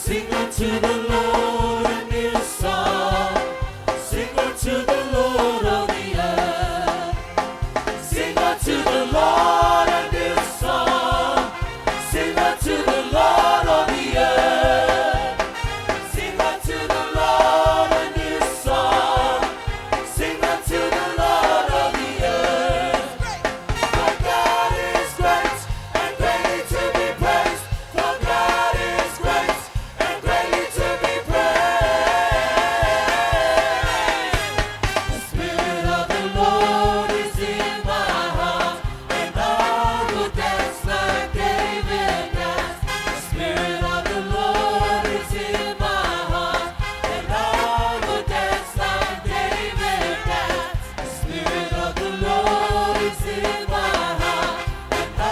Sing unto the Lord a new song. Sing unto the Lord of the earth. Sing unto the Lord a new song. Sing unto the Lord of the earth. Sing unto the Lord a new song. Sing unto the Lord of the earth. For God is great and greatly to be praised. For God is great and greatly to be praised. The Spirit of the Lord is in my heart, and I will dance like David danced. The Spirit of the Lord is in my heart, and I will dance like David danced. The Spirit of the Lord is in my heart, and I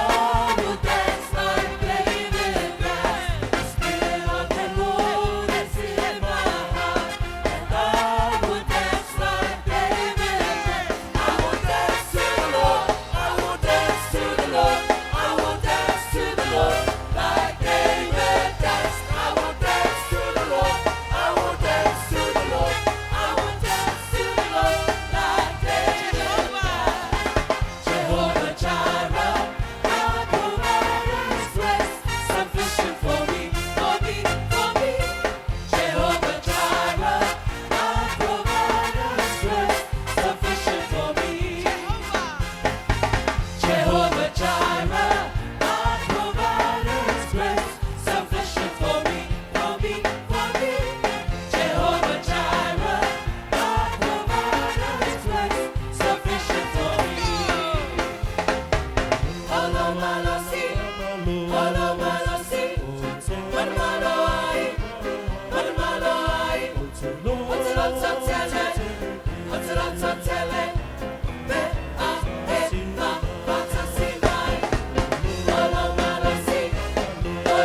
will dance like David danced. The Spirit of the Lord is in my heart, and I will dance like David danced. I will dance to the Lord. I will dance to the Lord. I will dance to the Lord like David danced. I will dance to the Lord. I will dance to the Lord. I will dance to the Lord like David danced. Jehovah Jireh, our provider is grace sufficient for me, for me, for me. Jehovah Jireh, our provider is grace sufficient for me. Jehovah Jireh, our provider is grace sufficient for me, for me, for me. Jehovah Jireh, our provider is grace sufficient for me. Olo malo si, olo malo si, mana malo ai, mana malo ai. Otelo tele, be a e ma bata si mai. Olo malo si, mana malo ai,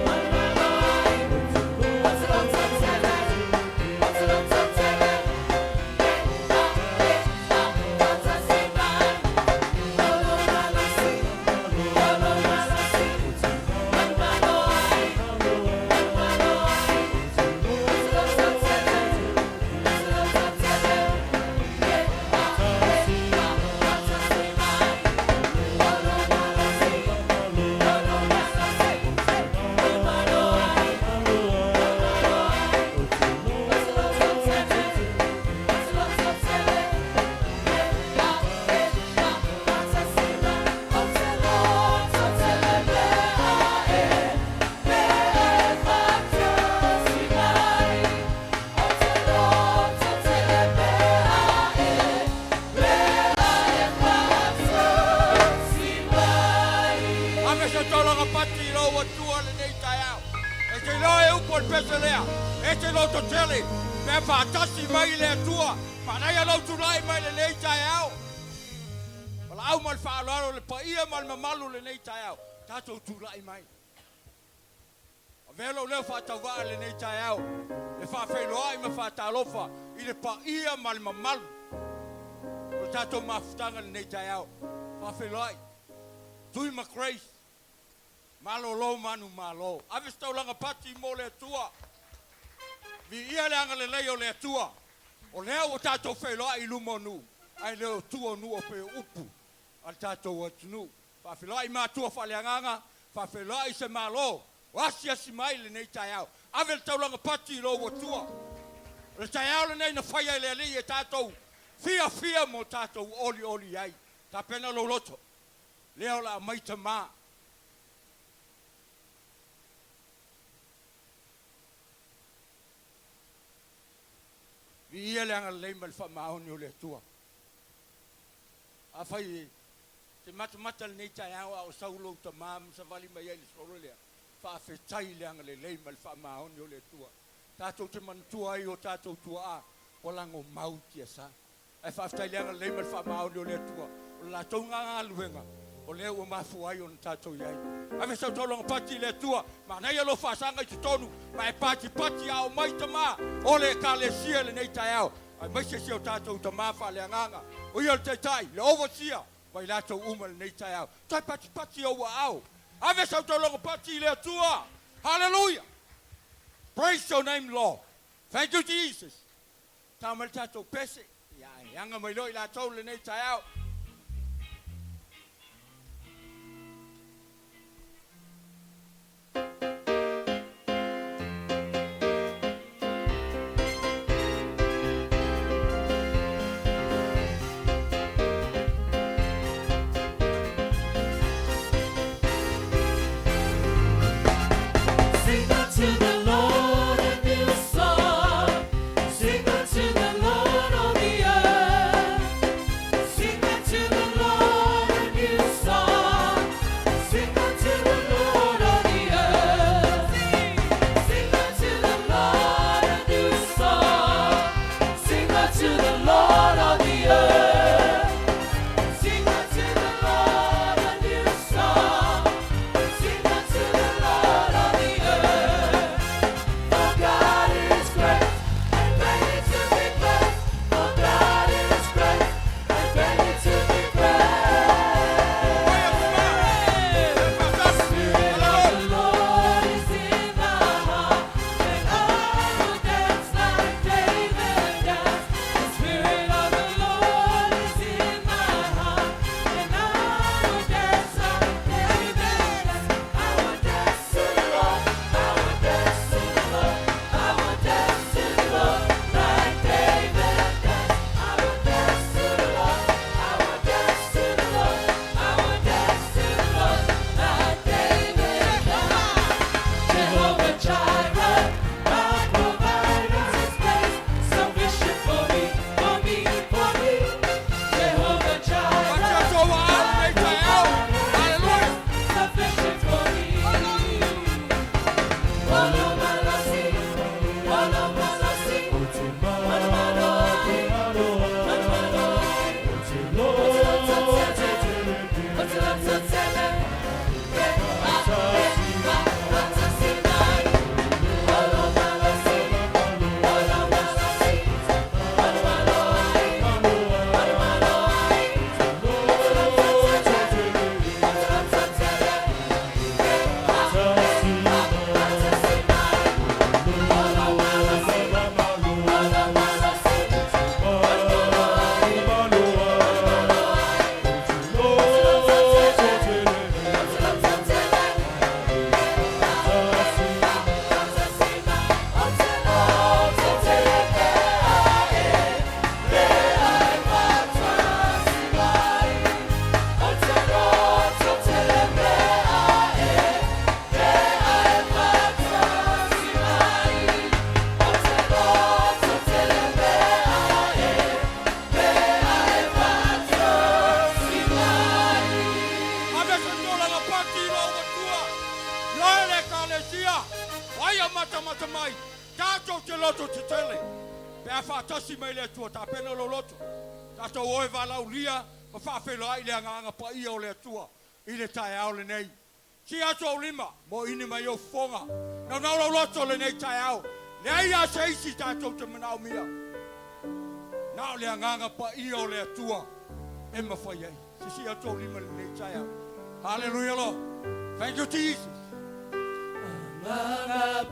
mana malo ai. Otelo tele, be a e ma bata si mai. Olo malo si, mana malo ai, mana malo ai. Ropati lo watua le nei taiao. E te lo e upon peselea. E te lo totele. Me fatasi mai le tua. Panaya lo tulai mai le nei taiao. Wala au mal fa'alaro le paia mal mamalu le nei taiao. Tato tulai mai. Velo le fa'atauva le nei taiao. Le fa'afeloai ma fa'atalofa i le paia mal mamalu. O tato mafutanga le nei taiao. Fa'afeloai. Tui ma grace. Malo lo manu malo. Aves tau langa pati mo le tua. Vi ia le anga le leo le tua. O leo o tato whelua i lumo nu. Ai leo tua nu o pe upu. Al tato watu nu. Whawhelua i mātua whaleanganga. Whawhelua i se malo. Wasia si mai le nei taiao. Aves tau langa pati lo o tua. Le taiao le nei na whaia le ali e tato. Fia mo tato oli ai. Ta pena lo loto. Leo la maita maa. Ia le anga leima le whamaoni o le tua. A whai, te matamata le nei taiao a o saulo ta mam sa vali mai ai le soro lea. Whaafetai le anga le leima le whamaoni o le tua. Tātou te mantua ai o tātou tua a, o lango mau kia sa. Ai whaafetai le anga le leima le whamaoni o le tua. O la tau nganga luenga, o leo o mafuai o tatou iai. Ave sa tolonga pati le tua, ma nei alo whaasanga I te tonu, ma e pati ao mai tama, o le ka le sia le nei tai au. Ai mai se o tatou tama wha le anganga, o ia le tai, le overseer, mai latou uma le nei tai au. Tai pati o wa au. Ave sa tolonga pati le tua. Hallelujah. Praise your name, Lord. Thank you, Jesus. Tamal tatou pese, ia anga mai loi latou le nei tai au. Mo ini mai o fonga. Na loto le nei tai au. Le ai a se isi tatou te manau mia. Na le anganga pa I o le atua. E mawhai ai. Si atou lima le nei tai au. Hallelujah, Lord. Thank you, Jesus. Anganga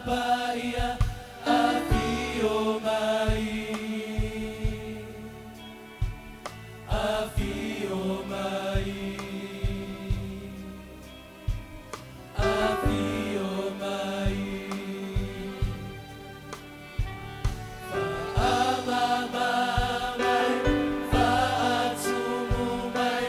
pa ia, afio mai. Afio mai. Fa'ama mai, fa'atumu mai,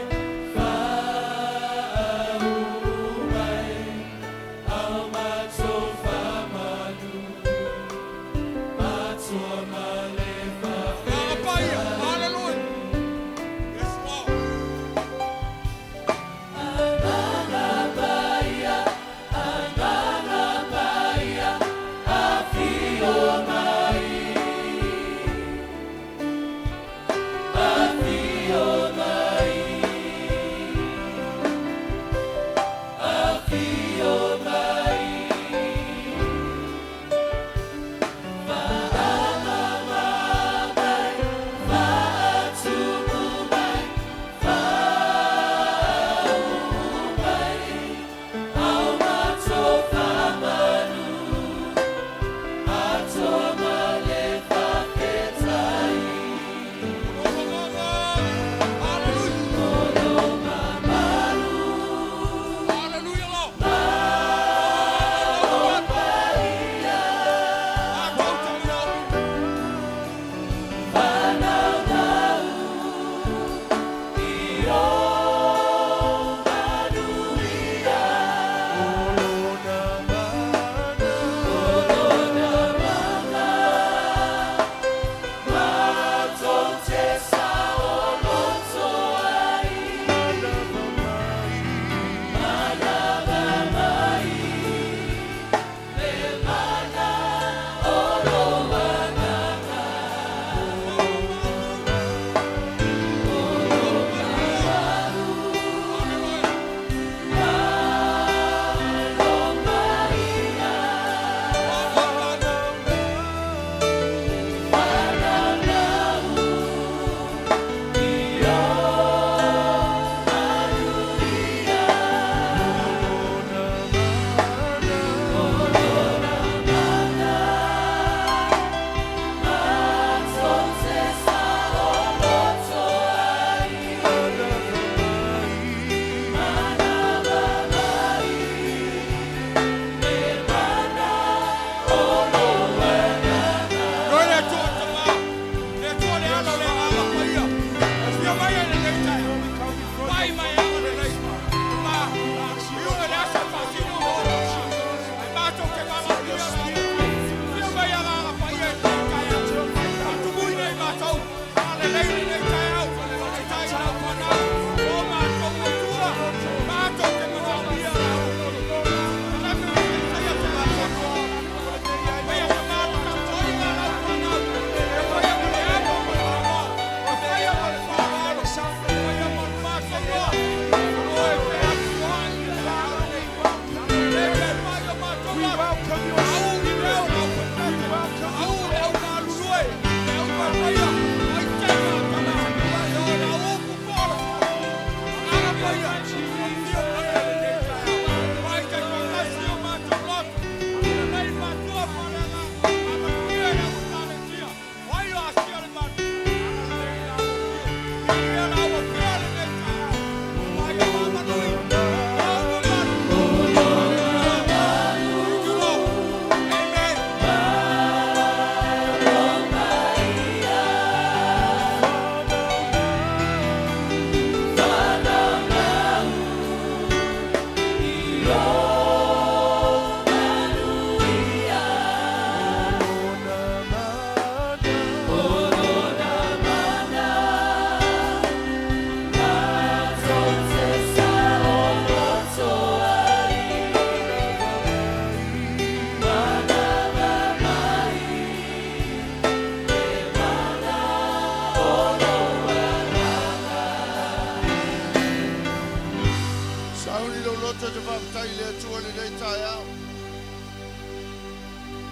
Auni lo loto te whakatai lea tua le rei tai au.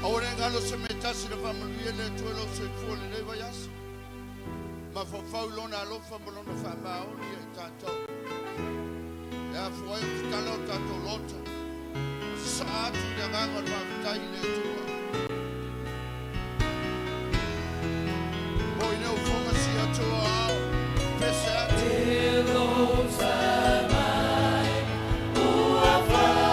Aore ngalo se me tasi le whamaluia lea tua lo se fua le rei vai asa. Ma whawhau lona alofa ma lona whamaoni e tātou. E a fuai o whikala o tātou lota. Sa atu le nganga le whakatai lea tua. Boi neo whonga si atua au. Pese atu. Muava'a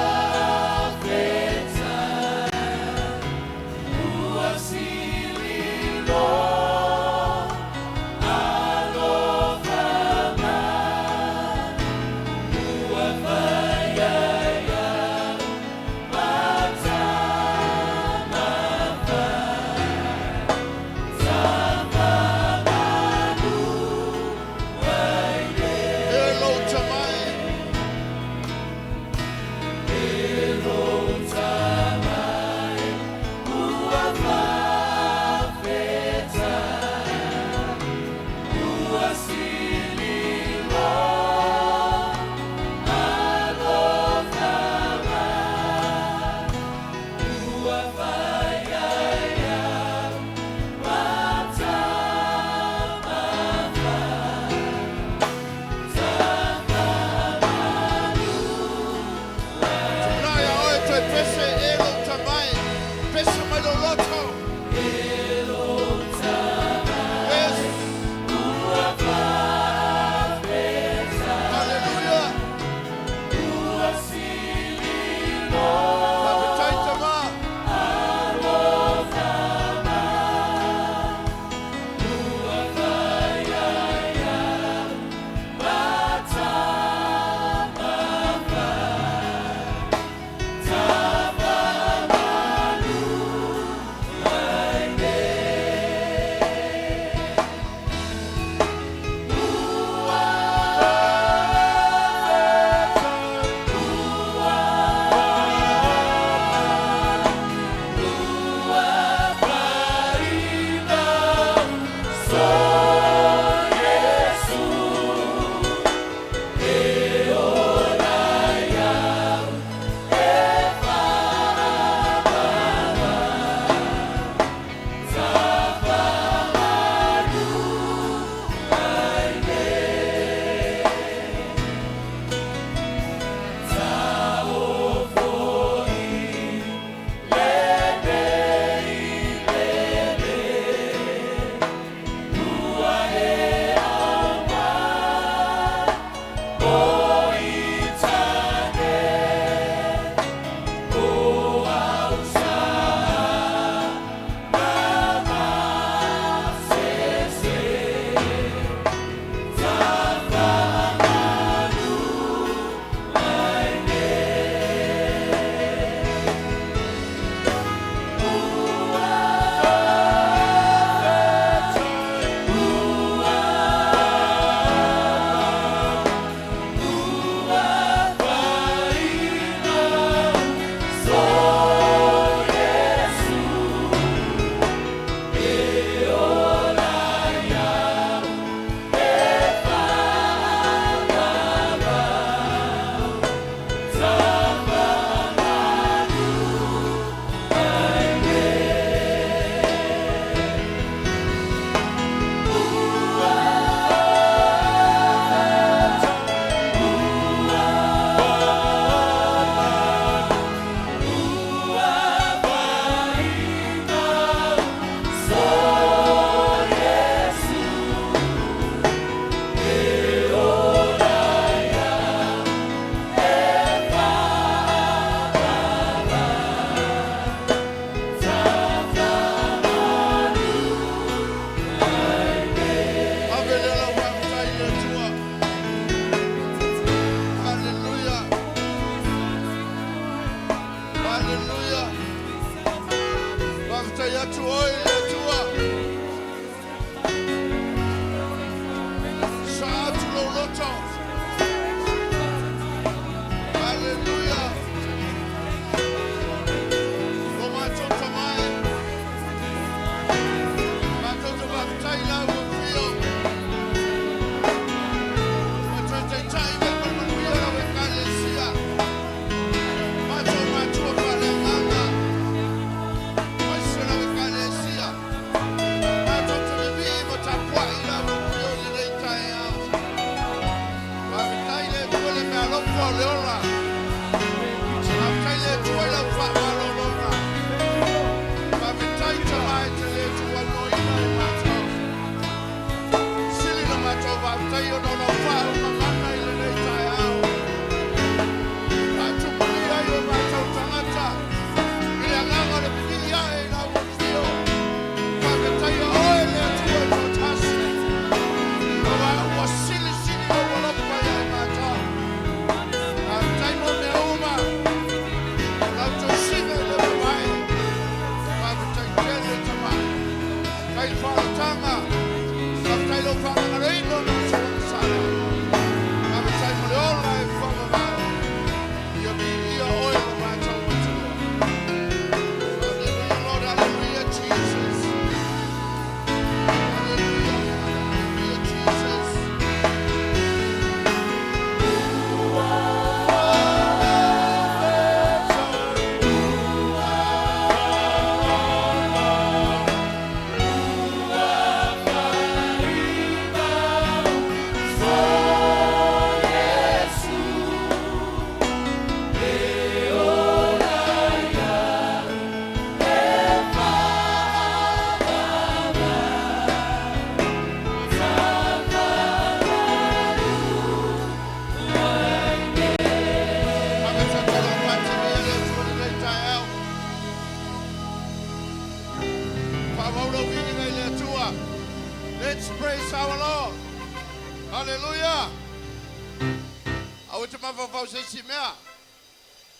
te mawawau se si mea.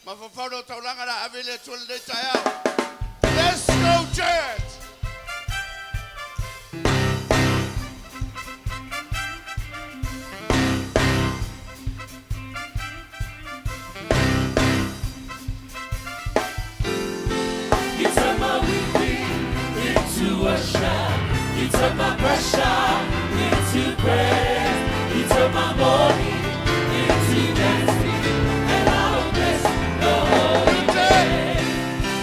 Mawawau no tauranga la avile tuan le taiao. Let's go church! You turn my weeping into a shout. You turn my pressure into praise. You turn my mourning into dancing, and I will bless your holy name.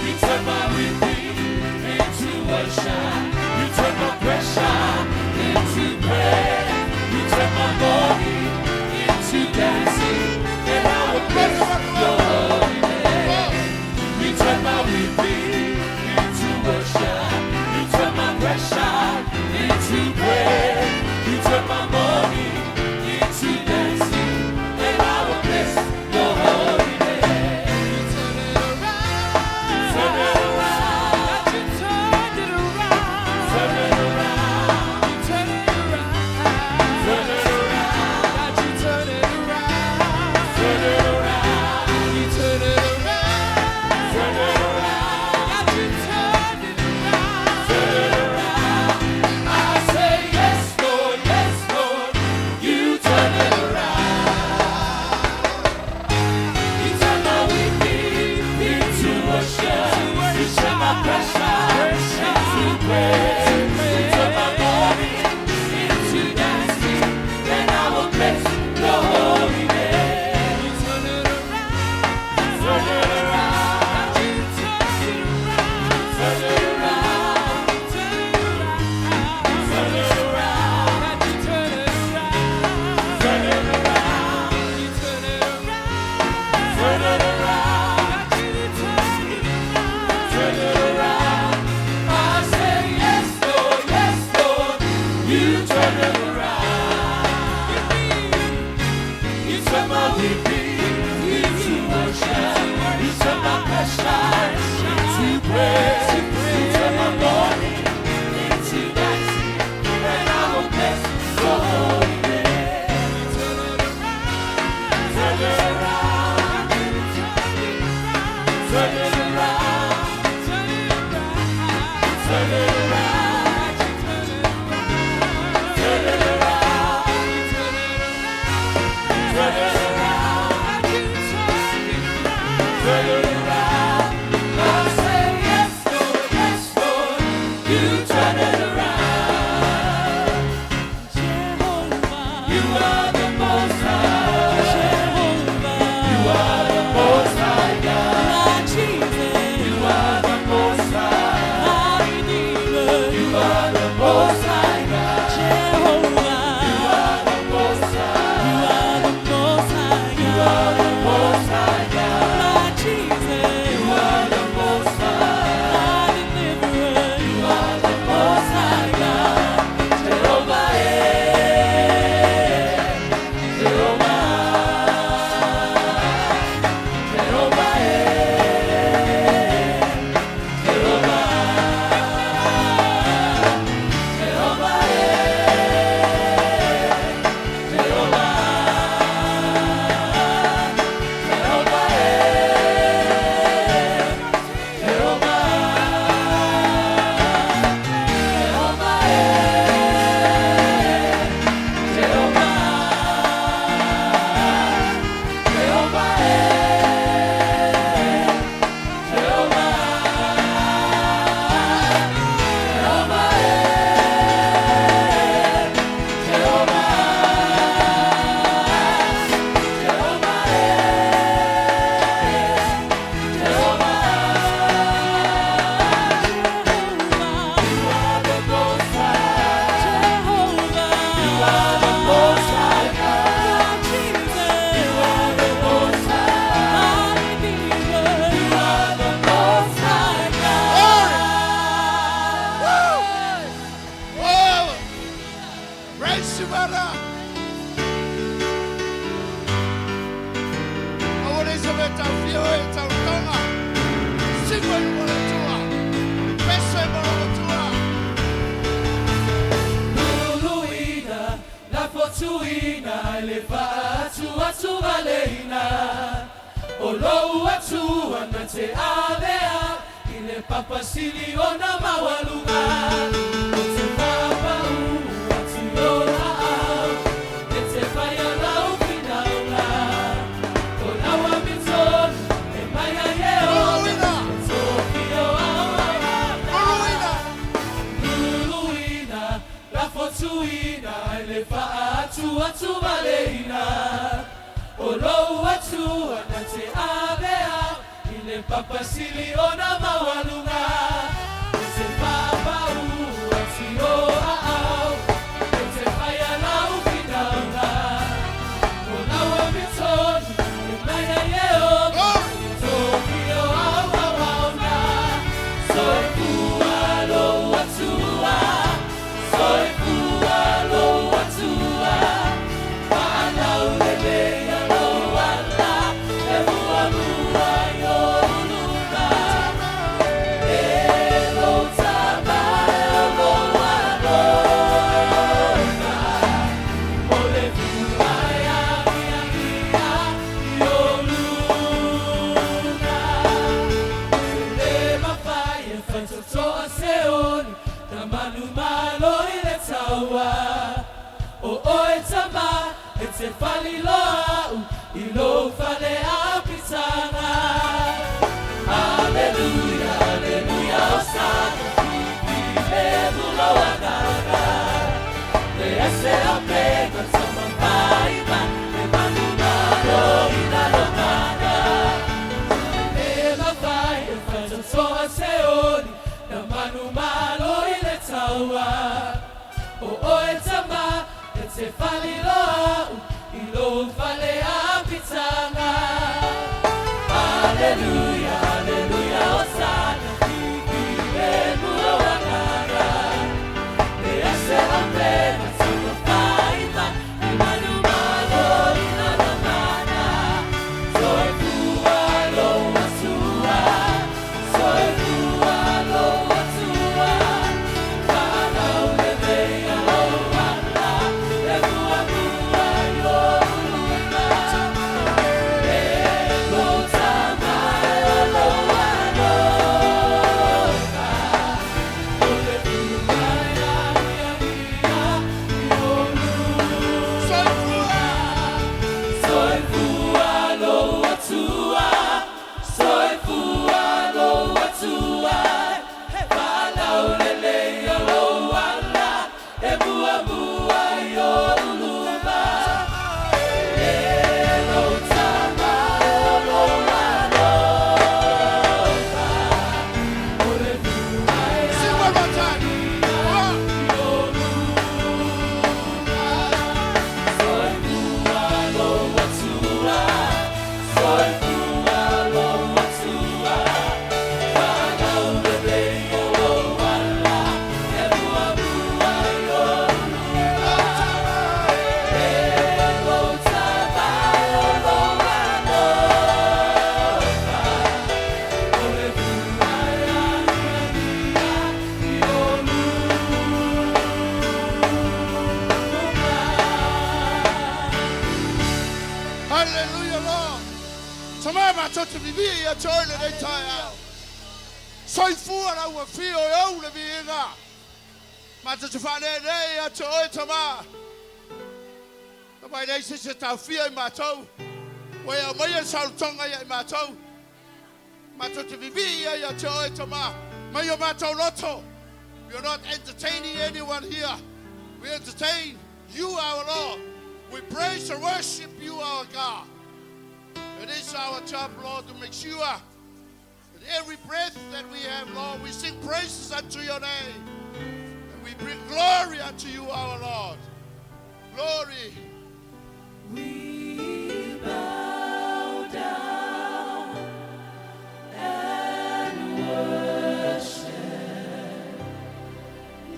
You turn my weeping into a shout. You turn my pressure into praise. You turn my mourning into dancing, and I will bless your holy name. You turn my weeping into a shout. You turn my pressure into praise. You turn my mourning into dancing, and I will bless your holy name. You turn it around. You turn it around. You turned it around. Turn it around. You turn it around. Turn it around. You turn it around. Turn it around. You turn it around. Turn it around. You turned it around. Turn it around. I say yes, Lord, you turn it around. You turn my weeping into worship. You turn my pressure into praise. You turn my mourning into dancing, and I will bless your holy name. You turn it around. Turn it around. You turn it around. Turn it around. Turn it around. Turn it around. You turn it around. Turn it around. You turn it around. Turn it around. You turn it around. Turn it around. I say yes, Lord, you turn it around. You turn my weeping into worship. You turn my pressure into praise. You turn my mourning into dancing, and I will bless your holy name. You turn it around. Turn it around. Turn it around. Turn it around. Turn it around. Turn it around. Turn it around. Turn it around. I say yes, Lord, you turn it around. You are the Most High. You are the Most High God. You are the Most High. You are the Most High God. You are the Most High. You are the Most High. You are the Most High God. You are the Most High. You are the Most High God. Jehovah, Jehovah, Jehovah, Jehovah, Fatu, Leina Olo atu anate alea Ile papa sili ona mawalunga Ote papa ati ola au Ete faya lau finaula Ola wa miton e maya yeo Tokyo awa Luluina La fotuina Ile fa atu Leina Olo atu anate abea Ile papa sili ona mawalunga Ese papa ati oa au Ete faya lau finaula Ola wa mitoni Imaya yeo Tokyo awa wauna Soy kualo atua Soy kualo atua Pa'alau lelea Se faliloa ilo fale apitana Halleluia Halleluia osana Vive buloa gaga Le ese apego sama paiva E manumaro inalomana E mawai e fata toa seoni Na manumaro ile taua O oetama Se faliloa ilo fale apitanga Halleluia Halleluia osana Vive buloa gaga Le ese apego sama paiva E manumaro inalomana Soy fualo asua Soy fualo asua Kalau leveia loala Levu'a mua youluma Ego tama loaloka Ole fuaya miamia youluma Soy fualo atua Soy fualo atua Palau leleia loala Levu'a mua youluma Ego tama loaloka Ole fuaya Sing one more time. Soy fualo atua Soy fualo atua Palau leleia loala Levu'a mua youluma Ego tama loaloka Ole fuaya miamia Hallelujah, Lord. Tomorrow, to be here, toilet, they tie out. Soy fuera ua fio eu le viega. Mata te whane nei a te oe tama. Na mai nei se tau fia I mātou. Wai a mai a sautonga I mātou. Mata te vivi a te oe tama. Mai o mātou loto. We are not entertaining anyone here. We entertain you, our Lord. We praise and worship you, our God. It is our job, Lord, to make sure that every breath that we have, Lord, we sing praises unto your name. And we bring glory unto you, our Lord. Glory. We bow down and worship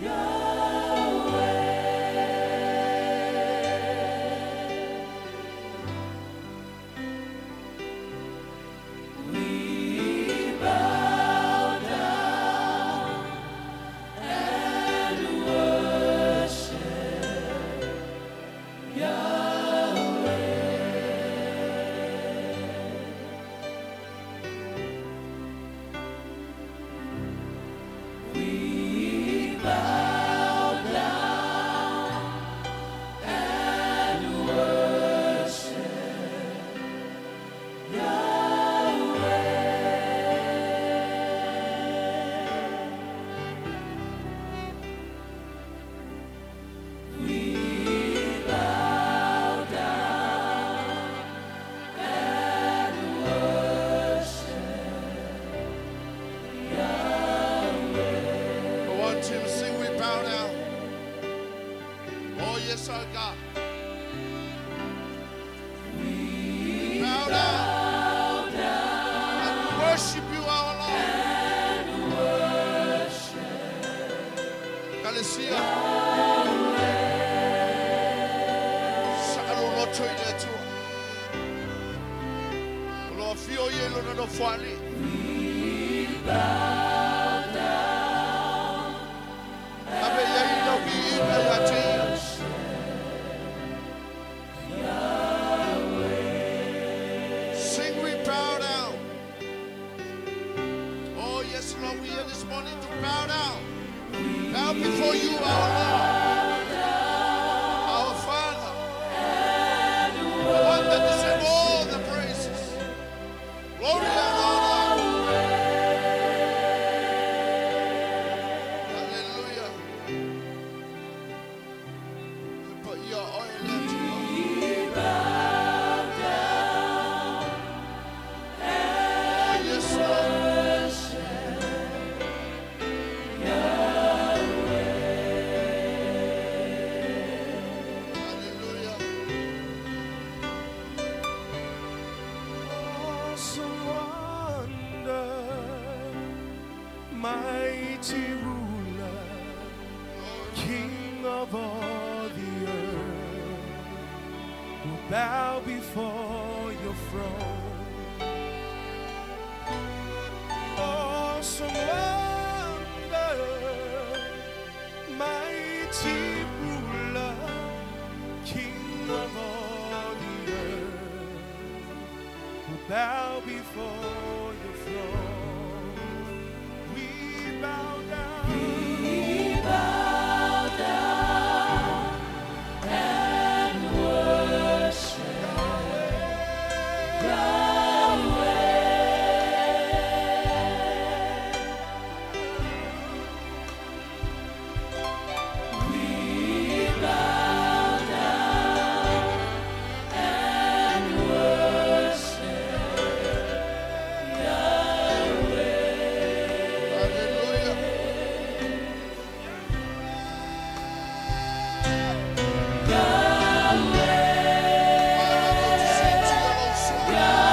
Yahweh. We bow down and worship Yahweh. I want you to sing, we bow down. Oh, yes, our God. We bow down and worship you, our Lord. Galicia. Salo lo choile tu. Lo fio yelo no fuali. Abe yai no bi ina ya tia. Sing, we bow down. Oh, yes, Lord, we are this morning to bow down. Bow before you, our Lord, our Father, the one that deserves all the praises. Glory and honor. Hallelujah. We put your oil into us. Oh, yes, Lord. Hallelujah. Awesome wonder, mighty ruler, King of all the earth, who bow before your throne. Awesome wonder, mighty ruler, King of all the earth, who bow before your throne. We bow down. We bow down and worship Yahweh. We bow down and worship Hallelujah. Yahweh. Yahweh.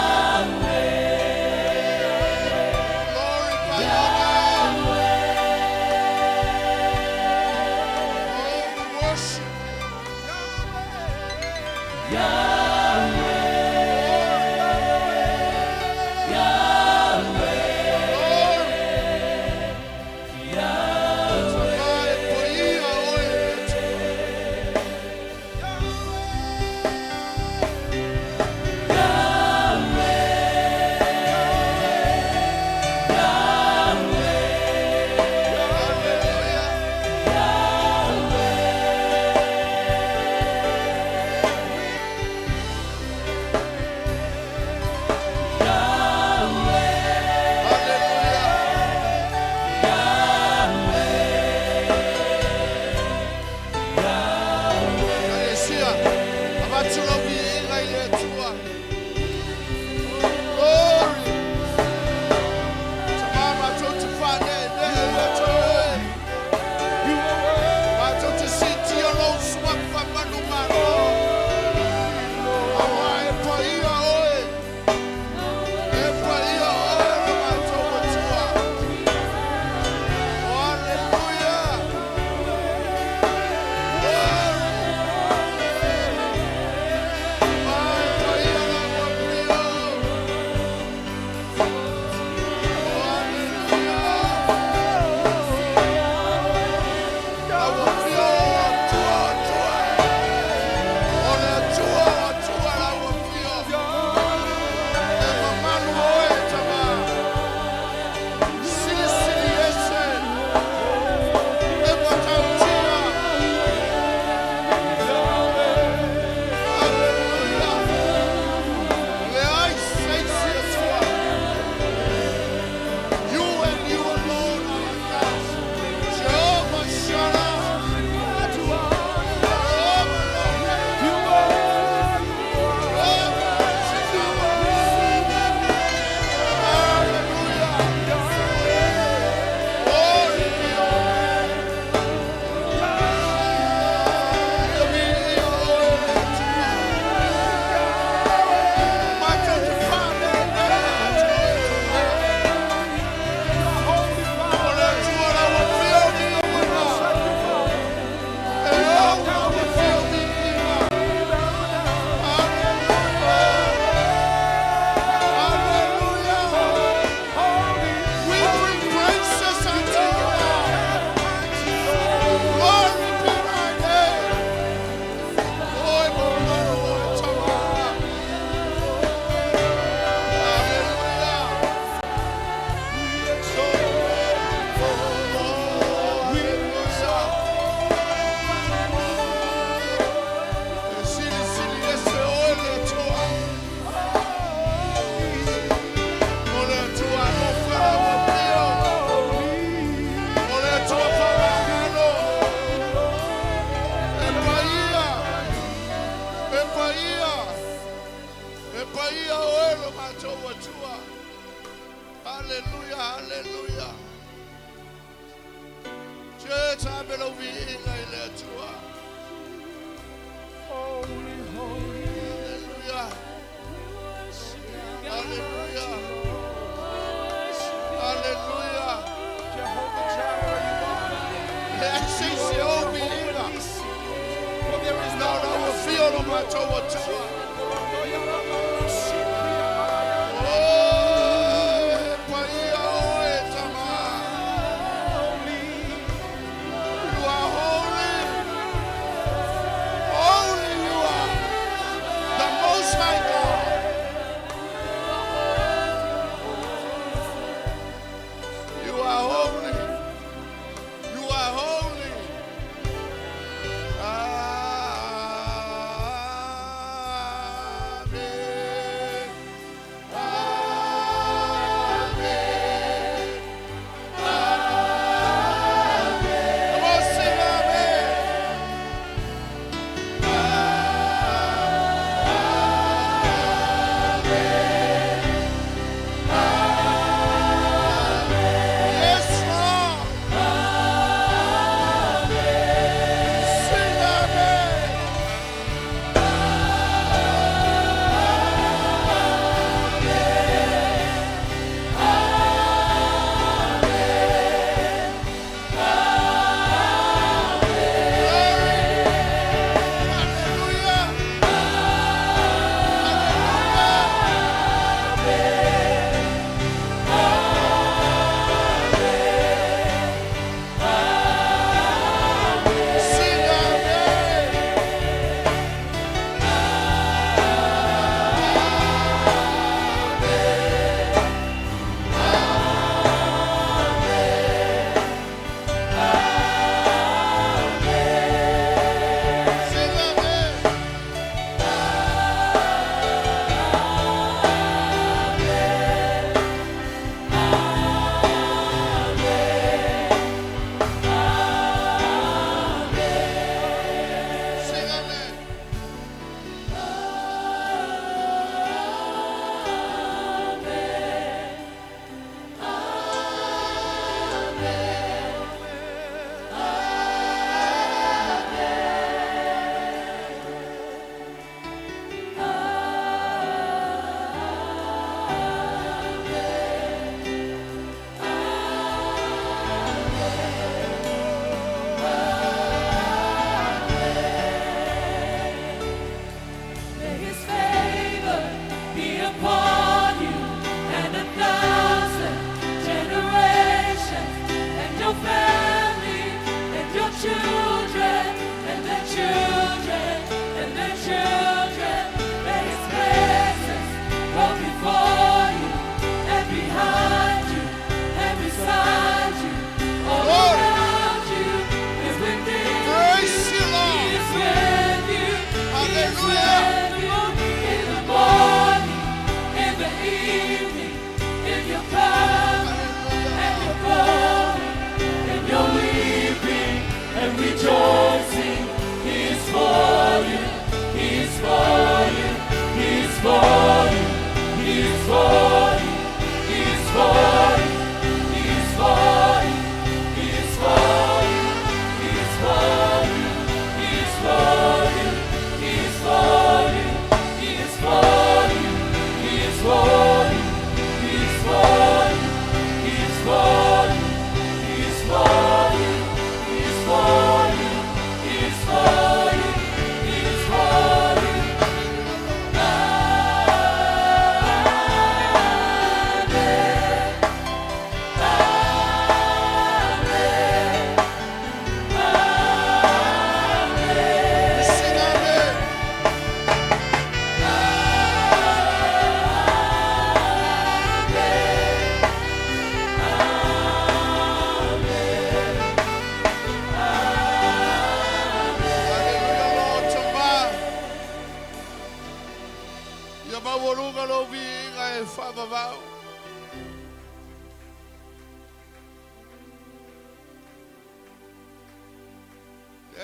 elo mātou atua. Halleluia, halleluia. Te tāpelo viinga I le atua. Holy, holy, Halleluia, God. halleluia, Worship you. halleluia. Jehovah Jireh, you are provider. Yes, Siaosi. For there is No, no, we'll feel no mātou atua.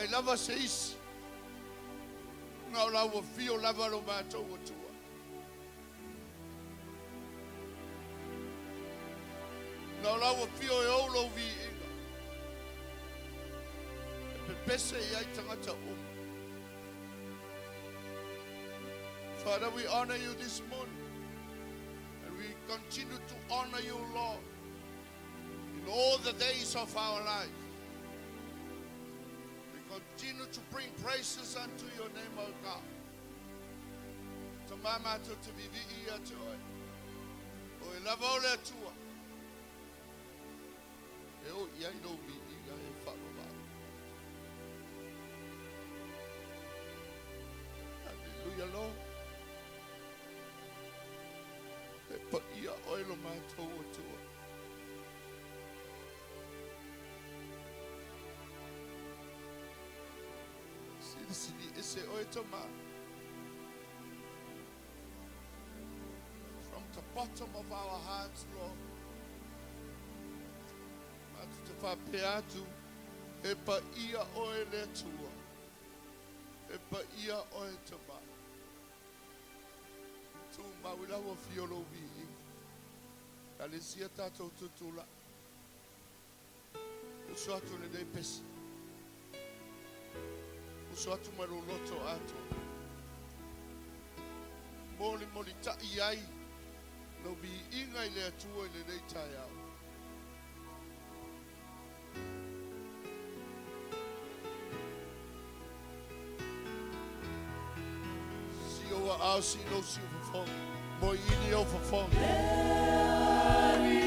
E lava se isi. Ngau lau wa fio lava lo mātou atua. o lawa pio e olo vi inga. E pese iai tangata Father, we honor you this morning. And we continue to honor you, Lord, in all the days of our life. We continue to bring praises unto your name, O God. To mama to vivi ia joy. O e lava ole tua. E o iai no vi ia e whanoma. Hallelujah, Lord. E pa ia oilo mātou o tua. Sini ese oe toma. From the bottom of our hearts, Lord. Matu te whapeatu. E pa ia oe le tua. E pa ia oe toma. Tu mawila wa fiolo vi. Kalesia tatou tutula. Uso atu le dei pesi. Uso atu maroloto atu. Moli ta iai. No bi inga ile atua ile dei tai au. Siaoa au si no si ufafong. Moi ini o fafong. Tanielu.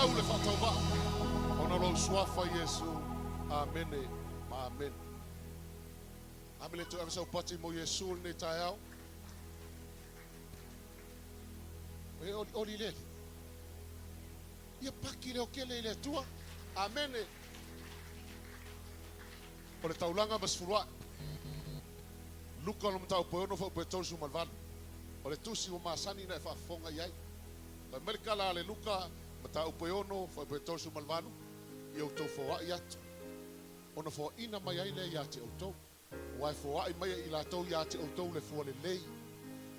tau le whatauwa. Ona lo suafa Yesu. Amen. Amen. Amele tu avisa upati mo Yesu ne taiao. E oli le. Ia paki le okele le tua. Amen. O le taulanga masfurua. Luka lo mtau poeono fa Fe'etau su malvalu. O le tusi o masani na fa fonga iai. La merka la le luka mtau poeono fa Fe'etau su malvalu. Ia utou foa iatu. Ona foa ina mai ai le ia te utou. Wai foa i mai i la tau ia te utou le foa le lei.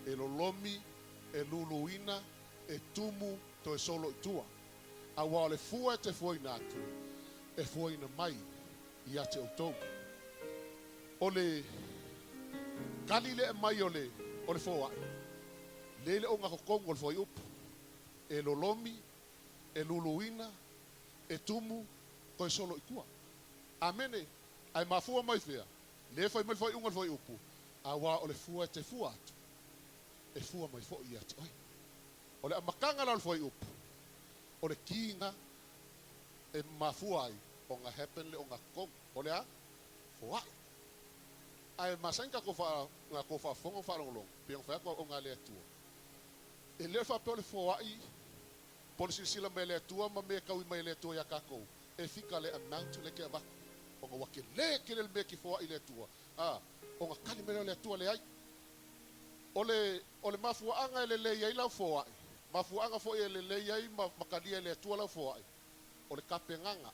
E lolomi, e luluina, e tumu to e solo i tua. A wao le fua te foa ina atu. E foa ina mai ia te utou. O le kali le mai o le foa. Lele o ngako kongo le foa i upu. E lolomi, e luluina, e tumu to e solo i tua. Amene, ai mafua mai fea. Le fai mai fai unga fai upu. A wa o le fua te fua atu. E fua mai fo i atu. O le amakanga la fai upu. O le kinga e mafua ai. O nga happen le o nga kong. O le a fua. Ai masanka ko fa nga ko fa fongo fa long. Piang fa ko o nga le atua. E le fa pe le fua ai. Polisi sila me le atua ma me kau mai le atua ya kako. E fika le amount le ke aba. O nga wake le ke le me ki fua i le atua. O nga kali me le atua le ai. O le mafua anga le ai la fua. Mafua anga fo le ai makadia le atua la fua. O le kapenganga.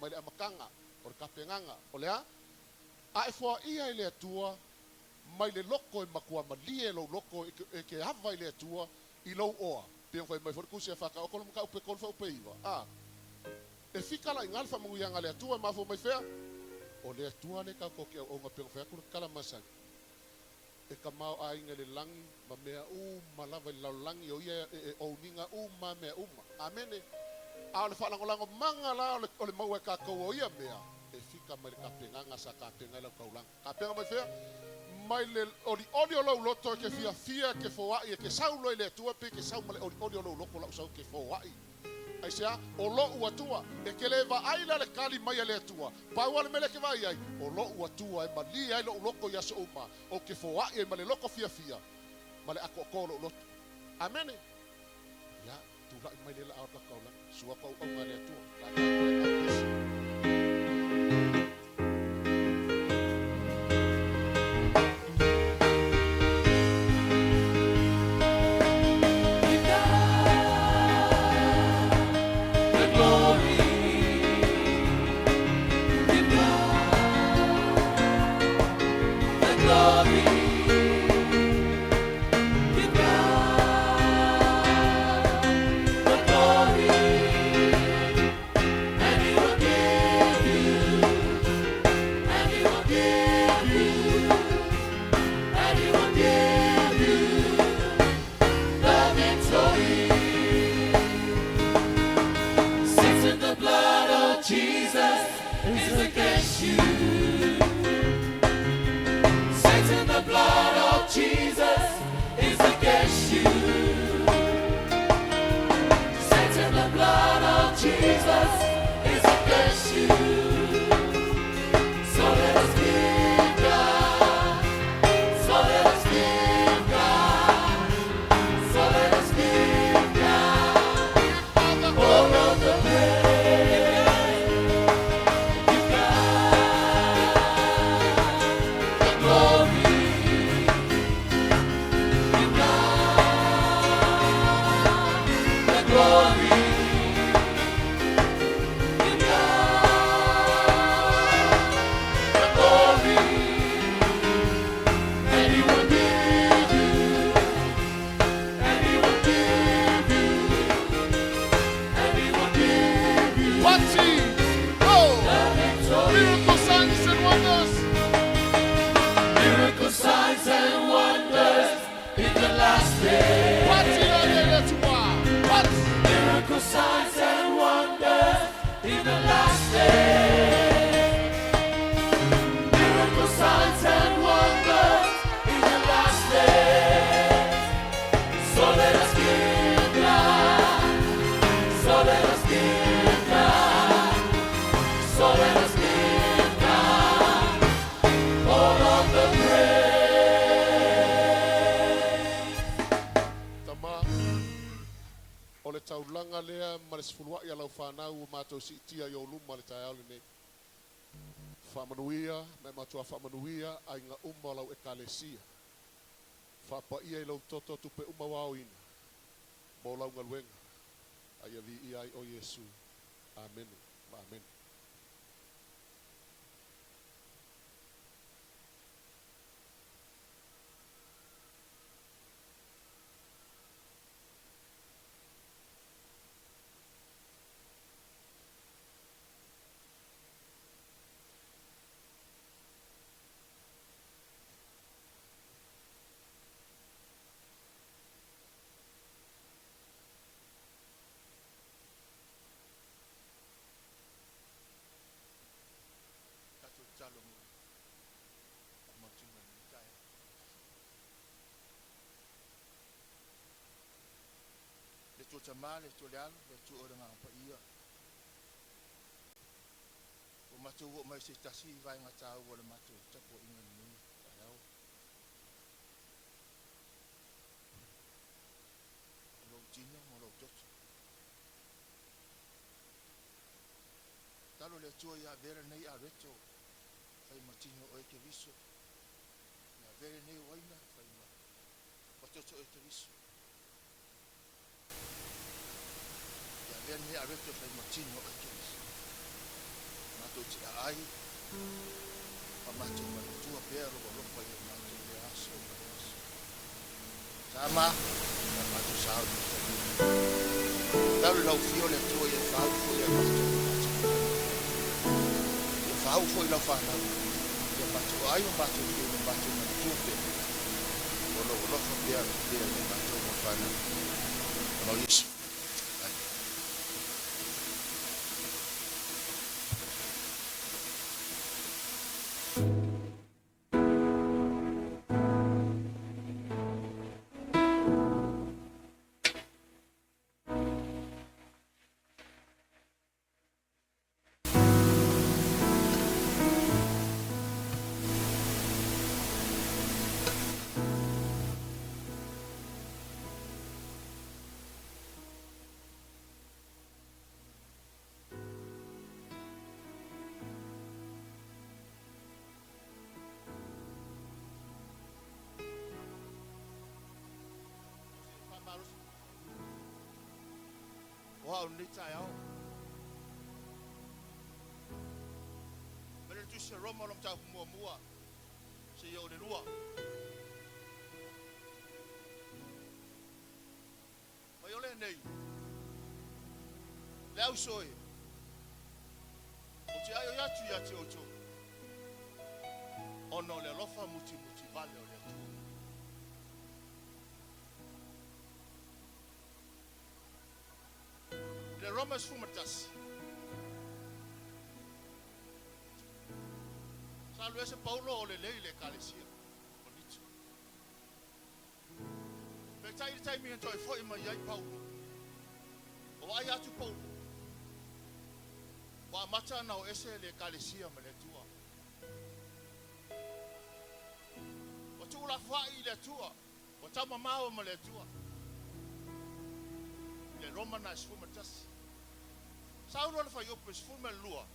Mai le amakanga. O le kapenganga. O le a. A e fua ia i le atua. Mai le loko e makua malie lo loko e ke hava i le atua. I lo oa. Piang fai mai fo kusi e whaka. O kono mka upe kolfa upe iwa. E fika la ingalfa manguyanga le atua mafo mai fea. O le atua le ka koke o nga piang fea kura kala masang. E ka mau a inga le langi ma mea malava i lau langi o ia o ninga ma mea Amene. A le whalangolango manga la o le mau e ka kou o ia mea. E fika mai le kapenganga sa kapenga lau kaulang. Kapenga mai fea. Mai le ori o lau loto ke fia ke foai e ke saulo i le atua pe ke sau male ori o lau loko lau sau ke foai. Ai sea, o lo uatua, e ke le va aila le kali mai le atua. Pa wale mele ke vai ai, o lo uatua e mali ai lo loko ya so uma, o ke foa e male loko fia. Male ako ko lo loto. Amene. Ya, tu la mai le la au ka la, sua pa o ngale atua. La ka ko e So let us give lea ma le sefulua'i a lau whanau o mātou si tia i o luma le tai au le nei. Whamanuia, me matua whamanuia ai ngā uma lau ekalesia. Whapaia i lau toto tupe uma wao ina. Mo lau ngaluenga. Ai avi i ai o Yesu. Amen. Amen. Tamale toliano le tu ora nga pa ia o matu o mai se tasi vai nga tau o le matu tapo inga ni ayau lo tino mo lo tot talo le tu ia vera nei a reto fai matino o ke viso na vera nei waina fai ma patoto o ke viso Ven ni a veto fai matino a kis. Mato ti ai. Pa mato ma tua pero o ropa i mato le aso. Sama, na mato sao. Dalo lau fio le tua e fau foi a mato. E fau foi la fa na. E mato ai o mato le mato na tua pero. O lo fa bien le mato na fa na. No isso. Wow, ni tai au. Mele tu se Roma long tau mua se yo de lua. Mai ole nei. Le au soi. O te ai o yatu o to. Ono le lofa muti vale o le tu. Le Romas fumatas. Salve ese Paulo o le lei le calesia. Bonito. Fe'etau mi toi foi mai ai Paulo. O ai atu Paulo. Wa mata na o ese le calesia me le tua. O tu la fai le tua. O tama mau me le tua. Le Romanas fumatas. Saulo le fai opes fuma lua.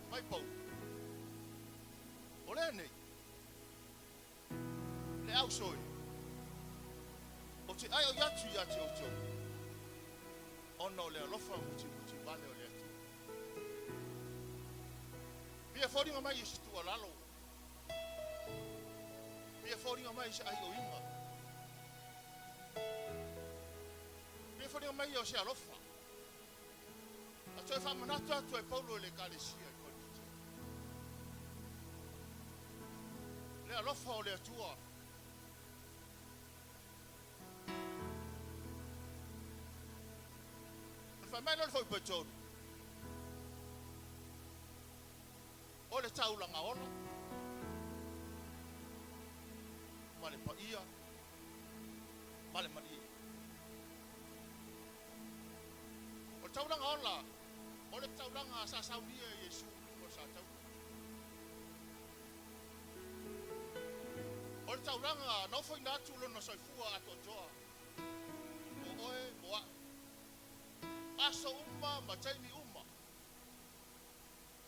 Mai pau. Ole nei. Le au soi. O te ai o yatu o to. Ono le lofa muti vale o le tu. Pia fori o mai isi tua lalo. Pia fori o mai isi ai o inga. Pia fori o mai o se alofa. Toi fa manatu atu e Paulo le calesia ko ni. Le alofa o le atua. Fa mai no foi petor. O le taula nga ona. Male pa ia. Male mali. O taula nga ona. O le tauranga sa saudia Yesu o sa tau. O le tauranga no foi natu lo no soi fua ato toa. O oe moa. Aso uma, mataini uma.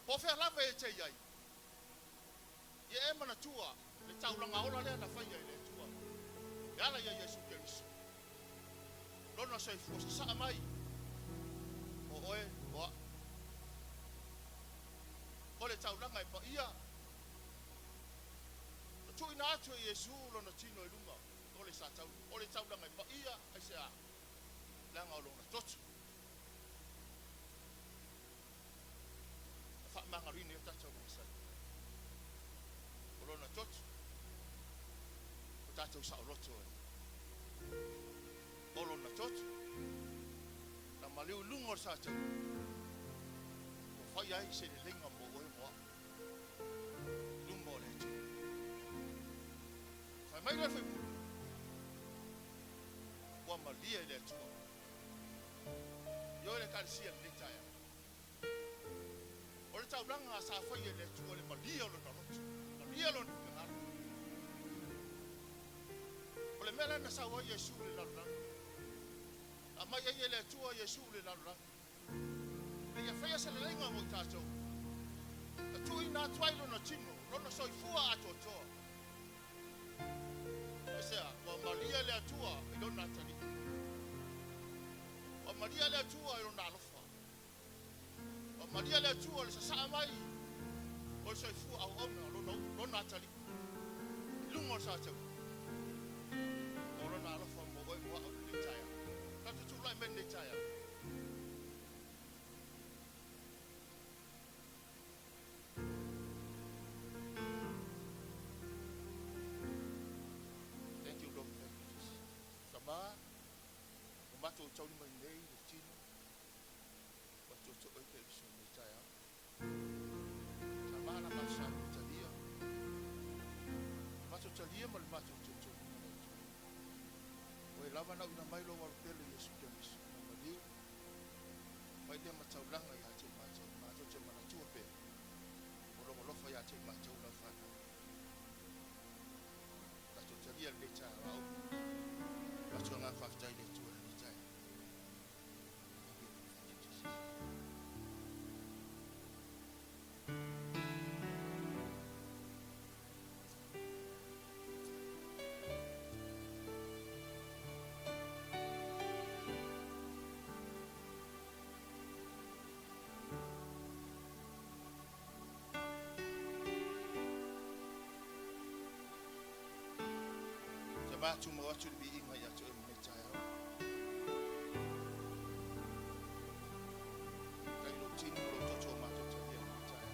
Po fea lava e te iai. Ia e mana tua, le taulanga ola lea na whaia i le tua. E ala ia Yesu Keriso. Lona sei fuasa saa mai. O oe, oa. O le taulanga e pa ia. Tui na atu e Yesu lona tino e lunga. O le sa tau. O le taulanga e pa ia, ai se a. Langa o lona totu. Fa mangarini e tatau o sa. O lona totu. O tatau sa o roto e. O lona totu. Na maliu lunga o sa tau. O fai ai se le lenga mo oe moa. Lunga o le tu. Fai mai le fai mulu. Ua malia i le tua. Yo le kalisia le taia. O le taulanga a sa fai le tua le malia o le narotu. Malia o le ngara. O le mele na sa wa Yesu le laluranga. A mai e le tua Yesu le laluranga. E ia fai se le lenga mo tātou. A tui nā tuailo na tino. Lona soifua ato toa. E sea, wa malia le atua i lona atani. Wa malia le atua i lona alofa. Wa malia le atua le sa mai. O soifua au ona lona atani. Lungo sa tau. O lona alofa mo oi mo au le taia. Tatu tulai men le taia. Thank you, Lord. Thank you, Jesus. Sama, umato chauli mai nei le tino. Wato to oi ke so le taia. Sama na masa talia. Mato talia mal mato to. Oi lava na una mai lo wal pele Yesu Keriso. Maliu. Vai de mataulanga ya te mato te mana tua pe. Oro mo lofa ya te mato la fa. Tato talia le taia au. Wato nga fa tai le tua le taia. Batu mo watu bi inga ya to me tayo. Kai lo tino lo to ma to ya tayo.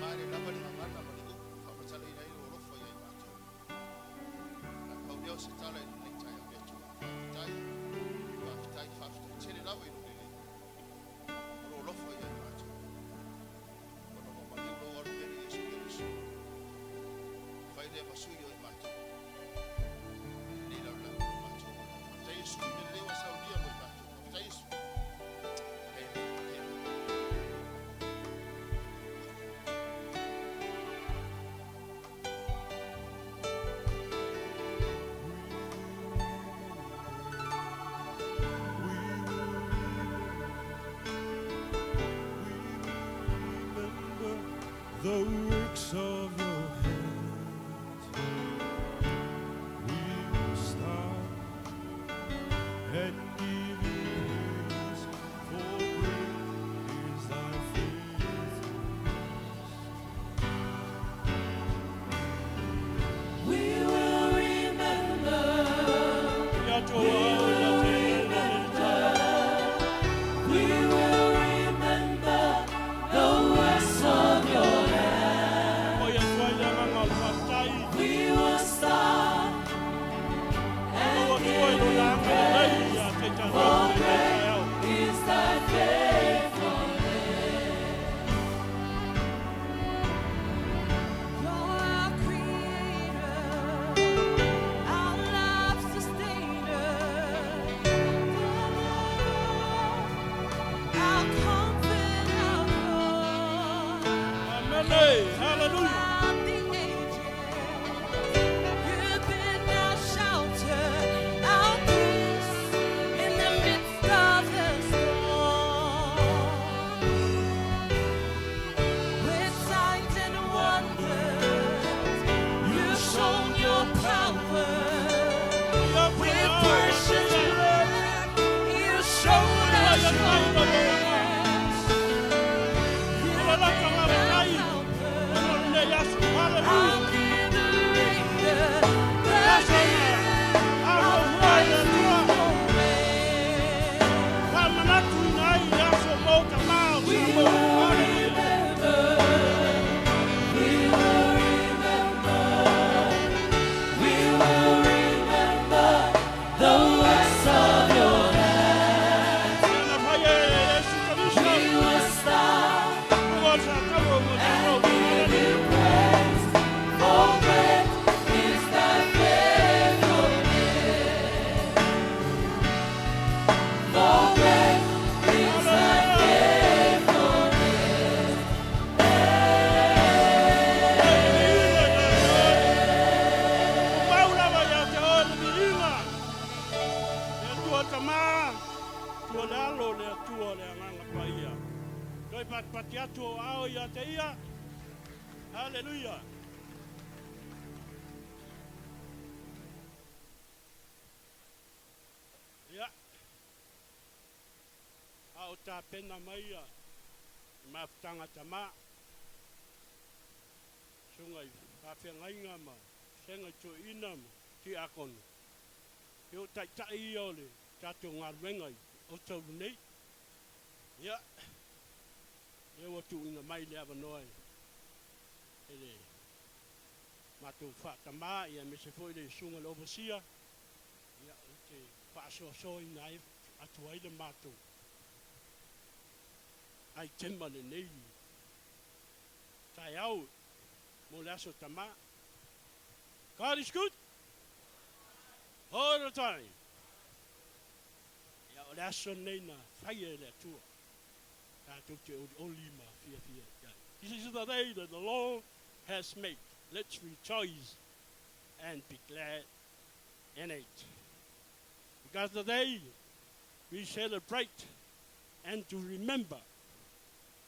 Mare la bali na mana mo digo fa fa sala ina lo fo ya ma to. Na pa dio se tala ni tayo ya to. Tai fa tele la we lo fo ya ma to. Kono mo ma lo wa de Yesu Keriso. Fa ide ba suyo ma to. The works of your hands, we will stop and give you praise, for great is thy faithfulness. We will remember. We will remember the works of your hands. We will stop and give you praise, for great is thy faithfulness. You're our creator, our life sustainer, our comfort, our Lord. Hallelujah. You've been our shelter, our peace in the midst of the atu o ao ia te ia. Halleluiah. Ia. Ao tā pena mai ia. Mafutanga tama. Sungai whawhengainga ma. Senga tu ina ma. Ti akonu. Eo tai tai ole. Tato ngā ruengai. O tau nei. Ia. Eo atu ina mai le awa noai. Ele. Matu whakama. Ia me se foi le sunga le obasia. Ia o te whaasoasoi nai. Atu aile matu. Ai tema le nei. Tai au. Mo le aso tama. God is good. All the time. Ia o le aso nei na whaia le atua. Tātou te olima fia fia. This is the day that the Lord has made. Let's rejoice and be glad in it. Because today we celebrate and to remember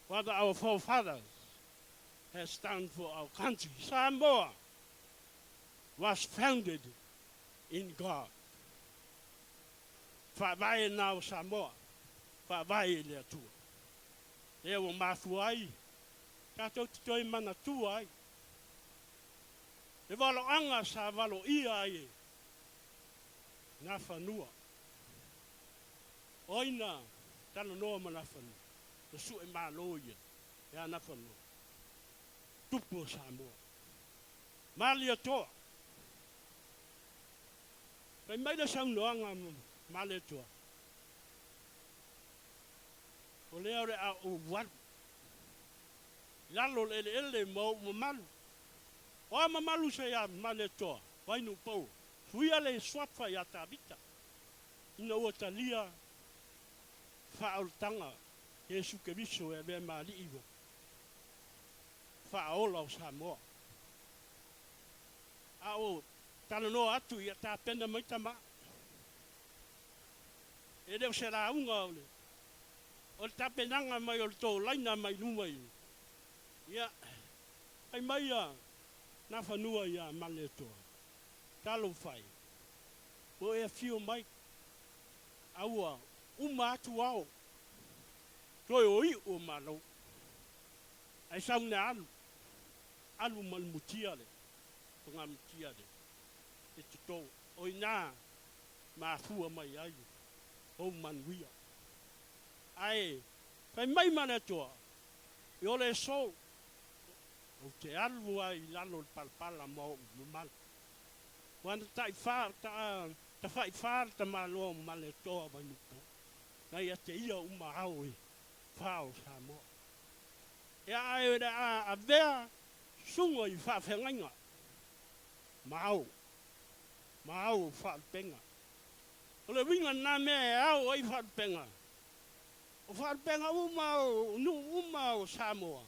what our forefathers has done for our country. Samoa was founded in God. Whawae nao Samoa, whawae le atua. E o mafu ai, tātou te toi mana tu ai. E walo anga sa walo ia ai e. Nā whanua. Oina, tano noa mana whanua. Te su e mā loia, e ana whanua. Tupu o Samoa. Mali atoa. Pai maida saunoanga mali atoa. O lea ore a o waru. Lalo le ele mo mamalu. O a mamalu se ya mali atoa. Wainu pou. Fuia le swatfa ya tabita. Ina ua talia whaoltanga. Jesu ke viso e mea mali iwa. Whaola o Samoa. A o tano no atu ia tā pena mai tama. E reo se raunga ole. O le tapenanga mai o le tō laina mai lumai. Ia. Ai mai a. Nā whanua ia male toa. Talo whai. O e fio mai. Aua. Uma atu ao. Toi o i o malo. Ai saune alu. Alu malmutia le. Tonga mutia le. E te tō. O i nā. Mā fua mai ai. O manuia. Ai. Pai mai mana toa. I ole so. O te alu ai lalo le palpala mo mal. Wana tai whā. Ta whai whā ta malo male toa vai nupo. Nai a te ia uma au e. Whao Samoa. E ai ore a vea sunga i whawhengainga. Mao. Mao whaalpenga. O le winga nā mea e au ai whaalpenga. O whaalpenga uma o Samoa.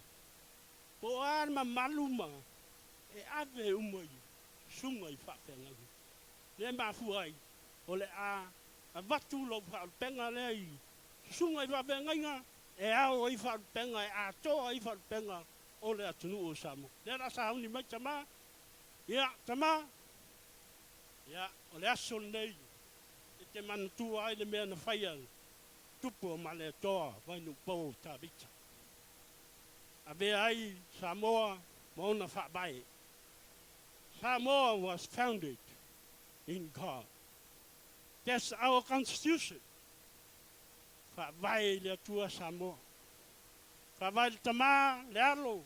O arma maluma. E ave umai. Sunga i whawhengainga. Le mafu ai. O le a watu lo whaalpenga le ai. Sunga i whawhengainga. E au i whaalpenga, e atoa i whaalpenga o le atunu o Samoa. Le rasa hauni mai tama. Ia, tama. Ia, o le aso nei. E te manatua ai le mea na whaia. Tupu o male toa, vainu pou tabita. A vea ai, Samoa, mauna whabai. Samoa was founded in God. That's our constitution. Whabai le atua Samoa. Whabai le tamā, le alo.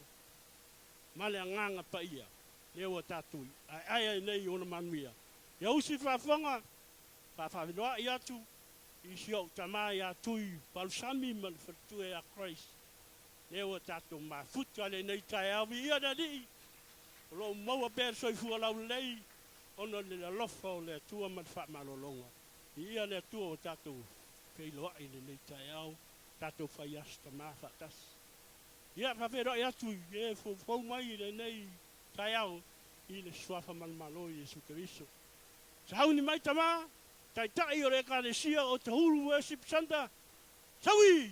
Ma le nganga pa ia. Le ua tātui. Ai nei ona manuia. Ia usi whawhanga. Whawhiloa i atu. I siau tamā i atui. Palusami ma le whatu e a Christ. Le ua tātou ma futa le nei tai awi ia na ni. Lo maua pēr soifua lau lei. Ona le la lofa o le atua ma le whamalolonga. Ia le atua o tātou. Kei loa i le nei tai au, tātou whai asta mā whatas. Ia whawhero i atu, e fau mai i le nei tai au, i le swafa malmalo i Jesu Keriso. Sa hauni mai tamā, tai tai o re ka le sia o Otahuhu worship center, sawi!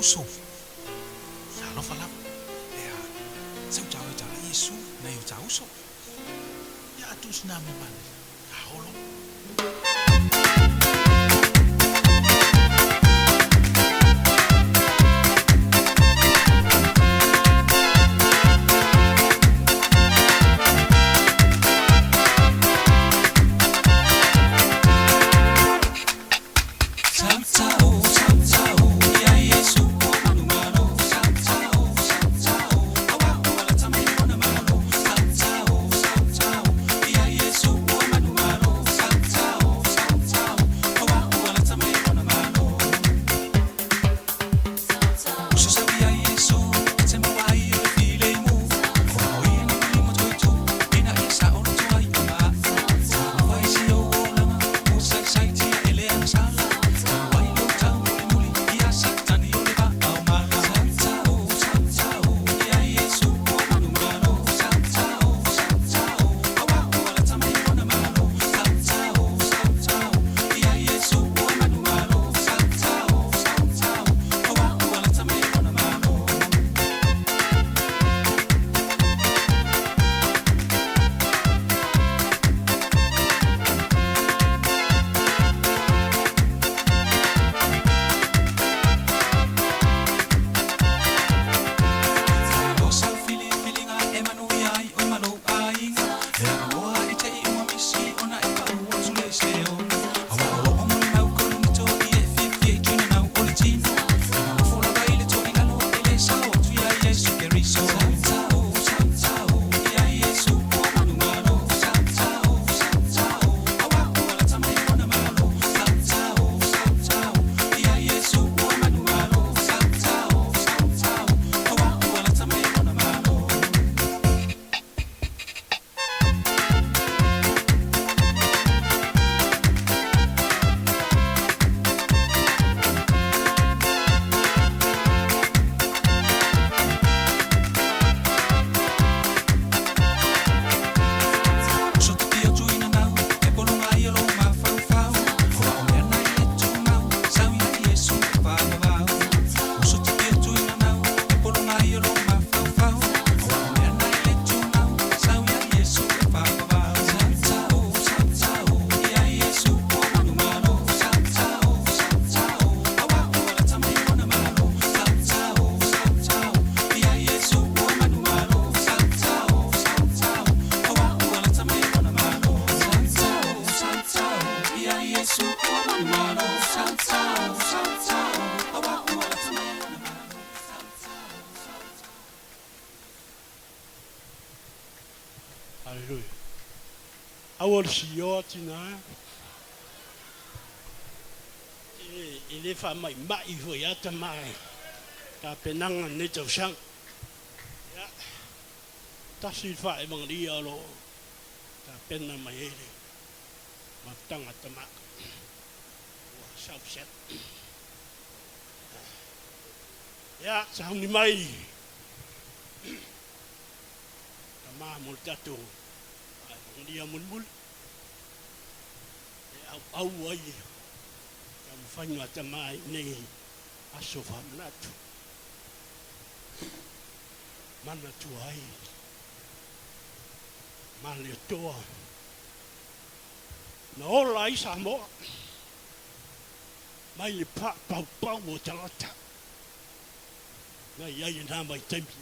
數，查落法粒，收找去找耶穌，你要找數，一都是那麼慢，好咯。Yesu mo sio tina. Ele fa mai mai ho ya ta mai. Ka penanga ne tau sang. Ya. Ta si fa e mang dia lo. Ta pena mai ele. Ma tanga tama. Wa sau set. Ya, sa ni mai. Ma mul tatu ai dia mun au ai kam fanyo tamai nei asofa manatu ai male toa na ola isa mo mai le pa o talata na ia na mai tempi.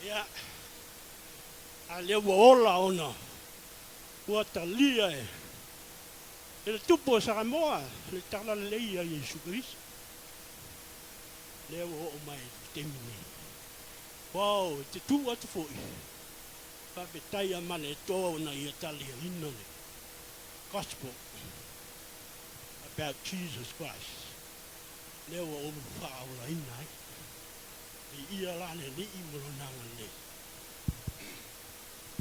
Ya, ale wola ona, watalia e. Le tupo sa moa, le tala leia Yesu Kristo. Le wo o mai temini. Wow, te tu atu foi. Pa betai amane to na ia tali ina le. Gospel about Jesus Christ. Le wo o faula ina. Ia la ne ni imolo nanga ne.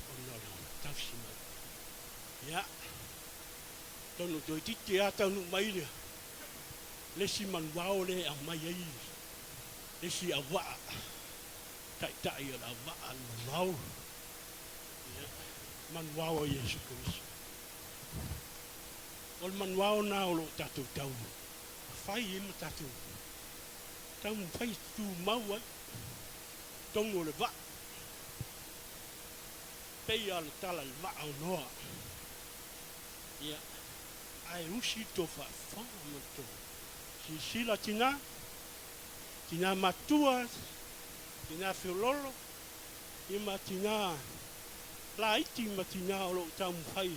Ono la tafsima. Ya. Tonu to titi ata nu mai le. Le si man wao le a mai ai. Le si awa. Tai la wa al wao. Ya. Man wao Yesu Kristo. Ol man wao na lo tatu tau. Fai im tatu. Tau fai tu mau. Tongo le va. Peia le tala le va au noa. Ia. Ai usi to fa fama to. Si sila tina. Tina matua. Tina fiololo. Ima tina. La iti ma tina o lo tamu fai.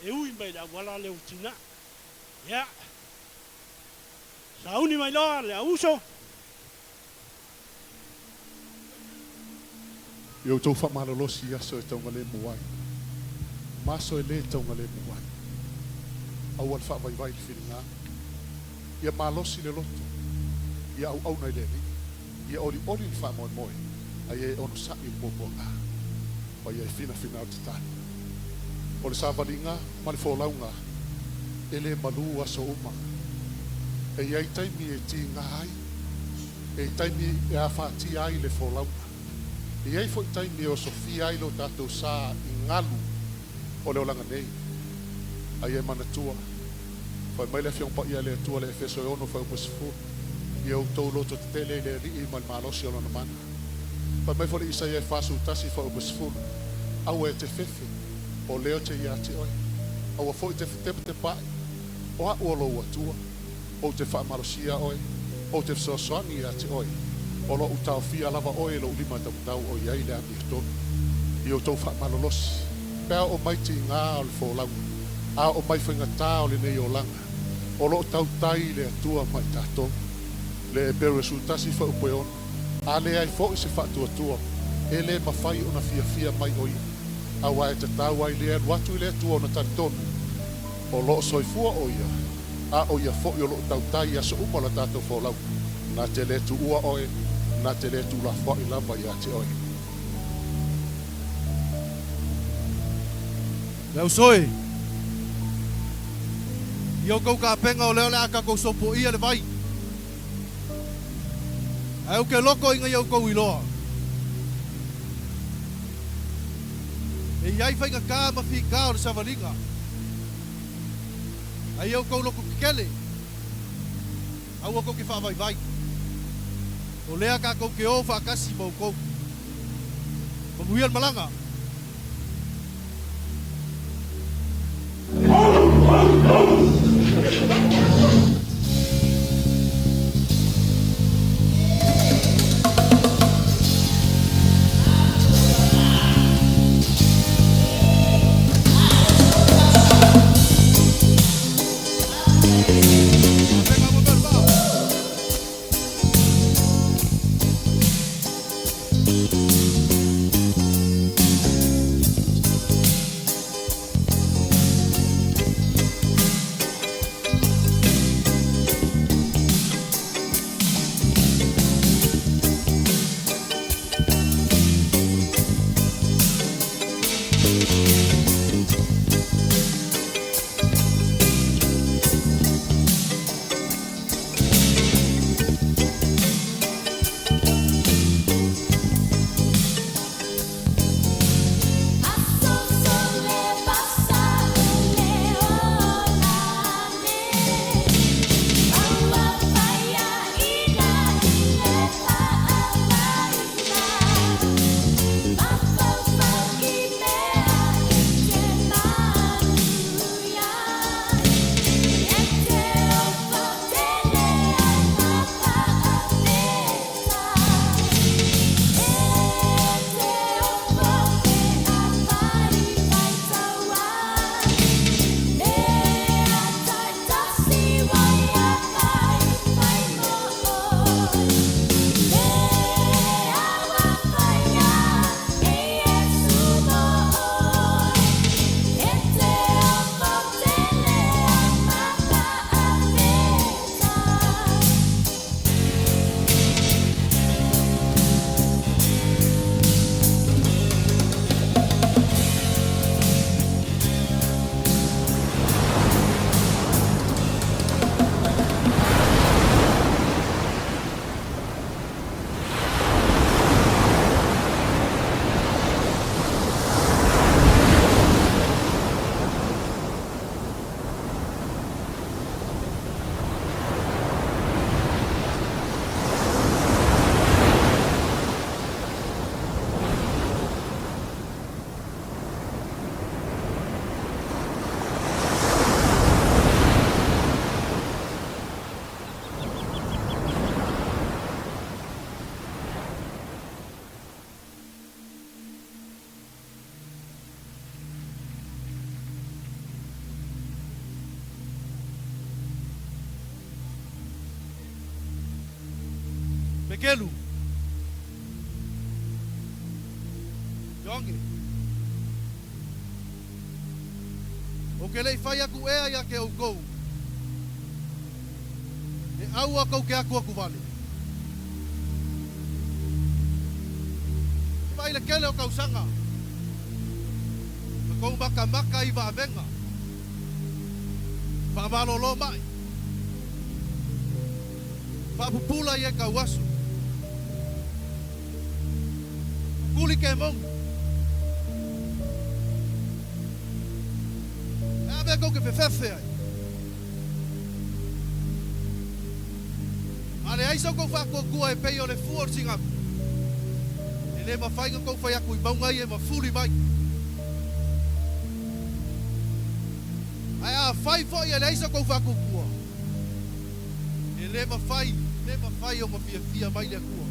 E ui mai da wala leo tina. Ia. Sauni mai loa le auso. Yo tau fa malolosi aso e taunga le muai. Maso e le taunga le muai. Au al fa vai vai whiringa. Ia malosi le loto. Ia au nei le ni. Ia oli le fa moi moi. Ai e ono sa i popo a. O ia fina au titani. O le sa valinga, ma le fōlaunga. E le malu aso uma. E ia i taimi e ti ngā ai. E taimi e a whāti ai le fōlaunga. E ai fo taimi o Sofia ai lo tatou sa i ngalu o le olanga nei. Ai e manatua. Fai mai le fiong pa ia le atua le efeso e ono fai upasifu. Ia u tau loto te tele le rii mal malosi o lana mana. Fai mai fo le isa ia e fasu utasi fai upasifu. Au e te fefe o leo te ia te oi. Au a fo i te tepe te pai. O a uolo ua tua. O te wha malosia oi. O te fsosoani ia te oi. O lo utau fia lava oe lo ulima tau o iai le ami tonu. I o tau wha malolosi. Pea o mai te ngā o le fōlaunga. A o mai whainga tā o le nei o langa. O lo tau tai le atua mai tātou. Le e peru e sultasi wha upoe ona. A le ai fo i se wha tua. E le mawhai o na fia mai oi. A wae te tau ai le watu i le atua o na tātonu. O lo soifua o ia. A o ia fo i o lo tau tai aso umala tātou fōlaunga. Na te le tu ua oe. Na te le tu la fo i lava ia te oi. Leo soe. Io kau ka penga o leo le aka kou sopo ia le vai. Ai ke loko inga iau kou iloa. E iai whainga kā mawhi kā o le savalinga. Ai iau kou loko kikele. Au a kou ki wha vai. O lea ka kou ke o whakasi mau kou. Mamuhian malanga. kelu. Yonge. O ke lei fai aku ea ia ke au kou. E au a kau ke aku vale. Vai le kele o kau sanga. Kau maka i va venga. Pa malolo mai. Pa pupula ia kau asu. Kuli ke mong. Ave kau ke fefefe ai. Ale ai so kau fa kua e pei o le fuor singa. Ele ma fai kau fai aku i maunga i e ma fuli mai. Ai a fai fo ia leisa kau fa kua. Ele ma fai o ma fia mai le kua.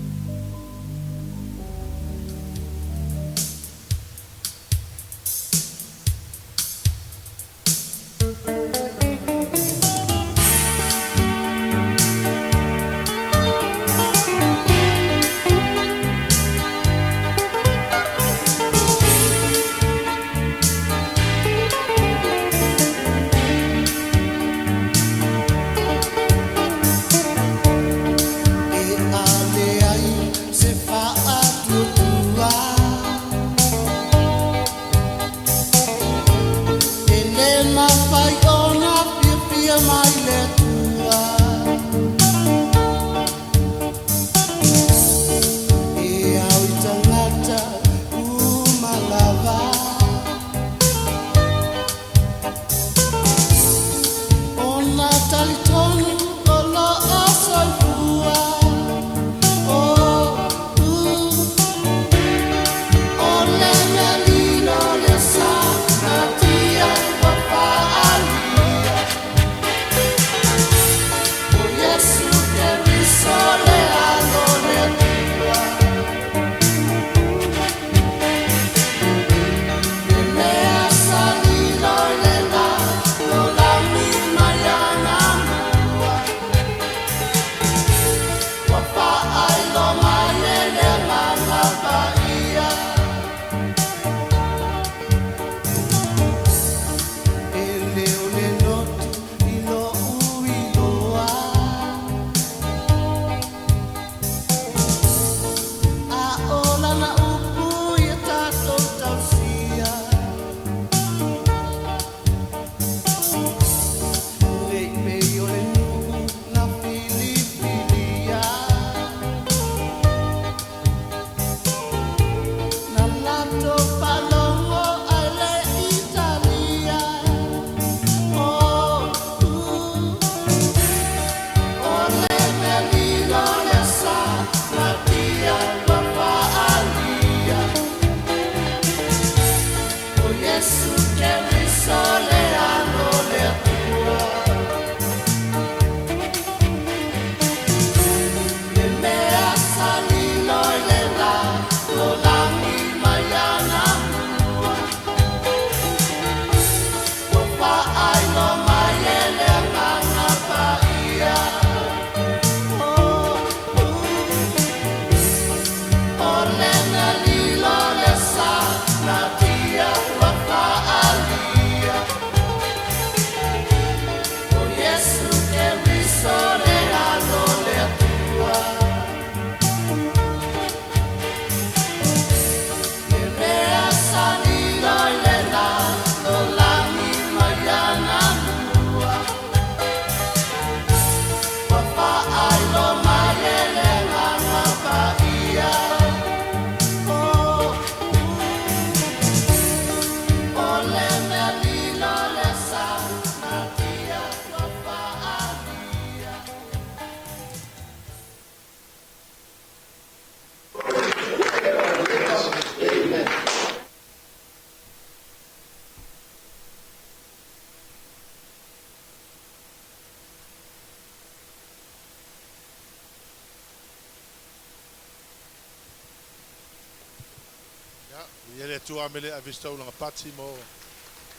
Ele tu amele a vista o Ropati mo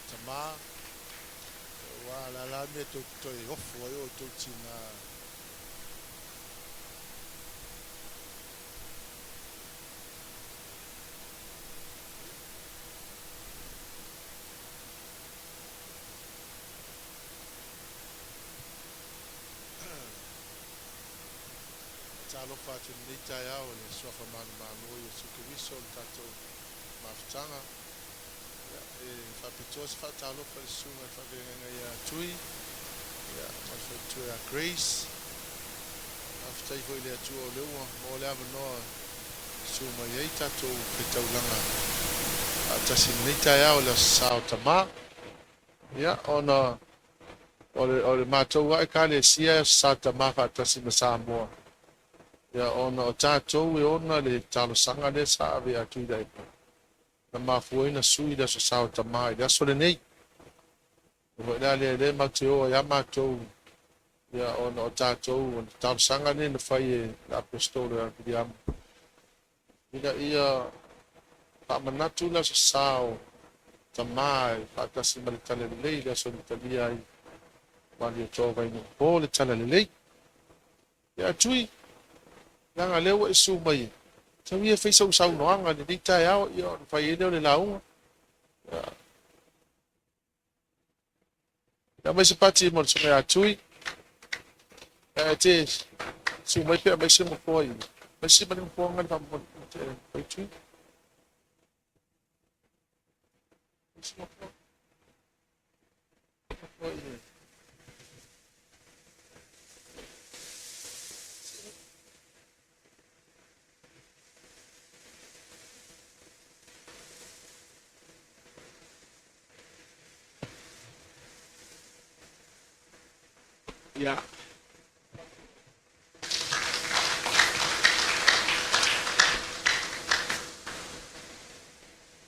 tama wa la me to ofo yo to tina talo fatu ni tayao le sofa malo Yesu Kristo tato maftanga e fa pitos fa talo fa sunga fa venga ya tui ya fa tu ya grace after you ile tu o lewa mo le no suma ye tato Fe'etau langa atasi ni tayao le sao tama ya ona ole matou wa kale sia sa tama fa atasi masamo ya ona o tātou e ona le talo sanga le sa ave atu dai na mafuai na sui da sa tamai da so le nei o da le mateo ya matou ya ona o tātou o talo sanga le na fai la apostolo ya diam ida ia pa manatu la sa tamai fa kasi mal tale le da so le talia wali to vai no po le tale le ya tui nanga leo e su mai so ia fei so sau no anga ni tai ao io fai ele le Leauma ya mai se pati mo so me atui te su mai pe mai se mo foi mai se mai mo ngal pa mo te tui Yeah.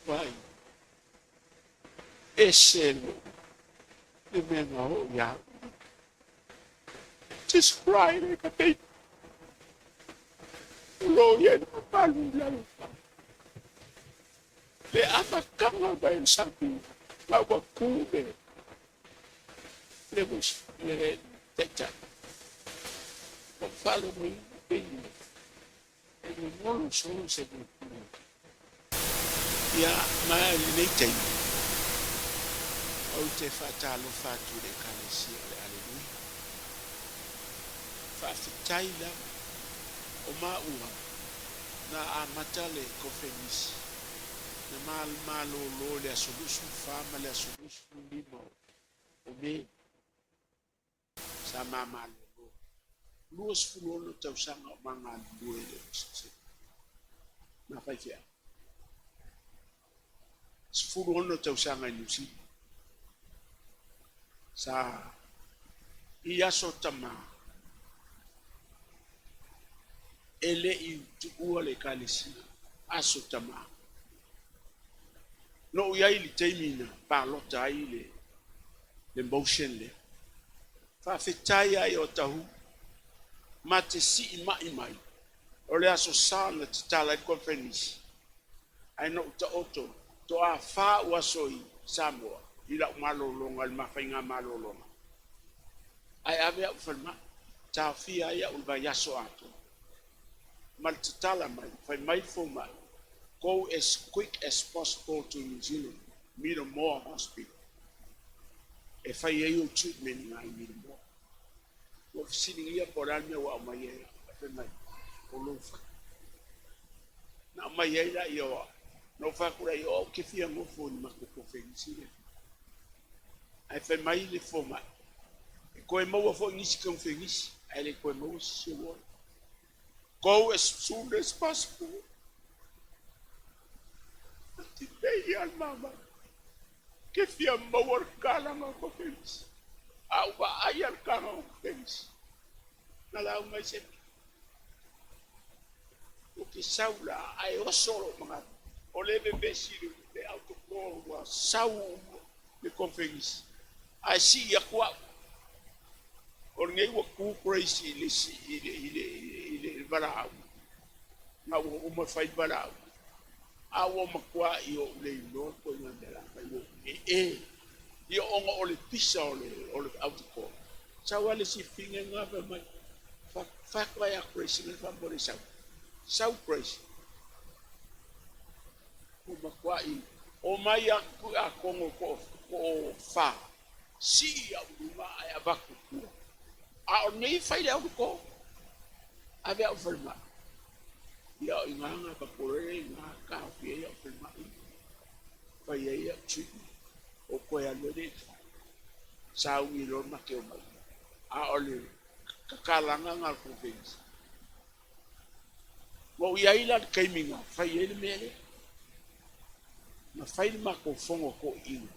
Vai. Esse de menor, yeah. Just cry like a baby. Gloria no Palula. Le Abba by something. Our cool. Le was le teta. Follow me, baby. And we want to show us ya mai nei tai o te fatalo fatu de kalesia le haleluia fa fitaila o maua na amatale ko feliz na malo lo le solution fama le solution limo o me sa mama lo luos fulo tau sanga manga duele na faifia sfuru ono tau sanga inusi sa ia sotama ele i tuua le kalisi asotama no ia ili teimina pa lota ile le motion le fa fetai ai Otahuhu mate si mai ole aso sana tala conference ai no ta oto to a fa wasoi Samoa ila malolonga mafainga malolonga ai ave forma ta fia ya ulba yaso ato mal tala mai fai mai for mai go as quick as possible to New Zealand meet a more hospital if I you treatment ngai meet more wo sitting here por alme wa mai ya mai olofa na mai ya yo no fa kura yo ke fia mo foni ma ko felicile ai fe mai le foma ko e mo fo ni sikon feliz ai le ko e mo se wo go as soon as possible ati be al mama ke fia mo wor kala ma ko feliz au ba ai al kala ko feliz na la mai se o ke saula ai o solo mga ole bebe siru de autocol wa sau de conference asi ya kwa ornei wa ku crazy le si ile bara na wo mo fai bara awo makwa io le no ko na dela ko io ongo ole pisa ole autocol sau le si finga ngaba mai fa kwa ya crazy le fa bore sau crazy kumakwai o mai a kongo ko fa si a uma a baku a o nei fai le ko ave o ferma ia o inganga ka pore nga ka fie ia o ferma pa ia chi o ko ya le sa wi lo ma ke o mai a ole ka kalanga nga ko fes wo ia ila kaiminga fa ia le mele na fa ma ko fongo ko ina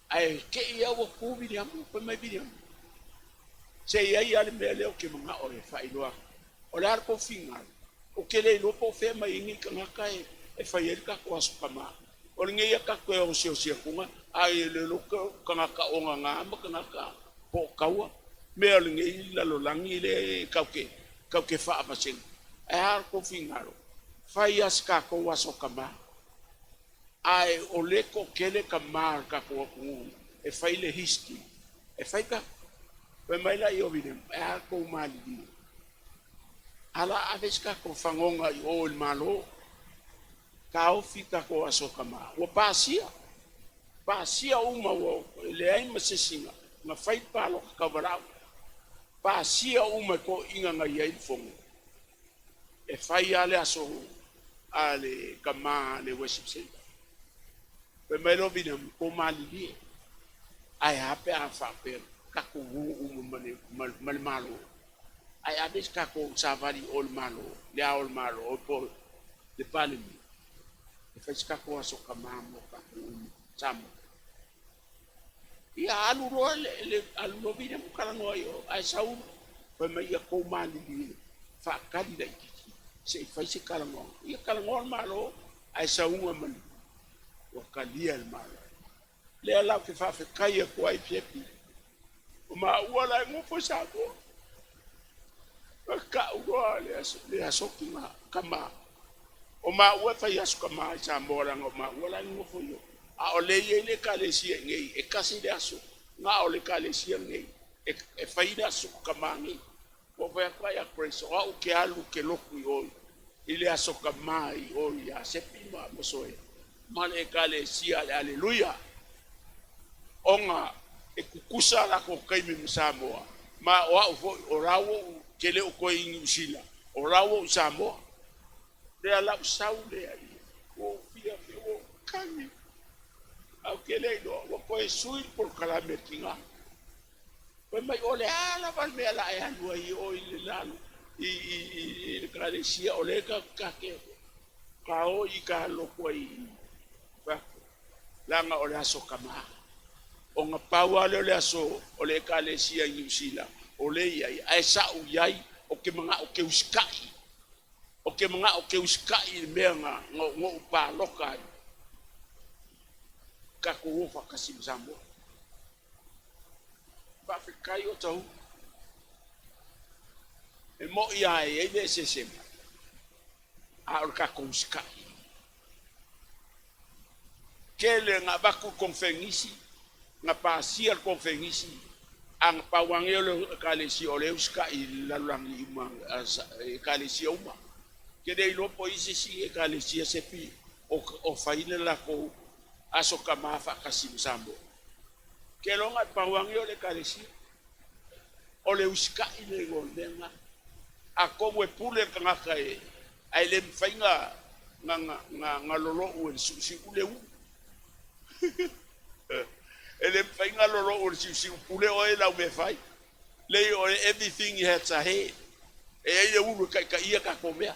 ai ke ia wo ku bi dia mo pa mai bi dia se ia le mele o ke mga o fa ilo o lar ko finga o ke le lo po fe mai ngi ka kai e fa ia ka ko asu kama o ngi ia ka ko o se kunga ai le lo ka ka o nga ma ka po kaua me o ngi la lo langi le ka ke fa ma sing e har ko finga fa ia ska ko asu kama ai o le ko kele ka mar ka ko e fai le history e fai ka pe mai la io vine e ko mali di ala aves ka ko fangonga i o il malo ka o fika ko aso kama o pasia uma o le ai masesinga na fai palo ka varau pasia uma ko inga ngai ai fongo e fai ale aso ale kama le worship center pe mai lo vine ko mali di ai hape a fa pe ka ko mal malo ai abis ka ko savari ol malo le ol malo o po de palmi e fa ska ko aso kamamo ka ko sam ia alu ro le alu no vine mo kala no yo ai sau pe mai ko mali di fa ka di dai se fa se kala no ia kala no malo ai sau man o kalia el malo le ala ke fa fe kai ko ai piepi o ma wala ngo fo sa ko ka ua le aso kinga kama o ma ua fa yasu kama sa mora ngo ma wala ngo fo yo a o le ye le ka le si ngai e kasi le aso nga o le ka le si ngai e fa ida su kama ngai o fa ka ya praise o ke alu ke loku yo ile aso kama i o ya sepima mo soe mane ka le si hallelujah onga e kukusa la ko kai mi Samoa ma o rawo kele o ko in usila o rawo Samoa de ala saule ai o fia o kani au kele do o ko e sui por kala metinga pe mai ole ala val me ala e anu ai o ile lalu i gradesia ole ka ke ka o i ka lo ko i langa ole aso kama o nga paua le aso o le kalesia i usila o le ai ai sa u yai o ke mga o ke uskai o ke mga o ke uskai me nga ngo pa loka ka ko fa kasim sambo pa fe kai o tau e mo ia e le sesem a o ka ko uskai kele nga baku konfengisi nga pasia konfengisi ang pawangelo kalesi oleuska i lalangi uma kalesi uma kede lopo isi si kalesi sepi o faile la ko aso kama fa kasim sambo kelonga pawangelo kalesi oleuska i le goldenga ako we pule nga kai ai le fainga nga lolo o si uleu ele fainga lolo o si pule o la me fai le o everything he had to head e ele ulu kai ia ka komea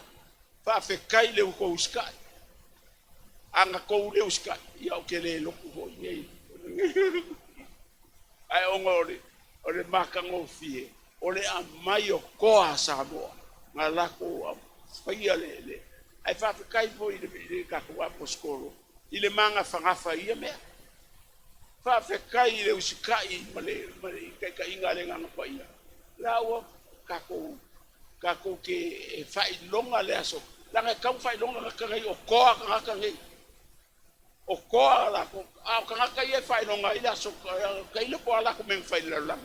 fa fe kai le ko uskai anga ko le uskai ia o kele lo ko nei ai ore maka ngo fie ore a mai o ko asamo ngala ko faia le ai fa fe kai foi le ka ko a poskolo ile manga fangafa ia me fa fe kai le usikai male kai inga le ngana pa ia lawa kako ke fai longa le aso langa kau fai longa ka ngai o koa ka ngai o koa la ko a ka ngai e fai longa ila so kai le po ala ko men fai la lang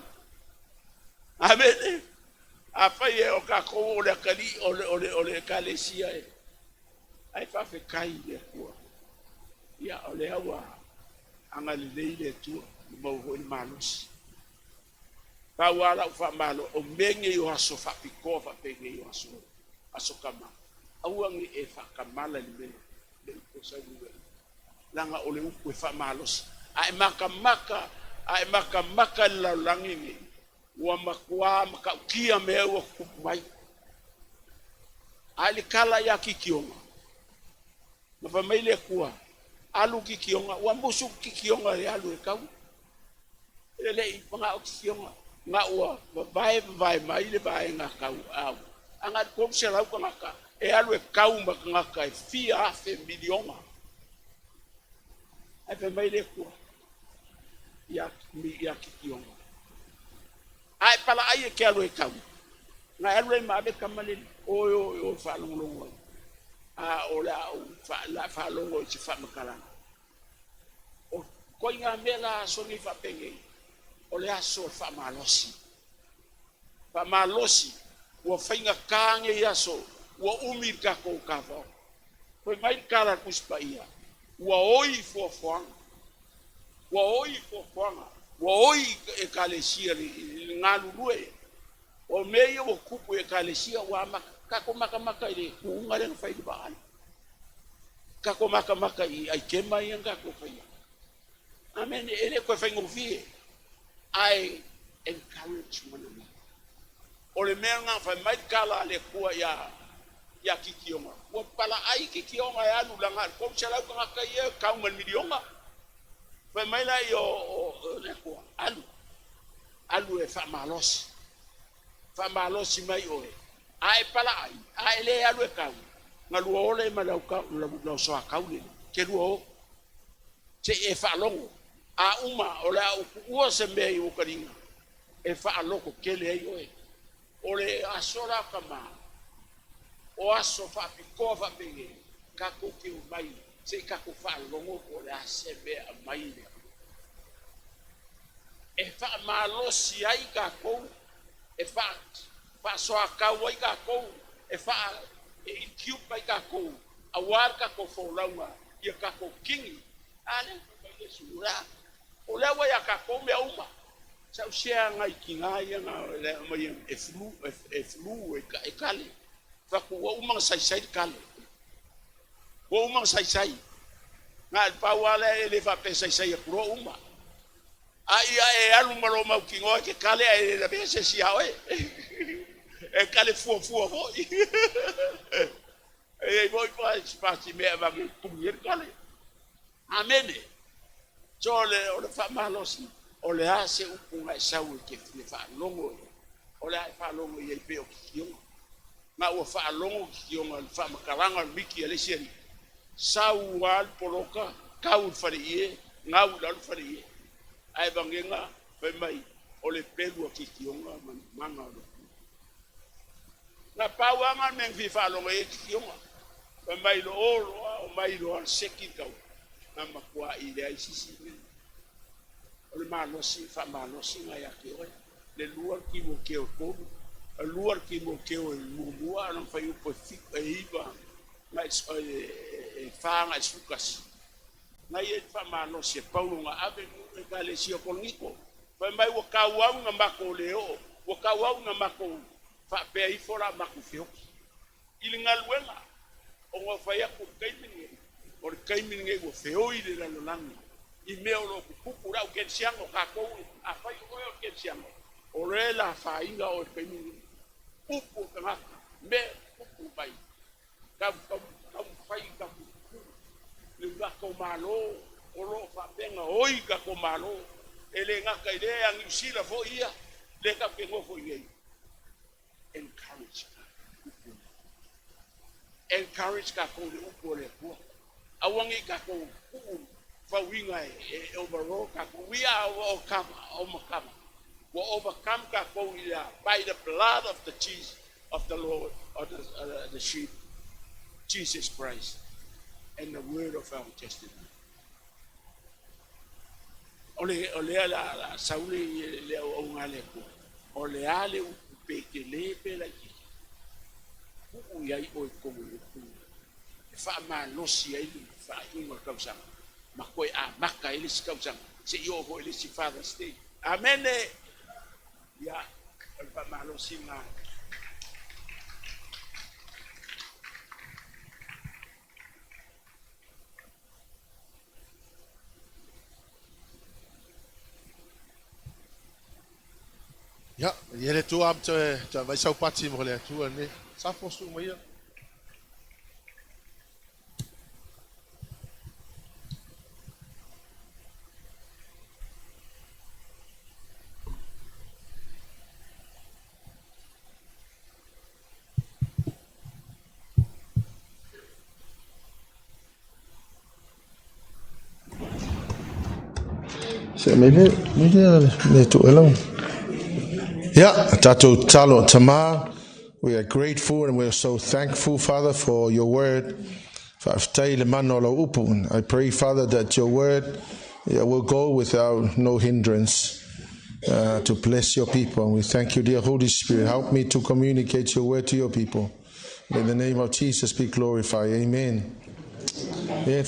amen a fai e o kako le kali o le kalesia ai fa fe kai le ko ia o le awa anga le tu mo ho malos Pauala fa malo o menge yo aso fa piko fa penge yo aso kama. Auangi e fa kamala ni mele le ko sa ni langa ole upu fa malos. Ai maka la langi wa makwa maka me wa kupmai. Ali kala ya kikionga. Ma maile kuwa alu kikionga wa musu kikionga ya alu e kau. Ele panga kikionga nga ua vai mai le vai nga kau au anga kom se lau ka ngaka e alu e kau ma ngaka e fia fe milionga e fe mai le ku ya kikionga ai pala ai e ke alu e kau nga alu e ma be kamale o fa longo a o la fa longo se fa makala o ko nga mela so ni fa penge o le aso fa malosi wa fainga kange yaso wa umir ka ko kava ko mai kala kuspaia wa oi fo fanga wa oi e kalesia ngalu lue o meio o kupu e kalesia wa maka ko maka ile ku ngare fa iba ka ko maka I ai kema yanga ko fa amen ele ko fa ngofie I encourage one another. Ole menga fa mai kala le kua ya kikionga. Wa pala ai kikionga ya lu langa ko chala ko ka ye ka un milionga. Fa mai la yo le kua alu e fa malos. Fa malos mai ore. Ai pala ai le alu e ka. Ngalu ole ma la ka la so ka ule. Ke lu che e fa longo. A uma o la ua se mei o karinga e fa loko kele ai oe o le asora kama o aso fa piko fa penge ka ko ki mai se ka ko fa longo o le asebe a mai e fa malosi ai ka ko e fa so ka wai ka ko e fa e kiu pai ka ko a war ka ko fo laua ia ka ko kingi ale ko sura o le wa ya ka ko me uma sa o sia ngai kinga ia nga le mai e flu e kale fa ko uma sai kale o uma sai nga pa wala ele fa pe sai pro uma ai e alu malo mau kingo ke kale e la be se sia oe e kale fu ho e voi pa si me va que puyer kale amen. So ole fa malosi ole ase upunga sau ke le fa longo ole fa longo ye pe o kionga ma o fa longo kionga fa makalanga miki ele seri sau wal poloka kau farie ngau dal farie ai bangenga pe mai ole pelu ki kionga manga lo na pawanga men vi fa longo ye kionga pe mai lo o mai lo seki kau na makua ile ai sisi o le malosi fa malosi ngai ake oe le luar ki mo ke o ko luar ki mo ke o mua no fa upo fik e iba mai e fa ngai sukas ngai e fa malosi Paulo nga ave e kale si o koniko fa mai o ka wa nga mako leo o ka wa nga mako fa pe ai fora mako fio ili ngalwenga o ngo fa ya ku kaimini o kaimini ngai o feo ile la langa I meo lo kupura o ke siango ka ko a fai o ke siango o le la fa inga o kaimini upu ka me upu bai ka fai ka le nga ko malo o lo fa benga oi ka ko malo ele nga ka idea ngi sila fo ia le ka ke ngo fo ia encourage ka ko le upu le ko awangi ka ko for we overall we are overcome by the blood of the Jesus of the Lord of the sheep Jesus Christ and the word of our testimony. Ole la sauli le o ngale ko ole ale u pekele pela ki u ya I o ko fa ma no si ai fa inga kausa makoi a maka ele si kausa se yo ho ele si Father's Day amen Ya, pa malo singa. Ya, ele tu am te vai sau pati mo le tu ne. Sa fosu mo ia. Se mele le tu elo. Yeah, Tato Talo Tama, we are grateful and we are so thankful, Father, for your word. I pray, Father, that your word will go without no hindrance to bless your people. And we thank you, dear Holy Spirit. Help me to communicate your word to your people. In the name of Jesus, be glorified. Amen. Thank you,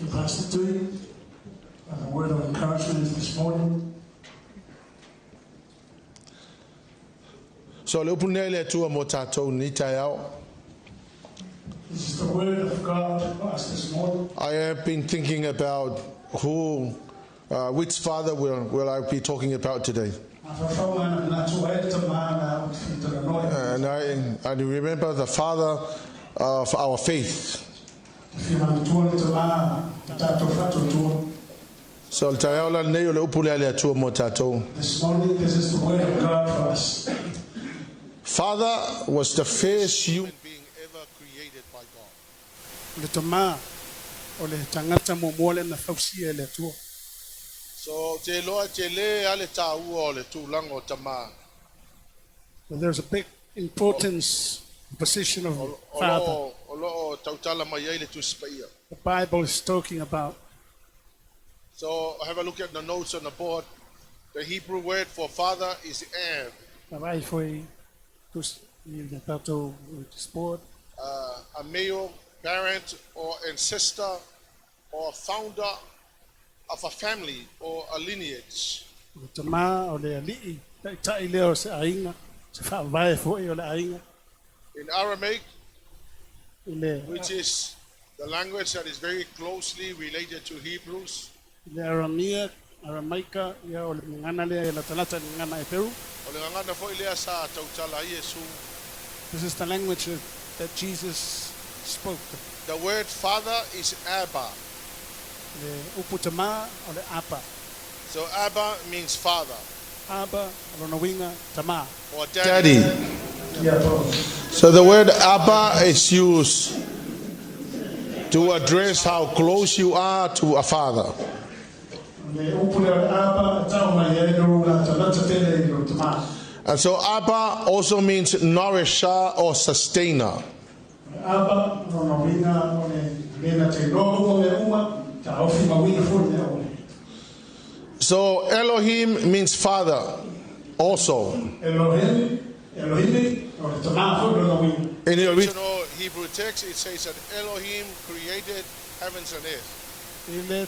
Pastor Tui. A word of encouragement this morning. So, this is the word of God for us this morning. I have been thinking about which father will I be talking about today. And I remember the father of our faith. So this morning, this is the word of God for us. Father was the first human being ever created by God. So there's a big importance, position of father. The Bible is talking about. So have a look at the notes on the board. The Hebrew word for father is Ab. A male parent or ancestor or founder of a family or a lineage. In Aramaic, which is the language that is very closely related to Hebrews, Aramaic, this is the language that Jesus spoke. The word father is Abba. So Abba means father. Abba or daddy. So the word Abba is used to address how close you are to a father. And so Abba also means nourisher or sustainer. So Elohim means father also. In the original Hebrew text, it says that Elohim created heavens and earth. So there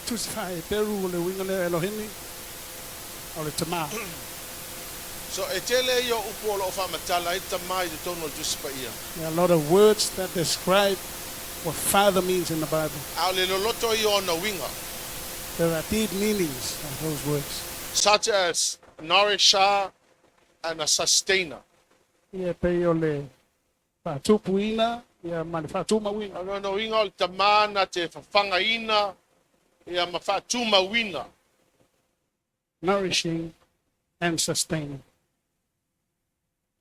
are a lot of words that describe what father means in the Bible. There are deep meanings of those words, such as nourisher and a sustainer. Nourishing and sustaining.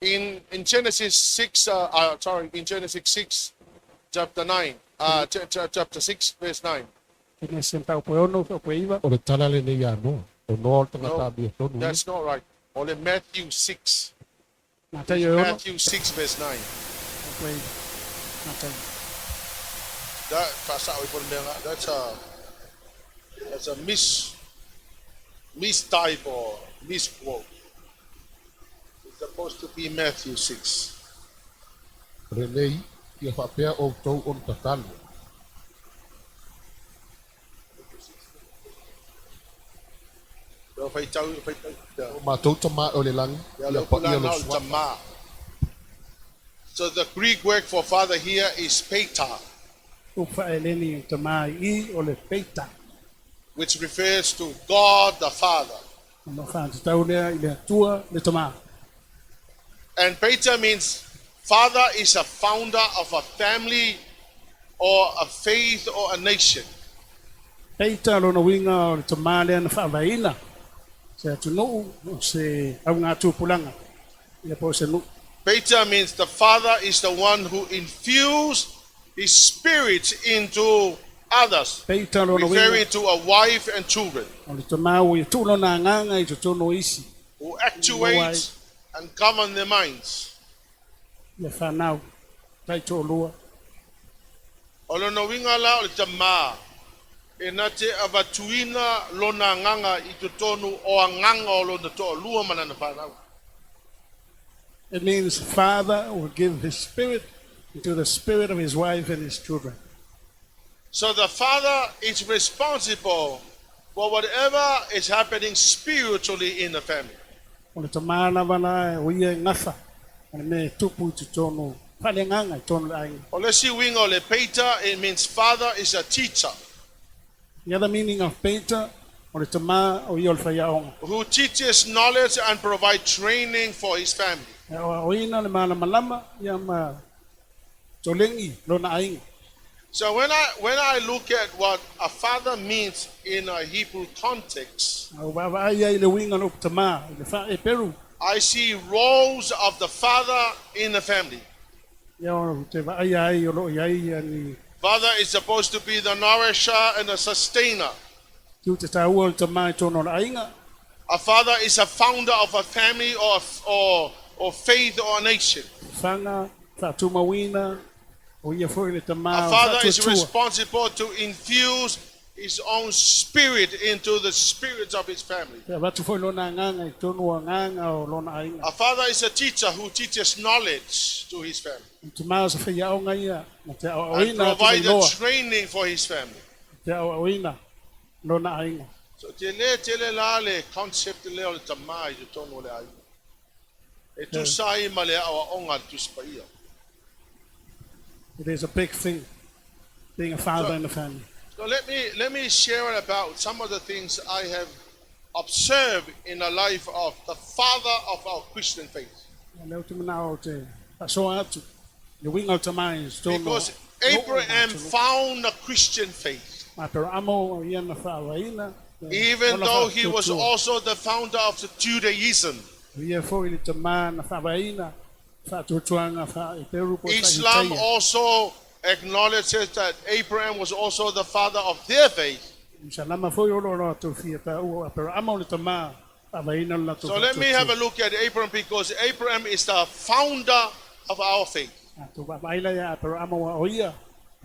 In Genesis 6, in Genesis 6, chapter 9, chapter 6, verse 9. No, that's not right. Only Matthew 6. Matthew 6, verse 9. That's a mistype or misquote. It's supposed to be Matthew 6. Lo Fe'etau. O mātou tama o le langi. Ya Ia lo pa ia pula lo na sua. tama. So the Greek word for father here is Fe'etau, Ufa eleni tama I o le peita. which refers to God the Father. No fa tau le I le tua le tama. And Fe'etau means father is a founder of a family or a faith or a nation. Peita lo na winga o le tama le na fa vaina. Se tunu se au nga tu pulanga. Ia po se nu. Fe'etau means the father is the one who infused his spirit into others, Peita lo na referring winga to a wife and children, o le tama o i tu lo na nganga I tono isi. who actuate and govern their minds. Ia fa nau. Tai to lua. Olono winga la o le tama e na te avatuina lona nganga I tonu o a nganga o lona to lua mana na whanau. It means father will give his spirit into the spirit of his wife and his children. So the father is responsible for whatever is happening spiritually in the family. O le tamana wana o ia ngafa. O le me tupu I tono. Pale nganga I tono le ainga. Olesi winga o le Fe'etau, it means father is a teacher The other meaning of Peita, o le tama o ia o le whaiaonga. who teaches knowledge and provide training for his family. O ina le mana malama, ia ma tolengi lo na ainga. So when I look at what a father means in a Hebrew context, O baba ia I le winga no tama, I le wha e peru. I see roles of the father in the family. Ia o te wa ai o lo ia ni Father is supposed to be the nourisher and the sustainer. tu te tau o le tama I tono le ainga. A father is a founder of a family or faith or a nation. Whanga, whatu mawina, o ia fo le tama A o father whatu is atua. responsible to infuse his own spirit into the spirits of his family. Te watu fo lo na nganga I tono a nganga o lo na ainga. A father is a teacher who teaches knowledge to his family Te maa sa whaiaonga ia, na te and aoina te provide the loa, training for his family. te aoina lo na ainga. So tele la le concept leo le tamai te tono le ai. E tu sai ma le awa onga tu spaia. It is a big thing, being a father in the family. So let me share about some of the things I have observed in the life of the father of our Christian faith. Leo te mana o te pasoa atu, le winga o te mai stono. Because Abraham found a Christian faith, Ma pero amo o ia na whawaina. even though he was also the founder of the Judaism. Ia fo ili te maa na whawaina, whatuatuanga wha I peru po Islam whaitaia. also acknowledges that Abraham was also the father of their faith. Sa lama fo I olo no atu fia ta ua, pero amo le te maa, whawaina la tu So let me have a look at Abraham, because Abraham is the founder of our faith. Tu whawaila ia, pero amo wa o ia,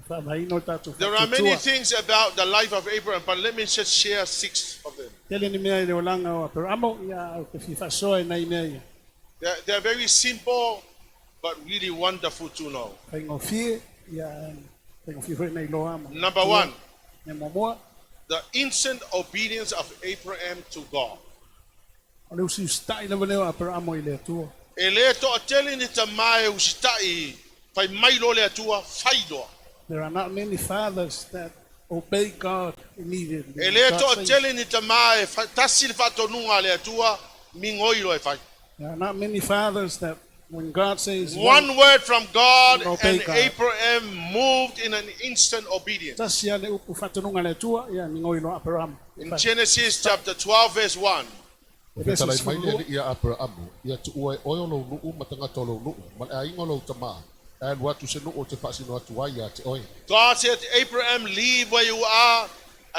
whawaina o tatu There are many whatutua. things about the life of Abraham, but let me just share 6 of them. Tele ni mea I le olanga o, pero amo ia, o te whiwhasoa nei mea ia. They're very simple, but really wonderful to know. Kaingo fie, ia, kaingo fie fwe nei loa mo. Number 1, Ne momoa, the instant obedience of Abraham to God. o leu si ustai lewa leo, pero amo I le atua. E le to atele ni tamae usitai, fai mai lo le atua, fai loa. There are not many fathers that obey God immediately. E le God to says- atele ni tamae, tasi le fatonunga le atua, mingoi lo e fai. There are not many fathers that when God says One word from God, Obey and God. Abraham moved in an instant obedience. tasia le upu whatununga le atua, ia ningoi loa, pero amo. In Genesis chapter 12, verse 1, O whetalai mai le ia Abraamu, ia tu ua e oio lo nuu matanga tolo nuu, ma e aingo lo tama, e watu se nuu o te whaasino atu ai a te oi. God said, Abraham, leave where you are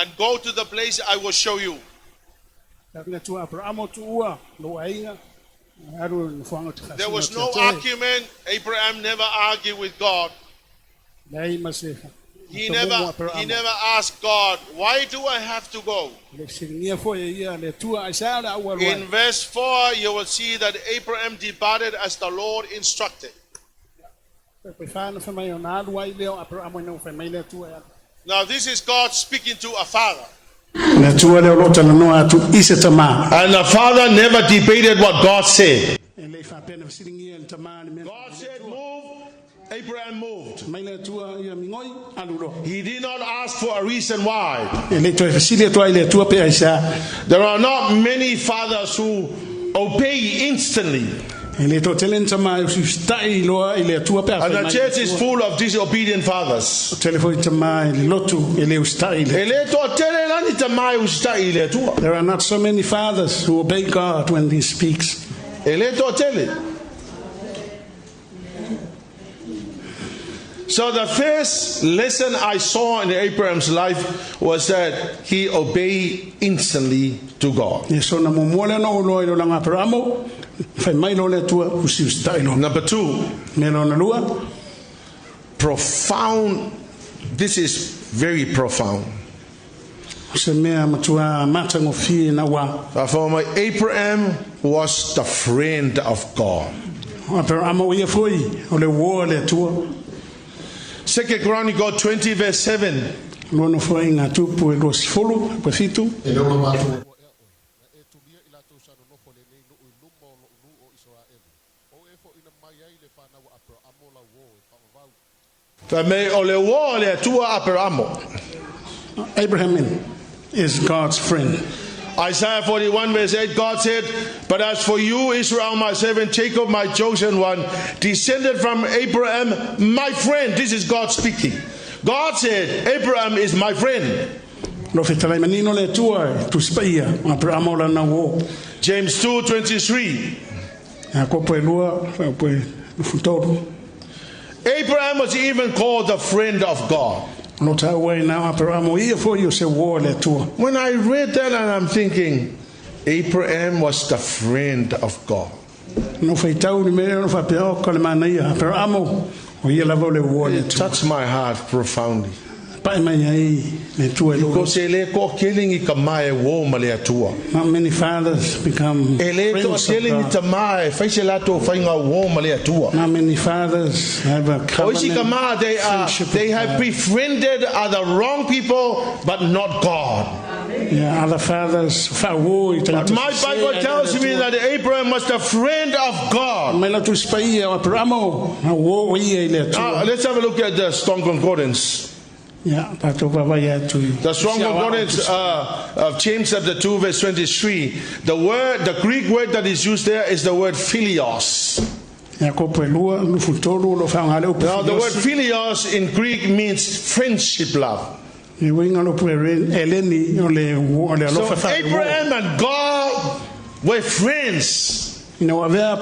and go to the place I will show you. Kapina tua, pero amo tu ua, lo ainga, aru ni whanga te There was whasino no te atoe. argument. Abraham never argued with God. Nei masefa. He never asked God, why do I have to go? Le siringia foi ia le tua aisara ua In roa. verse 4, you will see that Abraham departed as the Lord instructed. Pe whana whamai o nā lua I leo, pero amo ino whamai le tua ia. Now, this is God speaking to a father. Na tua le lo tala no atu isa tama. And the father never debated what God said. Ele fa pena silingi el tama ni. God said move, Abraham moved. Mai le tua ia mingoi alulo. He did not ask for a reason why. Ele to fasile to ile tua pe aisa. There are not many fathers who obey instantly. Ele to telen tama ustai lo ile tua pe. And the church is full of disobedient fathers. Telefoni tama ile lotu ile ustai. There are not so many fathers who obey God when He speaks. So the first lesson I saw in Abraham's life was that he obeyed instantly to God. Number two, profound. This is very profound. Abraham was the friend of God. 2 Chronicles 20 verse 7. Abraham is God's friend. Isaiah 41 verse 8, God said, but as for you, Israel, my servant, Jacob, my chosen one, descended from Abraham, my friend. This is God speaking. God said, Abraham is my friend. James 2:23. Abraham was even called the friend of God. When I read that, and I'm thinking, Abraham was the friend of God. It touched my heart profoundly. Not many fathers become friends of God. Not many fathers have a covenant friendship. They have befriended other wrong people, but not God. Yeah, other fathers. But my Bible tells me that Abraham was the friend of God. Let's have a look at the Strong Concordance. Yeah, the Strong Concordance of James chapter 2 verse 23. The Greek word that is used there is the word philios. Now the word philios in Greek means friendship love. So Abraham and God were friends. When Abraham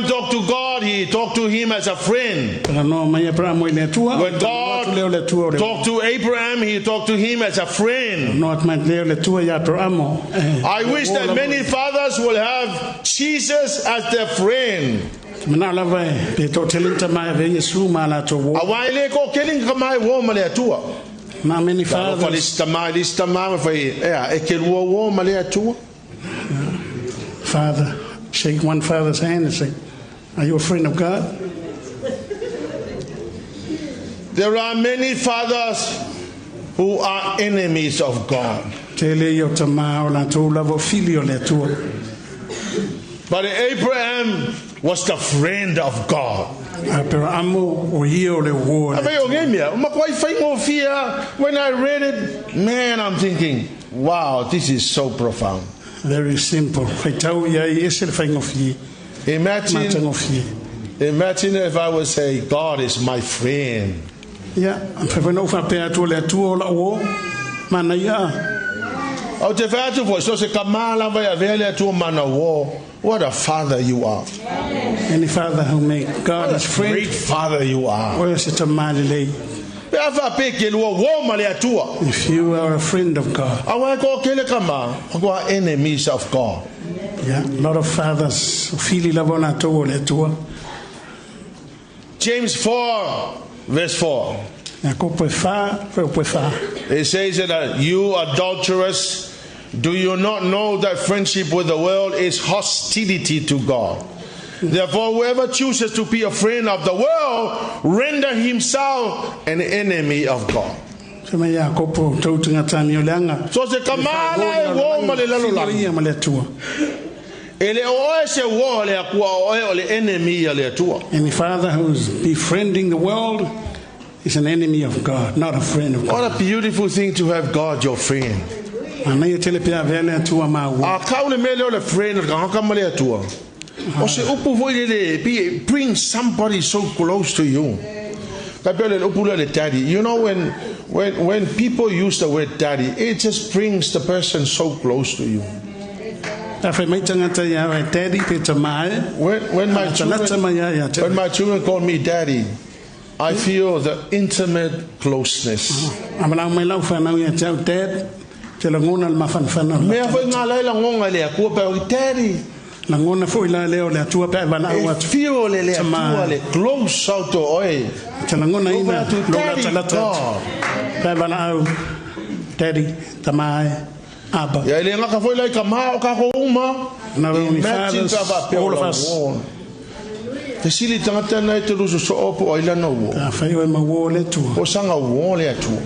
talked to God, he talked to him as a friend. When God talked to Abraham, he talked to him as a friend. I wish that many fathers will have Jesus as their friend. Not many fathers. Father, shake one father's hand and say, are you a friend of God? There are many fathers who are enemies of God. But Abraham was the friend of God. When I read it, man, I'm thinking, wow, this is so profound. Very simple. Imagine if I would say, God is my friend. Yeah. What a father you are. Any father who makes God his friend. Great father you are. If you are a friend of God. Are enemies of God. Yeah, a lot of fathers feel. James 4 verse 4. It says that you adulterous, do you not know that friendship with the world is hostility to God? Therefore, whoever chooses to be a friend of the world, render himself an enemy of God. Sama ya kopo tau tunga Tanielu. So se kamala e wo ma le lalolangi. Ia ma le atua. Ele oe se wo le akua oe o le enemy ya le atua. And the father who's befriending the world is an enemy of God, not a friend of God. What a beautiful thing to have God your friend. Ana ia tele pia vele atua ma wo. A kaule mele o le friend ka ka ma le atua. O se upu vo le bring somebody so close to you. Ka pele upu le daddy. You know when people use the word daddy, it just brings the person so close to you. When my children call me daddy, I feel the intimate closeness. Daddy. Feel le close out to oi. Daddy, tamai. Abba. Ya ile ngaka foi lai kama o ka houma. Not only fathers, all of us. Te sili tangata na te rusu so opo o ila no wo. Ta fai o ma wo le tu. O sanga wo le atu.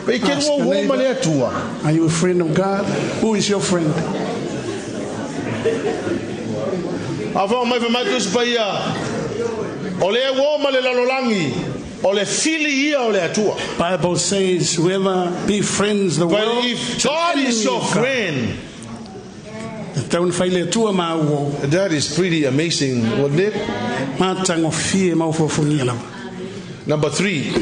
Pe ke wo ma le atu. Are you a friend of God? Who is your friend? Ava mai fa matus paia. O le wo ma le lalolangi. Bible says whoever befriends the world. But if God is your friend, that is pretty amazing, wouldn't it? Number 3.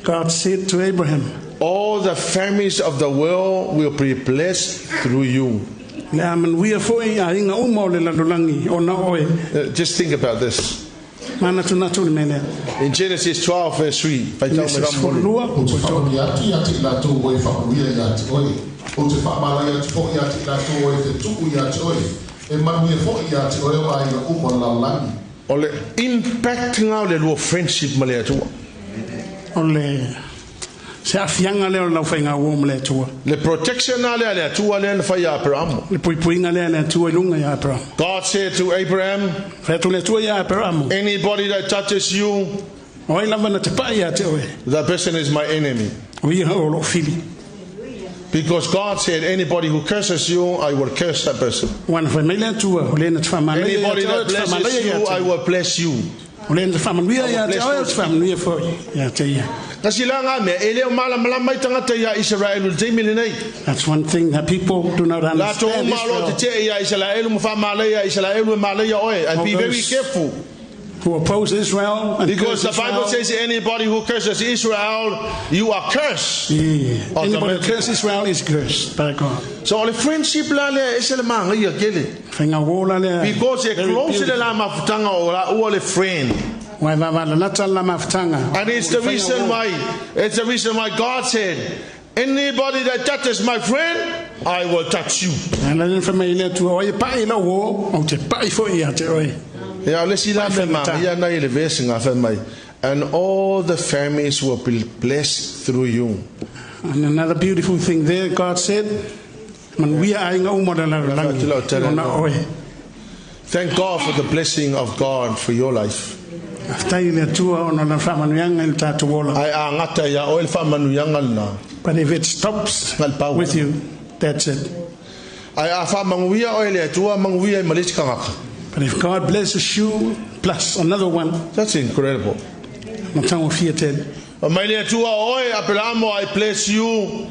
God said to Abraham, all the families of the world will be blessed through you. Just think about this. In Genesis 12 verse 3. Ole impact nga le lo friendship male tu. Ole se afianga le la fainga wo male tu. Le protection ale tu ale fa ya Abraham. Le puinga le tu lunga ya Abraham. God said to Abraham, anybody that touches you, that person is my enemy. Because God said, anybody who curses you, I will curse that person. Anybody that blesses you, I will bless you. That's one thing that people do not understand. And be very careful. Who oppose Israel, because the Bible says anybody who curses Israel, you are cursed. Anybody who curses Israel is cursed by God. So the friendship is a man because you're close to the lamb of Tanga or a friend. And it's the reason why God said, anybody that touches my friend, I will touch you. And all the families will be blessed through you. And another beautiful thing there, God said, thank God for the blessing of God for your life. But if it stops with you, that's it. But if God blesses you, plus another one, that's incredible. I bless you,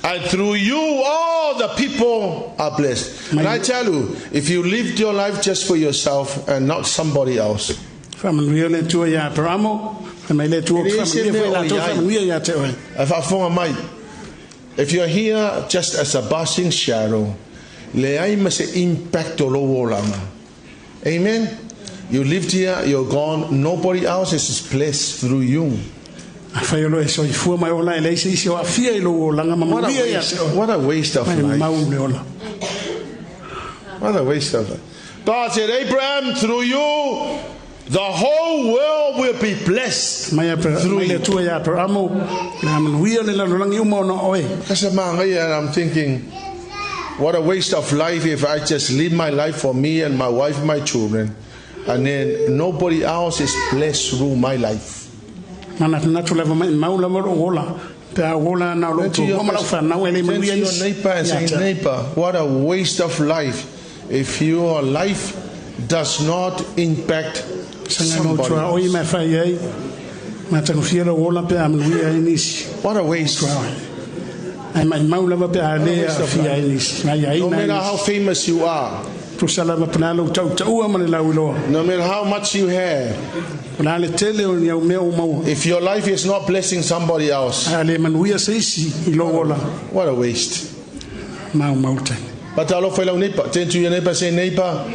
and through you all the people are blessed. And I tell you, if you lived your life just for yourself and not somebody else, if you're here just as a passing shadow, amen. You lived here, you're gone, nobody else is blessed through you. What a waste of life. What a waste of life. God said, Abraham, through you, the whole world will be blessed through you. And I'm thinking, what a waste of life if I just live my life for me and my wife and my children, and then nobody else is blessed through my life. Mana tana tu leva mai maula moro ola. Pe a ola na lo tu. O mala fa na wele Turn to manuia your neighbor and say, neighbor, what a waste of life if your life does not impact somebody o i me fa ye. Ma tanga fiera ola pe a manuia inis. What a waste. Ai mai maula va pe a le a fia inis. Ai ai No na. matter how famous you are, Tu sala va pana lo tau tau ma le laulo. no matter how much you have, Pana le tele o ni au me o mau. if your life is not blessing somebody else, Ale manuia se si I lo ola. what a waste. Mau te. But I love fellow neighbor. Turn to your neighbor, say, neighbor,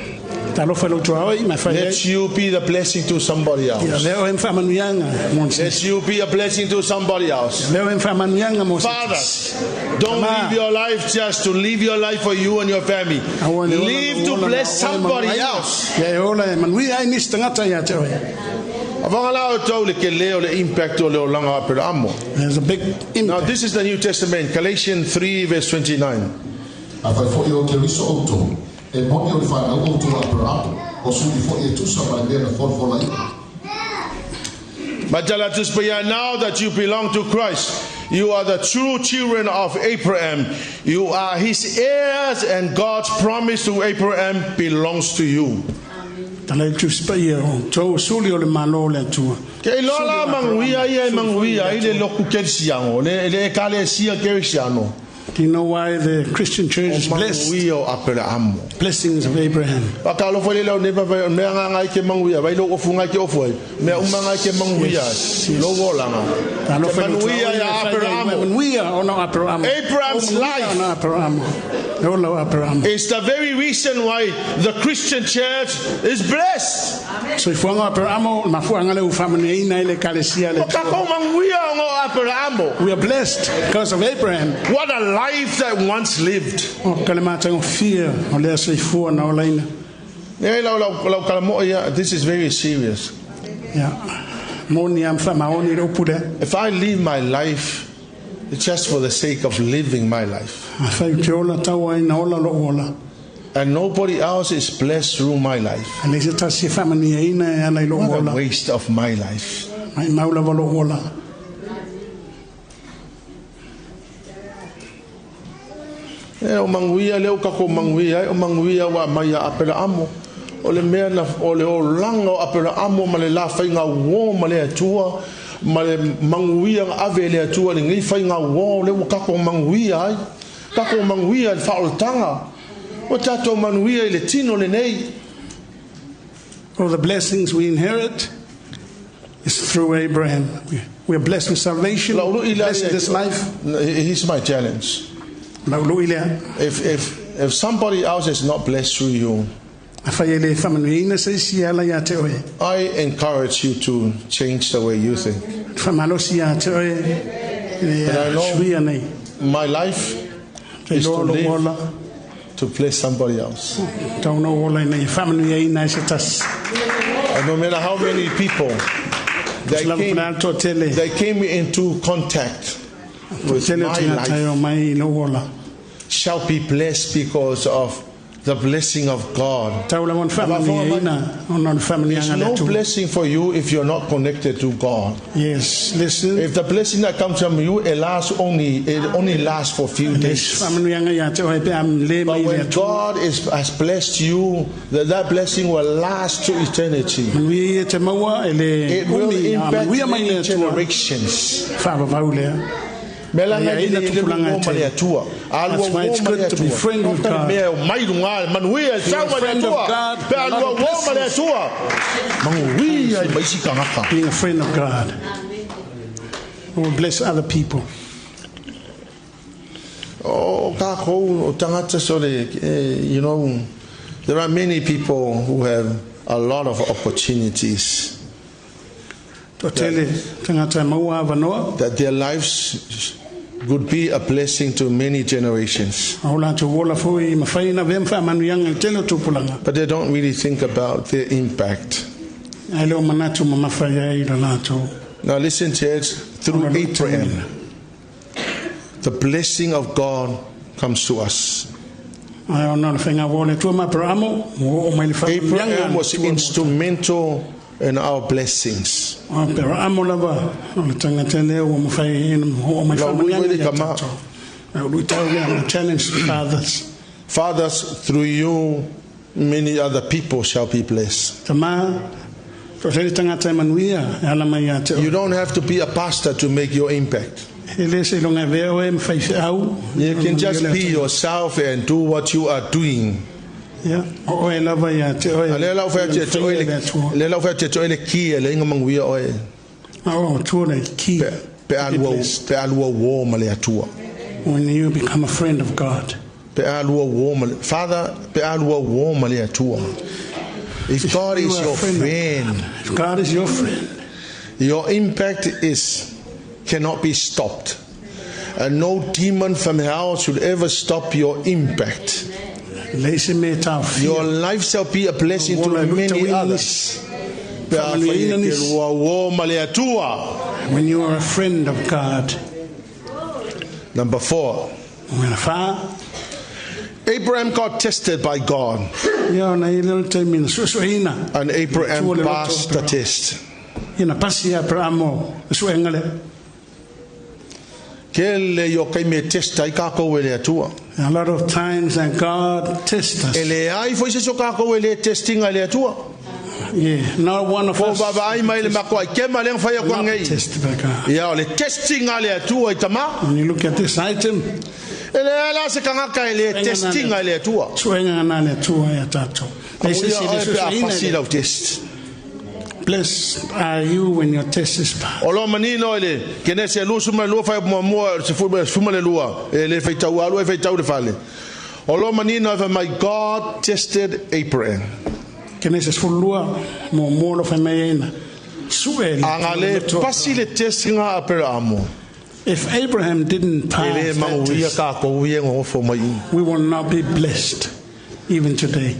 Ta lo fa lo tu ai me fa ye. let you be the blessing to somebody Ya else. leo en fa manuianga mon se. Let you be a blessing to somebody else. Leo en fa manuianga mon se. Fathers, don't Ama. live your life just to live your life for you and your family. Live to bless somebody else. Ya ola manuia ai nis tangata ya te oi. Avangala o tau le ke leo le impact o leo langa apere amo. There's a big Now impact. this is the New Testament, Galatians 3 verse 29. A fai fo yo ke riso auto e moni o fa na auto a pro o su di fo e tu sa ba le na for lai. But now that you belong to Christ, you are the true children of Abraham. You are his heirs, and God's promise to Abraham belongs to you. Tala tu spa ia o to suli o le malo le tu. Ke lola manguia ia manguia ile loku kelsiano le kale sia kelsiano. Do you know why the Christian church is blessed? Manguia apere amo. Blessings of Abraham. Akalo fole le ne ba me nga ke manguia ba lo ofunga ke ofoi. Me umanga ke manguia lo wolanga. Tala fa lo Manguia ya apere amo. Manguia o no Abraham. Abraham's life No Abraham. No lo Abraham. is the very reason why the Christian church is blessed. So if one Abraham ma fu anga le ufamane ina ile kalesia le. Kako manguia ngo apere amo. We are blessed because of Abraham. What a life that once lived. O kalemata o fear o le se fu na o laina. This is very serious. Yeah. Moni am fa maoni ro pude. If I live my life just for the sake of living my life, Fa jola tawa ina ola lo ola. and nobody else is blessed through my life, Ale se ta si famani ina ana lo what a ola. waste of my life. Mai maula lo ola. O manguia leo kako manguia o manguia wa mai apela amo o le mea na o le o langa o apela amo ma le la fainga wo ma le atua ma le manguia ave le atua le ngai fainga wo le o kako manguia ai kako manguia fa o tanga o tato manguia le tino le nei. All the blessings we inherit is through Abraham. We are blessed with salvation, blessed in this life. Here's my challenge. If somebody else is not blessed through you, I encourage you to change the way you think. And I know my life is to live to bless somebody else. And no matter how many people that came into contact with my life shall be blessed because of the blessing of God. There's no blessing for you if you're not connected to God. Yes, listen. If the blessing that comes from you, it only lasts for a few days. But when God has blessed you, that blessing will last to eternity. It will impact many generations. That's why it's good to be friend with God. Be a friend of God. Being a friend of God. Will bless other people. You know, there are many people who have a lot of opportunities. That their lives would be a blessing to many generations. But they don't really think about their impact. Now listen, church, through Abraham, the blessing of God comes to us. Abraham was instrumental and our blessings. Pero amo lava o le tangata leo o mawhai o mai whamangani ia tato. We challenge fathers. Fathers, through you, many other people shall be blessed. You don't have to be a pastor to make your impact. You can just be yourself and do what you are doing. When you become a friend of God. Father, if God is your friend, if God is your friend, your impact cannot be stopped. And no demon from hell should ever stop your impact. Your life shall be a blessing to many others. When you are a friend of God. Number 4. Abraham got tested by God. And Abraham passed the test. A lot of times that God tests us. Yeah, not one of us not tested by God. When you look at this item, blessed are you when your test is passed. My God tested Abraham. If Abraham didn't pass that test, we will not be blessed even today.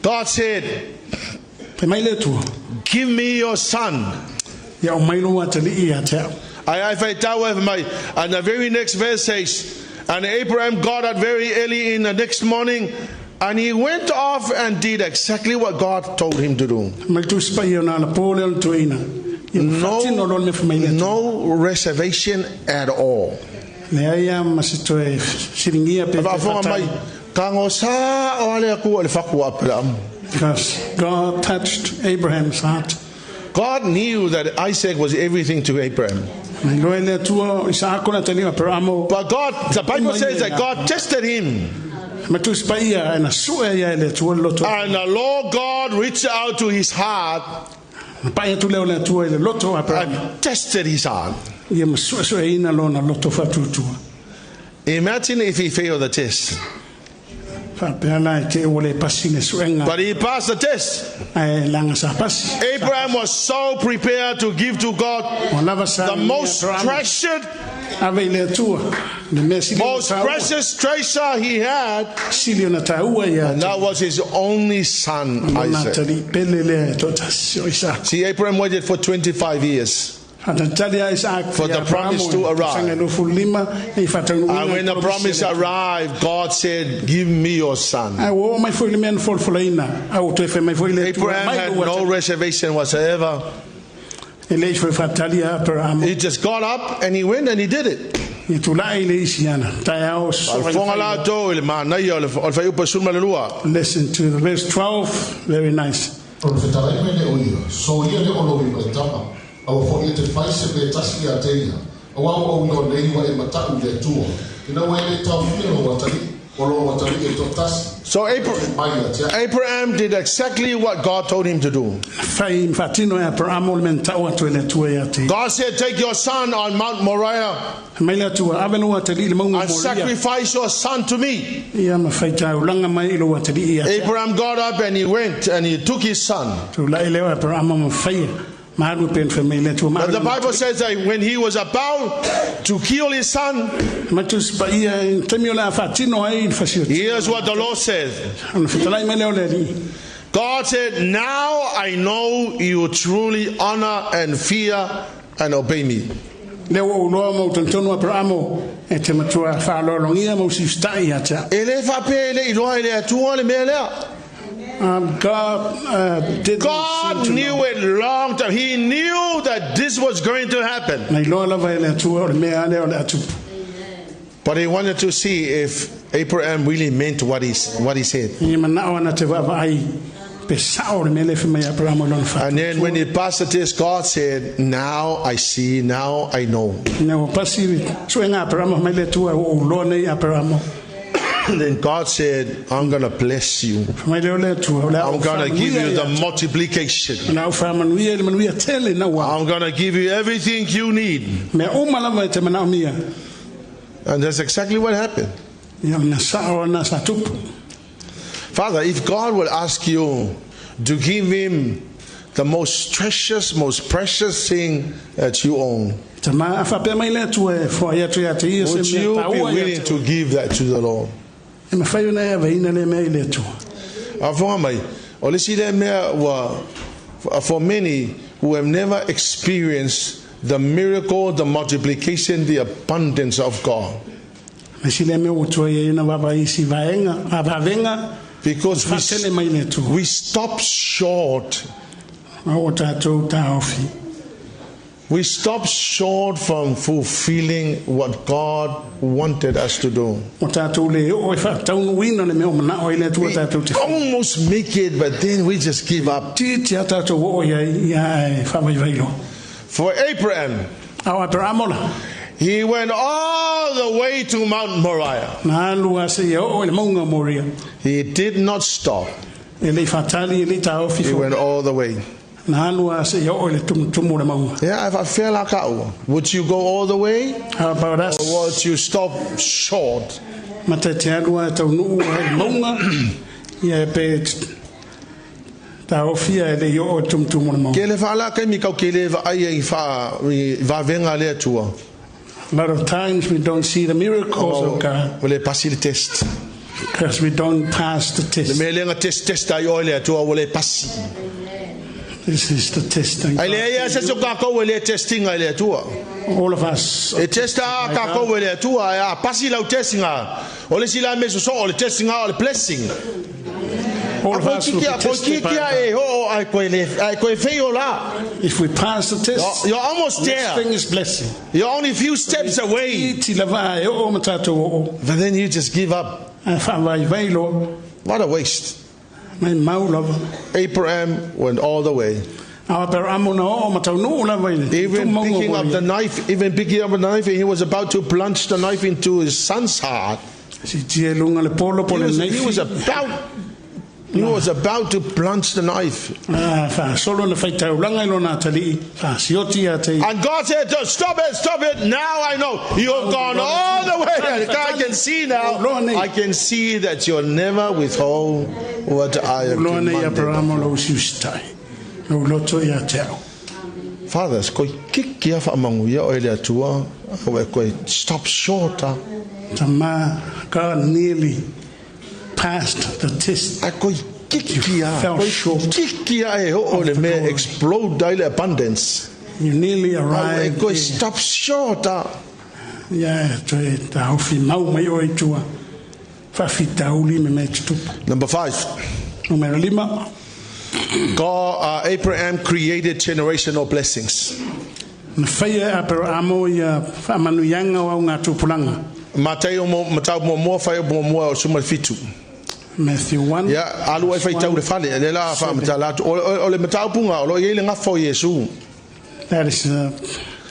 God said, give me your son. And the very next verse says, and Abraham got up very early in the next morning, and he went off and did exactly what God told him to do. No reservation at all. Because God touched Abraham's heart. God knew that Isaac was everything to Abraham. But God, the Bible says that God tested him. And the Lord God reached out to his heart and tested his heart. Imagine if he failed the test. But he passed the test. Abraham was so prepared to give to God the most treasured, most precious treasure he had, and that was his only son, Isaac. See, Abraham waited for 25 years for the promise to arrive. And when the promise arrived, God said, give me your son. Abraham had no reservation whatsoever. He just got up and he went and he did it. Listen to verse 12, very nice. So Abraham did exactly what God told him to do. God said, take your son on Mount Moriah and sacrifice your son to me. Abraham got up and he went and he took his son. And the Bible says that when he was about to kill his son, here's what the Lord says. God said, now I know you truly honor and fear and obey me. God didn't God seem to knew know. it long time. He knew that this was going to happen. Mai loa lava ele atua o le mea leo le atu. But he wanted to see if Abraham really meant what he said. I mana o na te wava ai pe sao le mele fi mai Abraham o lona fatu. And then when he passed the test, God said, now I see, now I know. Ne o pasi suenga Abraham mai le tua o lo nei Abraham. Then God said, I'm going to bless you. Mai le le tua le. I'm going to give you the multiplication. Na fa manuia le manuia tele na wa. I'm going to give you everything you need. Me o malava te mana mia. And that's exactly what happened. Ya na sao na sa tup. Father, if God will ask you to give him the most precious thing that you own, Te ma fa pe mai le tua fo ya tu ya te ia se would me you ta be o ya. willing to give that to the Lord? E me fa na ya veina le me le tua. Afonga mai, o le sile mea wa for many who have never experienced the miracle, the multiplication, the abundance of God. Me sile me o tua ia na baba isi vaenga, aba venga. Because Fa tele mai le tua. we stop short. O tatou taofi. We stop short from fulfilling what God wanted us to do. O tatou le o e fa tau wina le me o mana o ile tua tatou te. Almost make it, but then we just give up. Ti ti tatou o ia fa mai vai lo. For Abraham, Au Abraham ola. he went all the way to Mount Moriah. Na lua se o le maunga moria. He did not stop. E le fatali le taofi He fo. went all the way. Na lua se o le tumu le maunga. Yeah, if I feel like would you go all the way? How about us? Or would you stop short? Mata te alua tau nuu maunga. Ia pe taofi e le o tumu le maunga. Ke le whala kai mi kau ke le wa ai i wa venga le atua. A lot of times we don't see the miracles of God Wale pasi le test. because we don't pass the Le test. me lenga test ai o le atua wale pasi. This is the testing. Ai le ia se so ka ko wale testing ai le atua. All of us. E testa ka ko wale atua ya pasi lau testing a. O le sila me so o le testing a o le blessing. All of us will be tested by God. If we pass the test, You're almost next there. thing is blessing. You're only a few steps away. But then you just give up. What a waste. Abraham went all the way. Even picking up the knife, he was about to plunge the knife into his son's heart. He was about to plunge the knife. And God said, stop it. Now I know. You've gone all the way. I can see now. I can see that you'll never withhold what I have commanded. Fathers, stop short. God nearly passed the test. Fell short. Explode daily abundance. You nearly arrived there. Stop short. Number 5. God, Abraham created generational blessings. Matthew 1. Yeah, alu e feitau le fale le la fa matalat o le matau punga o le nga fo Yesu. That is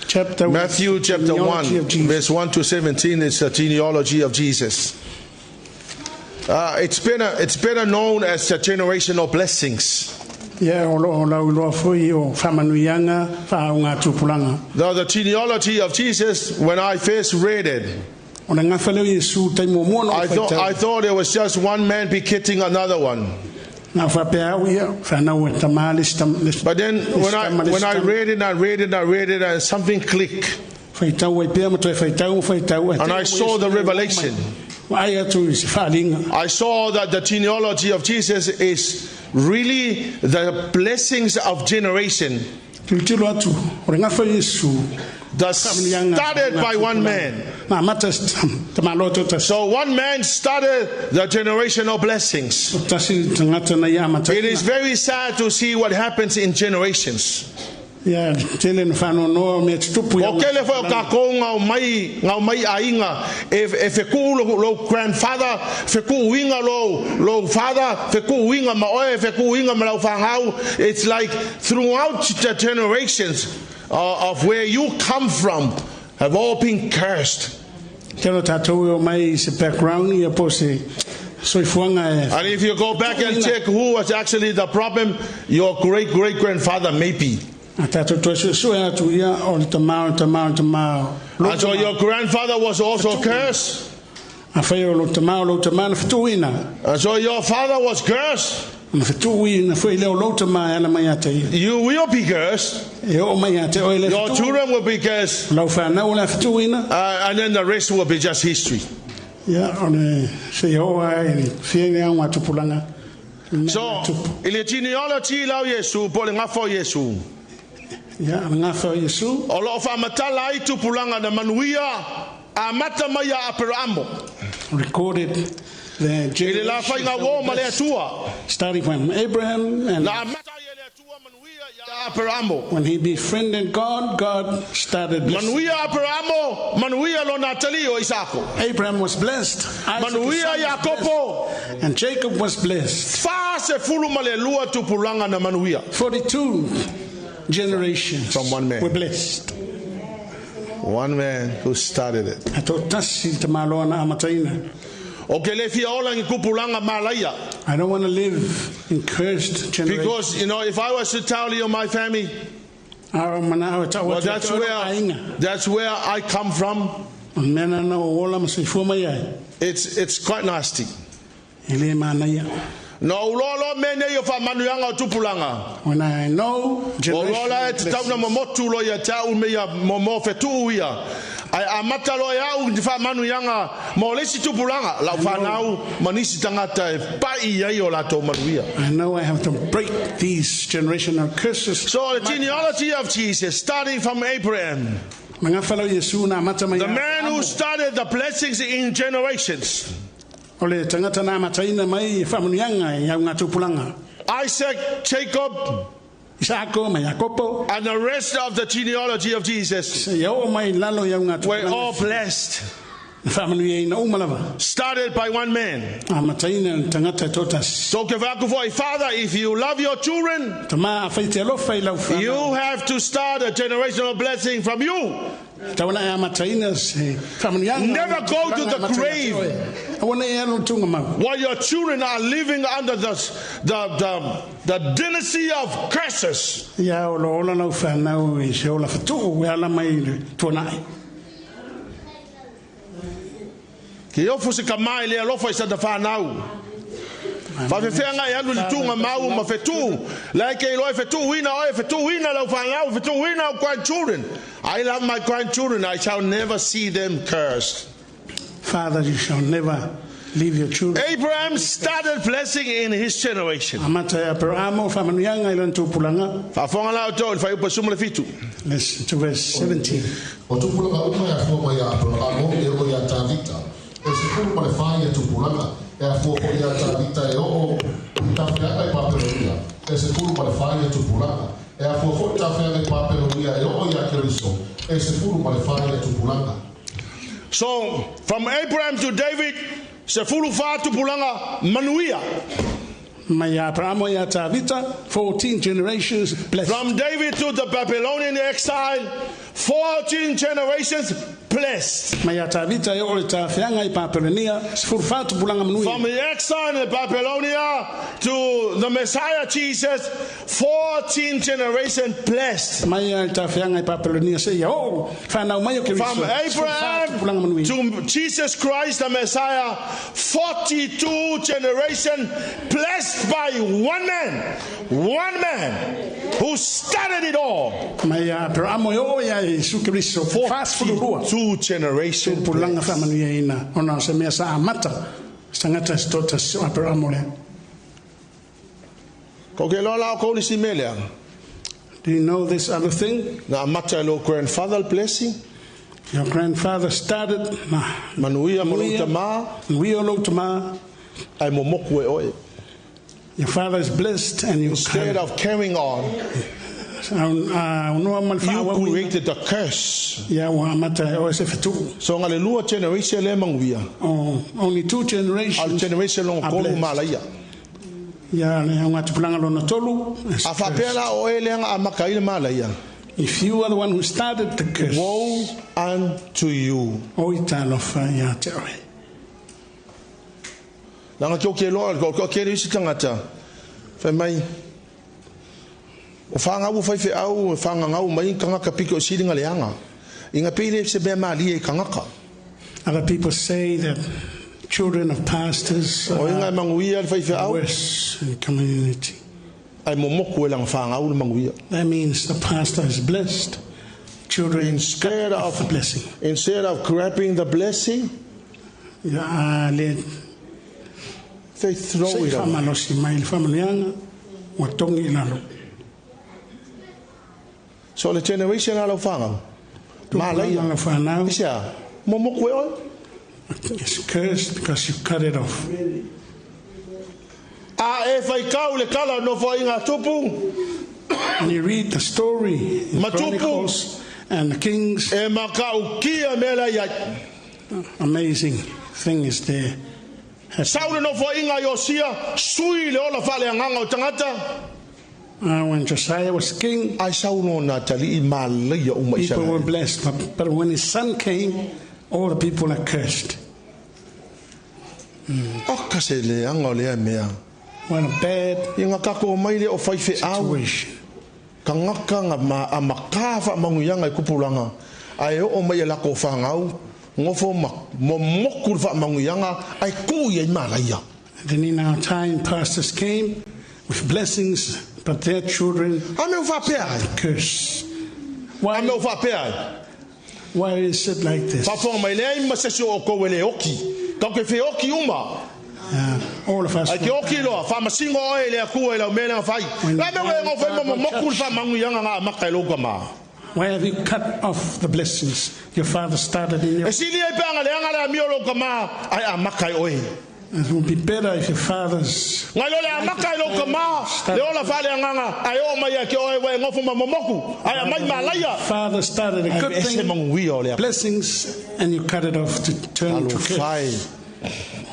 chapter Matthew chapter 1 verse 1 to 17 is the genealogy of Jesus. It's better known as the generational blessings. Yeah, Now the genealogy of Jesus, when I first read it, I thought it was just one man begetting another one. But then when I read it and something clicked. And I saw the revelation. I saw that the genealogy of Jesus is really the blessings of generation. started by one man. So one man started the generational blessings. It is very sad to see what happens in generations. If a cool grandfather, it's like throughout the generations of where you come from have all been cursed. And if you go back and check who was actually the problem, your great-great-grandfather maybe. And so your grandfather was also cursed. And so your father was cursed. You will be cursed. Your children will be cursed. And then the rest will be just history. So, in the genealogy of Yesu, Yesu. Recorded the generation starting from Abraham, and when he befriended God, God started blessing. Abraham was blessed, Isaac was blessed, and Jacob was blessed. 42 generations from one man were blessed. One man who started it. I don't want to live in cursed generations. Because, if I was to tell you my family, well, that's where I come from. It's quite nasty. No, when I know I have to break these generational curses. So the genealogy of Jesus, starting from Abraham, the man who started the blessings in generations. Isaac, Jacob, and the rest of the genealogy of Jesus were all blessed. Started by one man. So, Father, if you love your children, you have to start a generational blessing from you. Never go to the grave while your children are living under the dynasty of curses. I love my grandchildren. I shall never see them cursed. Father, you shall never leave your children. Abraham started blessing in his generation. Listen to verse 17. So, from Abraham to David, Sefulufa to Pulanga, Manuia. 14 generations blessed. From David to the Babylonian exile, 14 generations blessed. From the exile in Babylonia to the Messiah Jesus, 14 generations blessed. From Abraham to Jesus Christ the Messiah, 42 generations blessed by one man who started it all. 42 generations. Do you know this other thing? Na amata lo grandfather blessing. Your grandfather started. Manuia malutama. Manuia malutama. Ai momoku e oe. Your father is blessed, and you instead of carrying on, you created the curse. So Halleluiah generation le manguia. Only 2 generations. Al generation long kolu malaya. If you are the one who started the curse, woe unto you. Langa ke lo ko ke ri sitangata. Fa mai. O fanga u fai Fe'etau fanga ngau mai kanga ka piko siringa leanga. Inga pele se be mali e kanga ka. Other people say that children of pastors are worse in community. That means the pastor is blessed. Children instead of the blessing. Instead of grabbing the blessing, they throw it away. So the generation out of fanga. It's cursed because you cut it off. And you read the story in Chronicles and the Kings. Amazing thing is there. When Josiah was king, people were blessed. But when his son came, all the people are cursed. What a bad situation. Then in our time, pastors came with blessings, but their children curse. Why is it like this? All of us. Why have you cut off the blessings your father started in your? It would be better if your fathers father started a good thing, blessings, and you cut it off to turn to curse.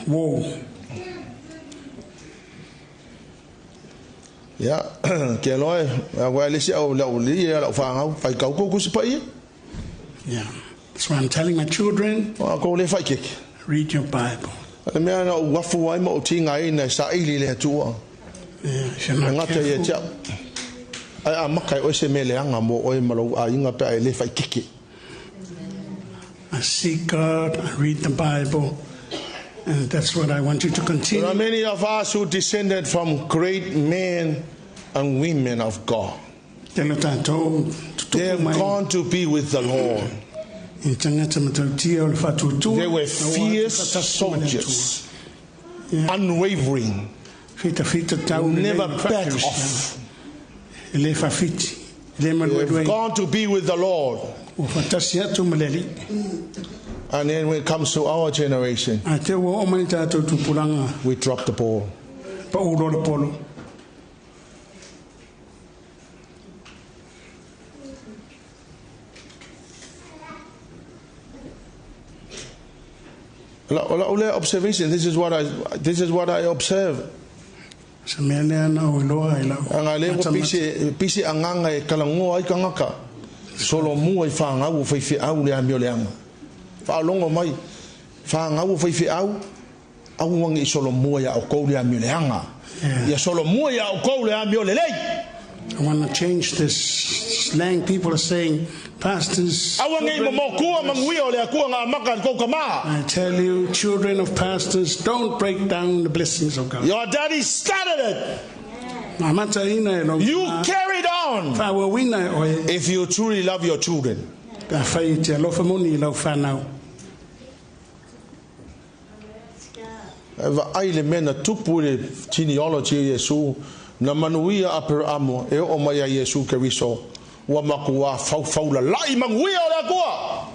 Whoa. Yeah, yeah. That's why I'm telling my children, read your Bible. Yeah, if you're not careful. I seek God, I read the Bible, and that's what I want you to continue. There are many of us who descended from great men and women of God. They have gone to be with the Lord. They were fierce soldiers, unwavering, never back off. They've gone to be with the Lord. And then when it comes to our generation, we drop the ball. Observation. This is what I observe. I want to change this slang. People are saying, pastors. I tell you, children of pastors, don't break down the blessings of God. Your daddy started it. You carried on. If you truly love your children. Na manuia Abramo e o mai a Yesu Keriso. Wa makua fau la lai manguia o la kua.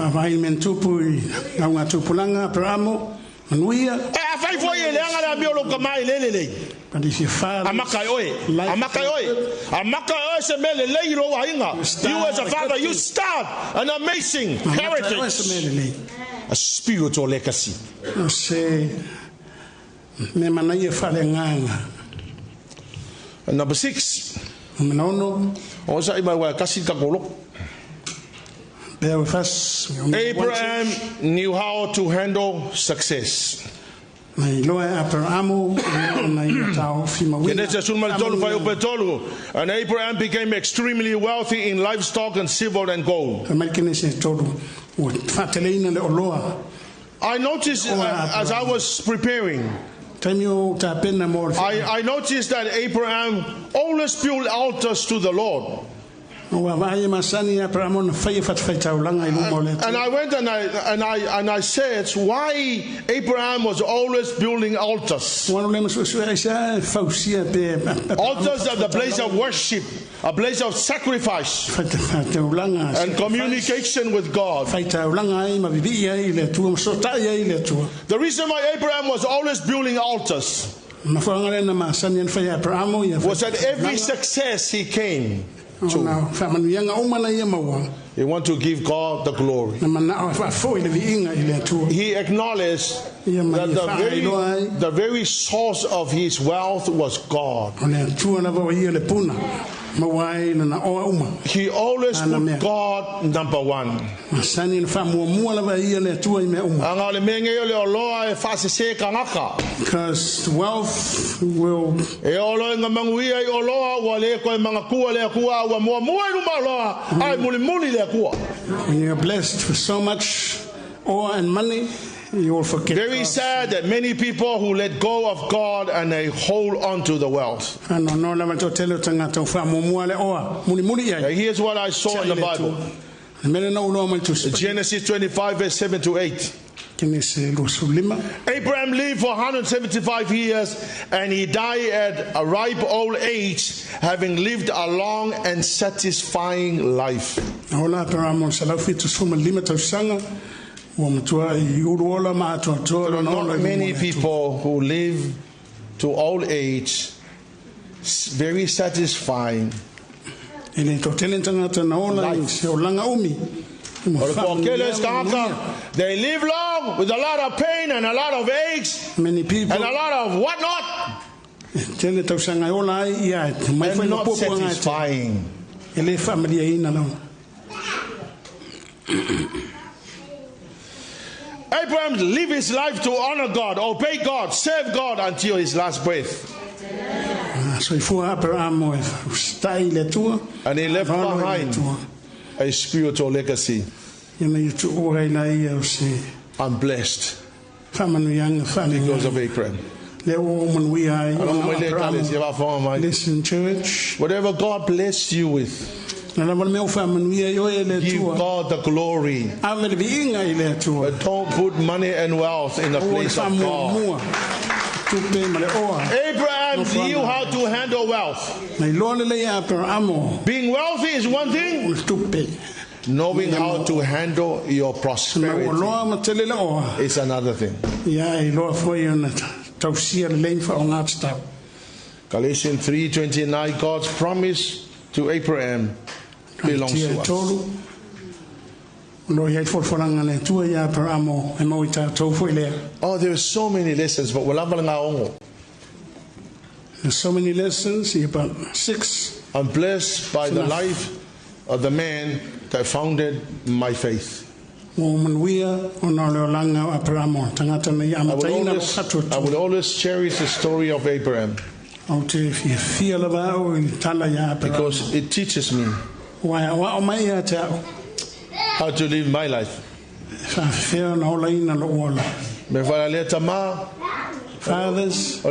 Vai men tupu nga nga tupulanga Abramo manuia. E fai foi ele anga la biolo kamai lele. But if your father Amakai oi se mele le iro wainga. You as a father you start an amazing heritage. A spiritual legacy. No se me manai fale nganga. And number 6. Manono. Osa ima wa kasi kakolo. Bear with us. Abraham knew how to handle success. And Abraham became extremely wealthy in livestock and silver and gold. I noticed as I was preparing, I noticed that Abraham always built altars to the Lord. And I went and I said, why Abraham was always building altars. Altars are the place of worship, a place of sacrifice and communication with God. The reason why Abraham was always building altars was that every success he came to, he want to give God the glory. He acknowledged that the very source of his wealth was God. He always put God number one. Because wealth will, when you're blessed with so much oil and money, you will forget. Very sad that many people who let go of God and they hold on to the wealth. Here's what I saw in the Bible. Genesis 25 verse 7 to 8. Abraham lived for 175 years and he died at a ripe old age, having lived a long and satisfying life. Not many people who live to old age very satisfying. They live long with a lot of pain and a lot of aches and a lot of whatnot, and not satisfying. Abraham lived his life to honor God, obey God, serve God until his last breath. And he left behind a spiritual legacy. I'm blessed because of Abraham. Listen, church. Whatever God blessed you with, give God the glory. But don't put money and wealth in the place of God. Abraham knew how to handle wealth. Being wealthy is one thing. Knowing how to handle your prosperity is another thing. Galatians 3:29, God's promise to Abraham belongs to us. Oh, there are so many lessons, but there's so many lessons, but 6. I'm blessed by the life of the man that founded my faith. I will always cherish the story of Abraham because it teaches me how to live my life. Fathers,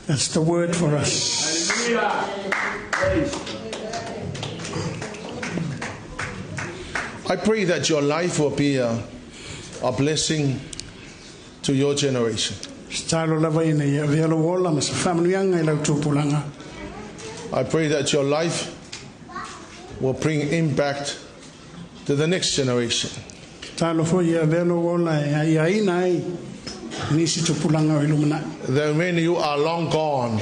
that's the word for us. I pray that your life will be a blessing to your generation. Stalo lava ina ia velo wola ma sa family anga ila tupulanga. I pray that your life will bring impact to the next generation. Talo fo ia velo wola ia ina ai nisi tupulanga ilumana. That when you are long gone,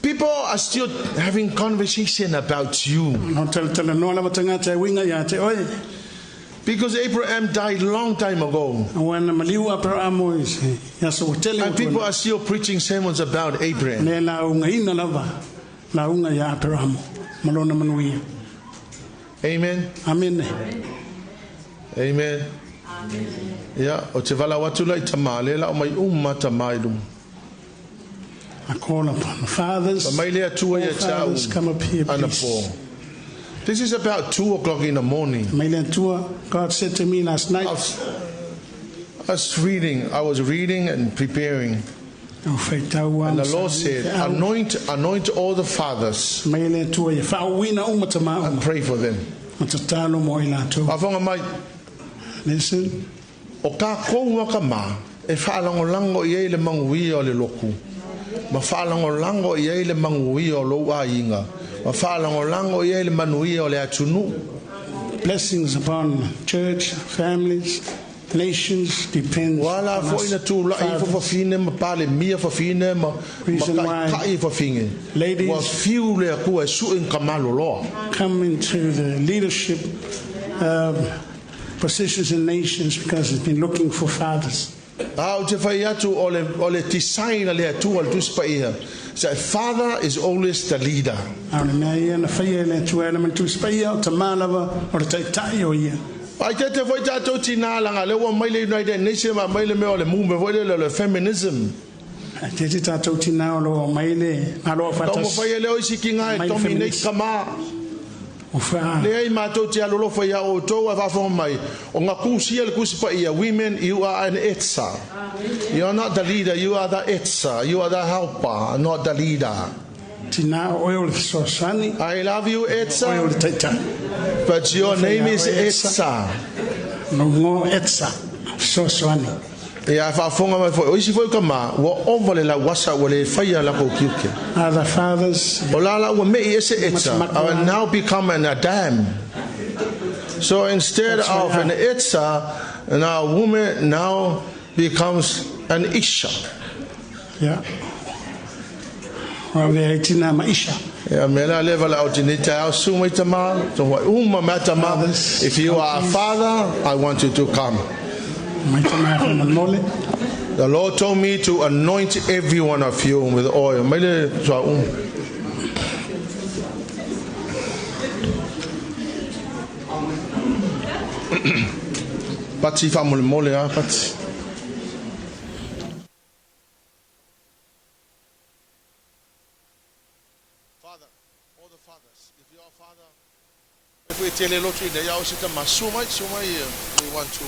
people are still having conversation about you. Because Abraham died a long time ago. And people are still preaching sermons about Abraham. Amen. Amen. Amen. Yeah, o te wala watu lai tamale la o mai tamailu. I call upon fathers. Fathers, come up here, please. This is about 2 o'clock in the morning. God said to me last night. I was reading and preparing. And the Lord said, anoint all the fathers and pray for them. Listen. O ka kounga ka ma e whaalango i eile mangui o le loku. Ma whaalango i eile mangui o lo a inga. Ma whaalango i eile manui o le atunu. Blessings upon church, families, nations depends on us. Reason why ladies come into the leadership positions in nations because it's been looking for fathers. Father is always the leader. I get the voice to Tinalanga, Lewa Mile United Nation, Mile Meo, the movement, feminism. I did it at Otinao, Mile, Alo seeking I dominate Kama. Women, you are an etsa. You are not the leader, you are the etsa. You are the helper, not the leader. I love you, Etsa. But your name is Etsa. No more Etsa. So swani. Other fathers. I will now become an Adam. So instead of an Etsa, now a woman now becomes an Isha. Yeah. If you are a father, I want you to come. The Lord told me to anoint every one of you with oil. We want to.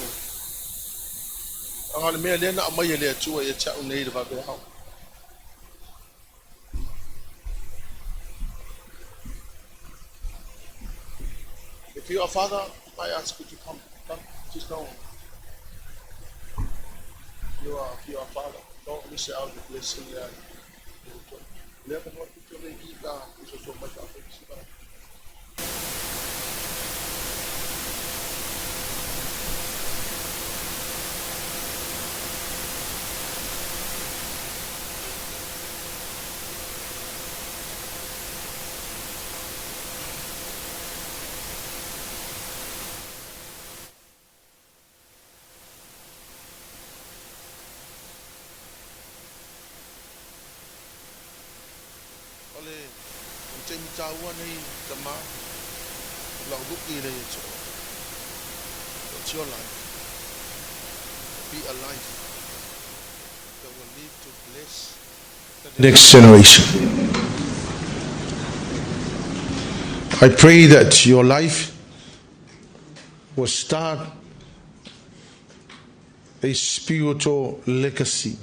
If you are father, I ask you to come. Come, just go. If you are father, don't miss out the blessing. It's your life. Be a life that will lead to bless the next generation. I pray that your life will start a spiritual legacy.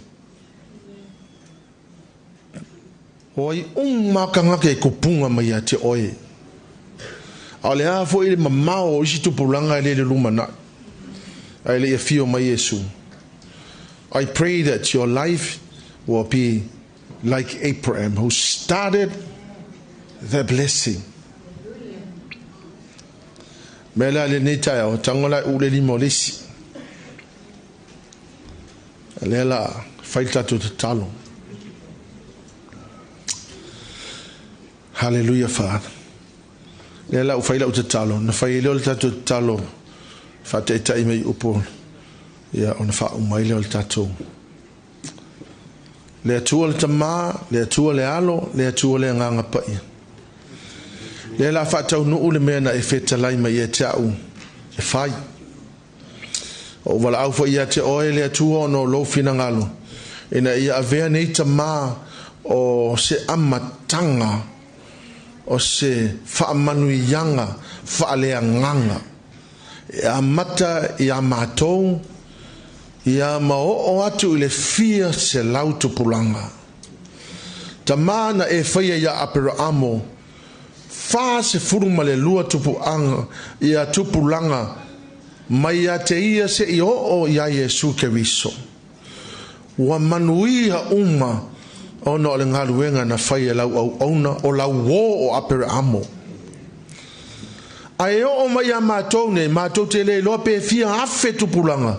Oi makanga ke kupunga mai te oi. Ale a fo ile mamao isi tu pulanga le lumana. ai le fio mai Yesu. I pray that your life will be like Abraham, who started the blessing. Mela le nita o tangola ule limo lisi. Lela faita tu talo. Hallelujah, Father. Lela u faila tu talo. Na faila tu talo. Fata ita ime upo. Ya ona fa umaile o tato. Le atua le tama, le atua le alo, le atua le nganga pai. Le la fatau no ule mena e feta lai mai e te au. E fai. O wala au fa ia te oe le atua no lo fina ngalo. Ina ia avea nei tama o se amatanga, o se whaamanuianga, whaalea nganga. E amata i amatou, ia mao atu ile fia se lau tupulanga. Tamana e whaia ia apera amo, fa se furuma le lua tupuanga, ia tupulanga, mai a te ia se i o ia Yesu Keriso. Wa manuiha uma, ona o le ngaluenga na whaia lau au auna, o lau wo o apera amo. Ai o mai a mātou ne, mātou te le loa pe fia afe tupulanga,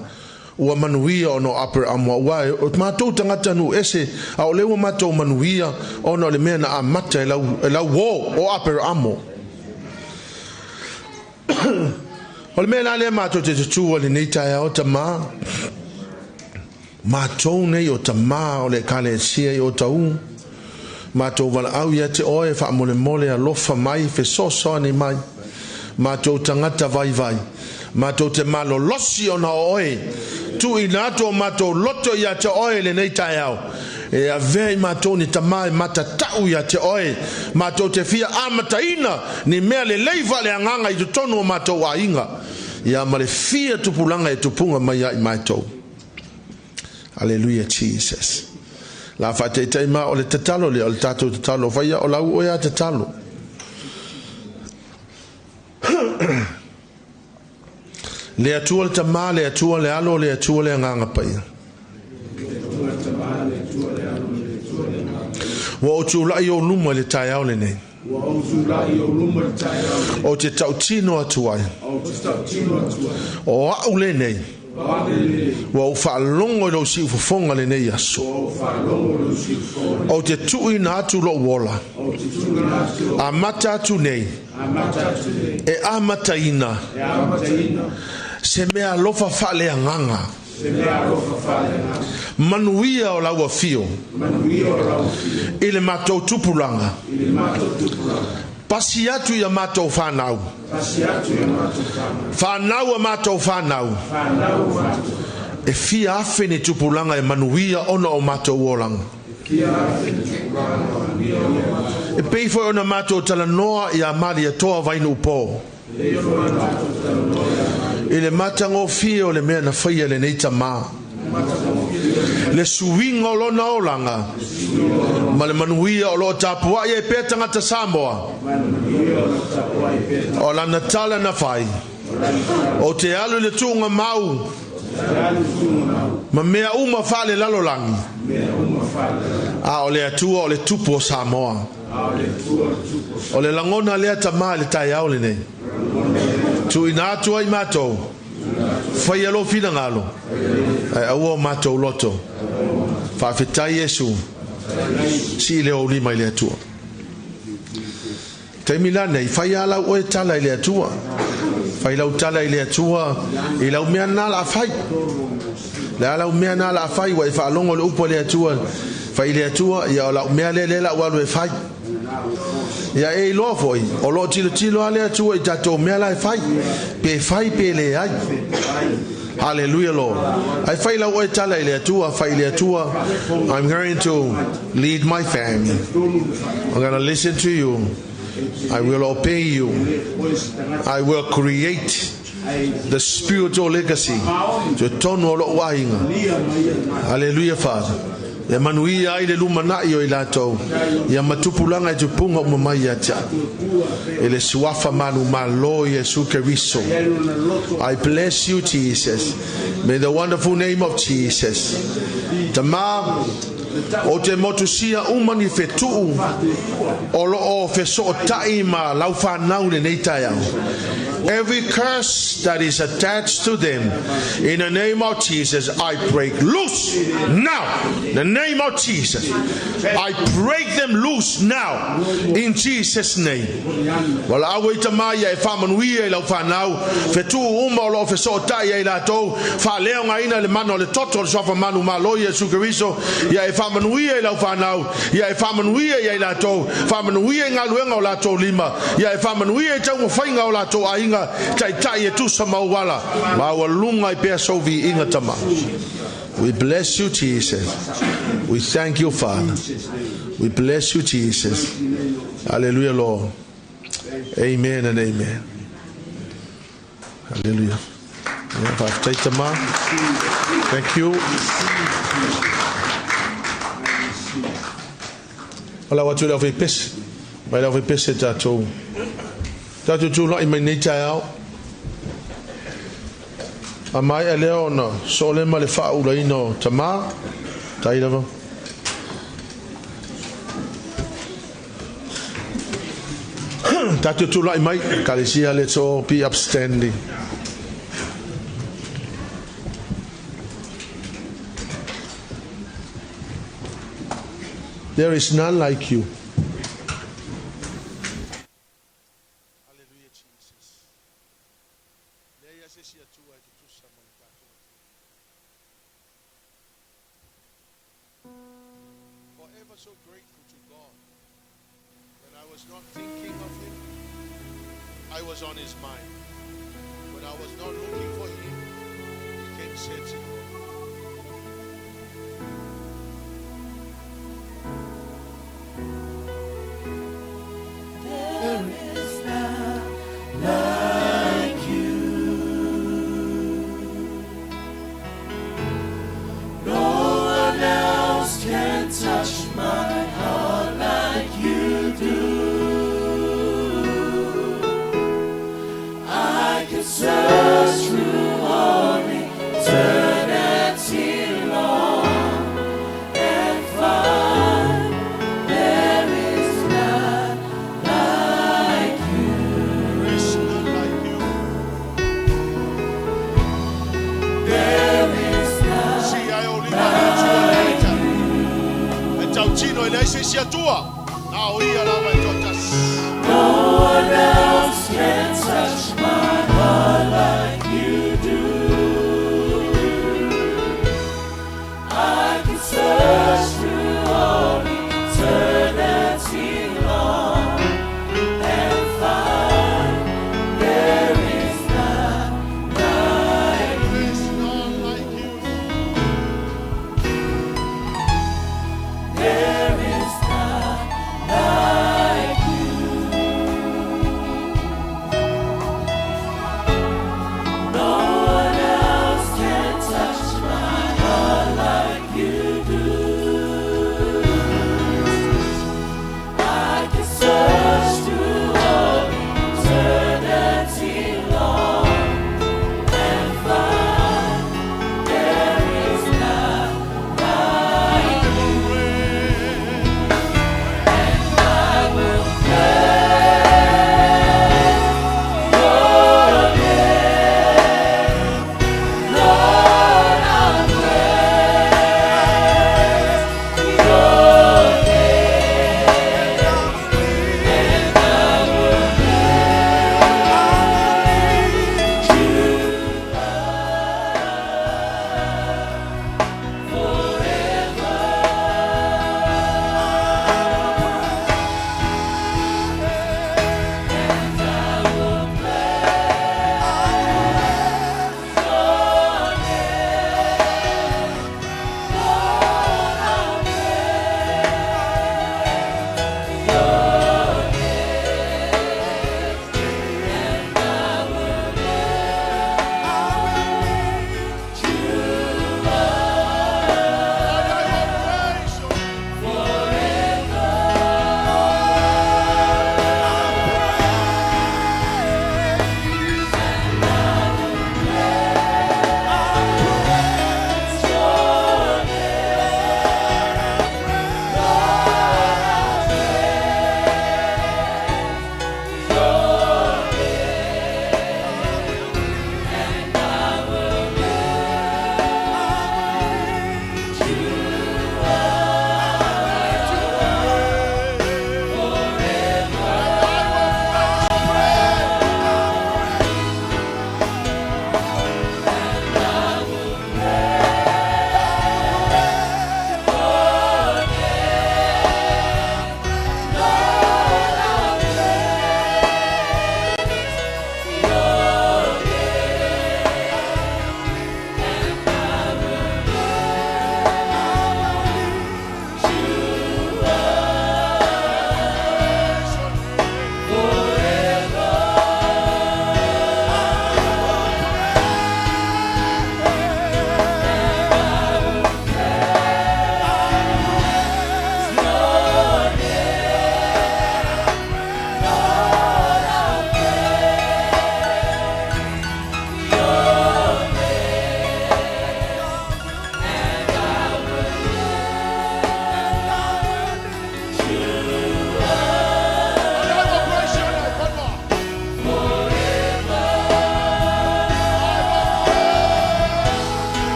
ua manuia ono upper amwa wai o matou tangata nu ese a o lewa matou manuia ono le mena a mata ela wo o upper amo o le mena le matou te tutu le neita ya o tama matou nei o tama o le kale sia o tau matou vala au ia te oe fa mole a lofa mai fe soso ni mai matou tangata vai vai matou te malo losi ona oe tu inato matou loto ya te oe le nei tai au e a vei matou ni tamai matatau ya te oe matou te fia amataina ni mea le leiva le anganga i tutono o matou a inga ia ma le fia tupulanga e tupunga mai ai matou. Hallelujah, Jesus. La fate tai ma o le tatalo le o le tatou tatalo vai o lau o ya tatalo le atua le tama, le atua le alo, le atua le nganga pai. Wa o tula i o luma le tai au le nei. O te tau tino atuai. O au le nei. Wa o whaalongo i lo si ufafonga le nei aso. O te tui na atu lo wola. A mata atu nei. E a mataina. Se mea lofa fale anganga. Manuia o laua fio. Ile matou tupulanga. Pasi atu ia matou whanau. Whanau a matou whanau. E fia afe ni tupulanga e manuia ona o matou olanga. E peifo ona matou talanoa ia mali a toa vainu po. Ile matango fio le mea na whaia le neita maa. Le suinga o lona olanga. Ma le manuia o lo tapua ia e petanga ta Samoa. O la natala na whai. O te alu le tunga mau. Ma mea uma whale lalolangi. A o le atua o le tupu o Samoa. O le langona lea ta maa le tai au le nei. Tu ina atua i matou. Fai alo fina ngalo. Ai au matou loto. Fa fetai Yesu. Si le o lima ile atua. Te milana i fai ala o e tala ile atua. Fai lau tala ile atua. I lau mea na la fai. Le ala mea na la fai wa i fa longo le upo ile atua. Fai ile atua ia o lau mea le la walu e fai. Ia e lo foi o lo tilo ale atua i tatou mea la e fai. Pe fai pe le ai. Hallelujah, Lord. I feel like I'm going to lead my family. I'm going to listen to you. I will obey you. I will create the spiritual legacy. Hallelujah, Father. Ya manuia ai le lumana i o i latou. Ia matupulanga i tupunga umamai atia. Ele suafa manu malo Yesu Keriso. I bless you, Jesus. May the wonderful name of Jesus. Tama o te motusia umani Fe'etau. Olo o feso tai ma lau whanau le nei taiao. Every curse that is attached to them, in the name of Jesus, I break loose now. In the name of Jesus, I break them loose now. In Jesus' name. Well, I wait a maya if I'm on we la fanau. Fe'etau umolo feso tai la to. Fa leo ngaina le mano le toto so fa manu malo Yesu Keriso. Ya if I'm on we la fanau. Ya if I'm on we la to. Fa manu we ngaluenga la to lima. Ya if I'm on we tau fainga la to ai. Tai e tu samawala ma walunga I pe sovi inga tama. We bless you, Jesus. We thank you, Father. We bless you, Jesus. Hallelujah, Lord. Amen and amen. Hallelujah. Thank you. Ala watu la fe pes. Mai la fe pes tatou. Tatou tu la mai nei taiao. Amai a leo na sole ma le whaula ino tama tairawa. Tatou tu la mai kalesia let's all be upstanding. There is none like you. Forever so grateful to God. When I was not thinking of Him, I was on His mind. When I was not looking for Him, He came searching. There is none like you. No one else can touch my heart like you do. I can search through all eternity long and find there is none like you. There is none like you. There is none See, I only wanted to later. And Tautino and I say, Siatua. Now we are our daughters. No one else can touch my heart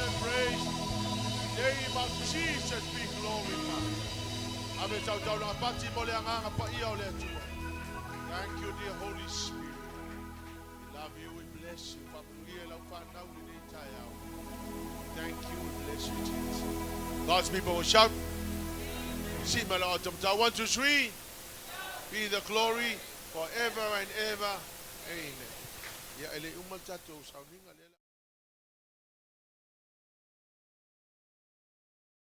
and praise. Name of Jesus be glorified. Ave tau tau la pati mo le anganga pa ia o le atua. Thank you, dear Holy Spirit. We love you, we bless you. Thank you, we bless you, Jesus. God's people will shout. See my Lord. 1, 2, 3. Be the glory forever and ever. Amen.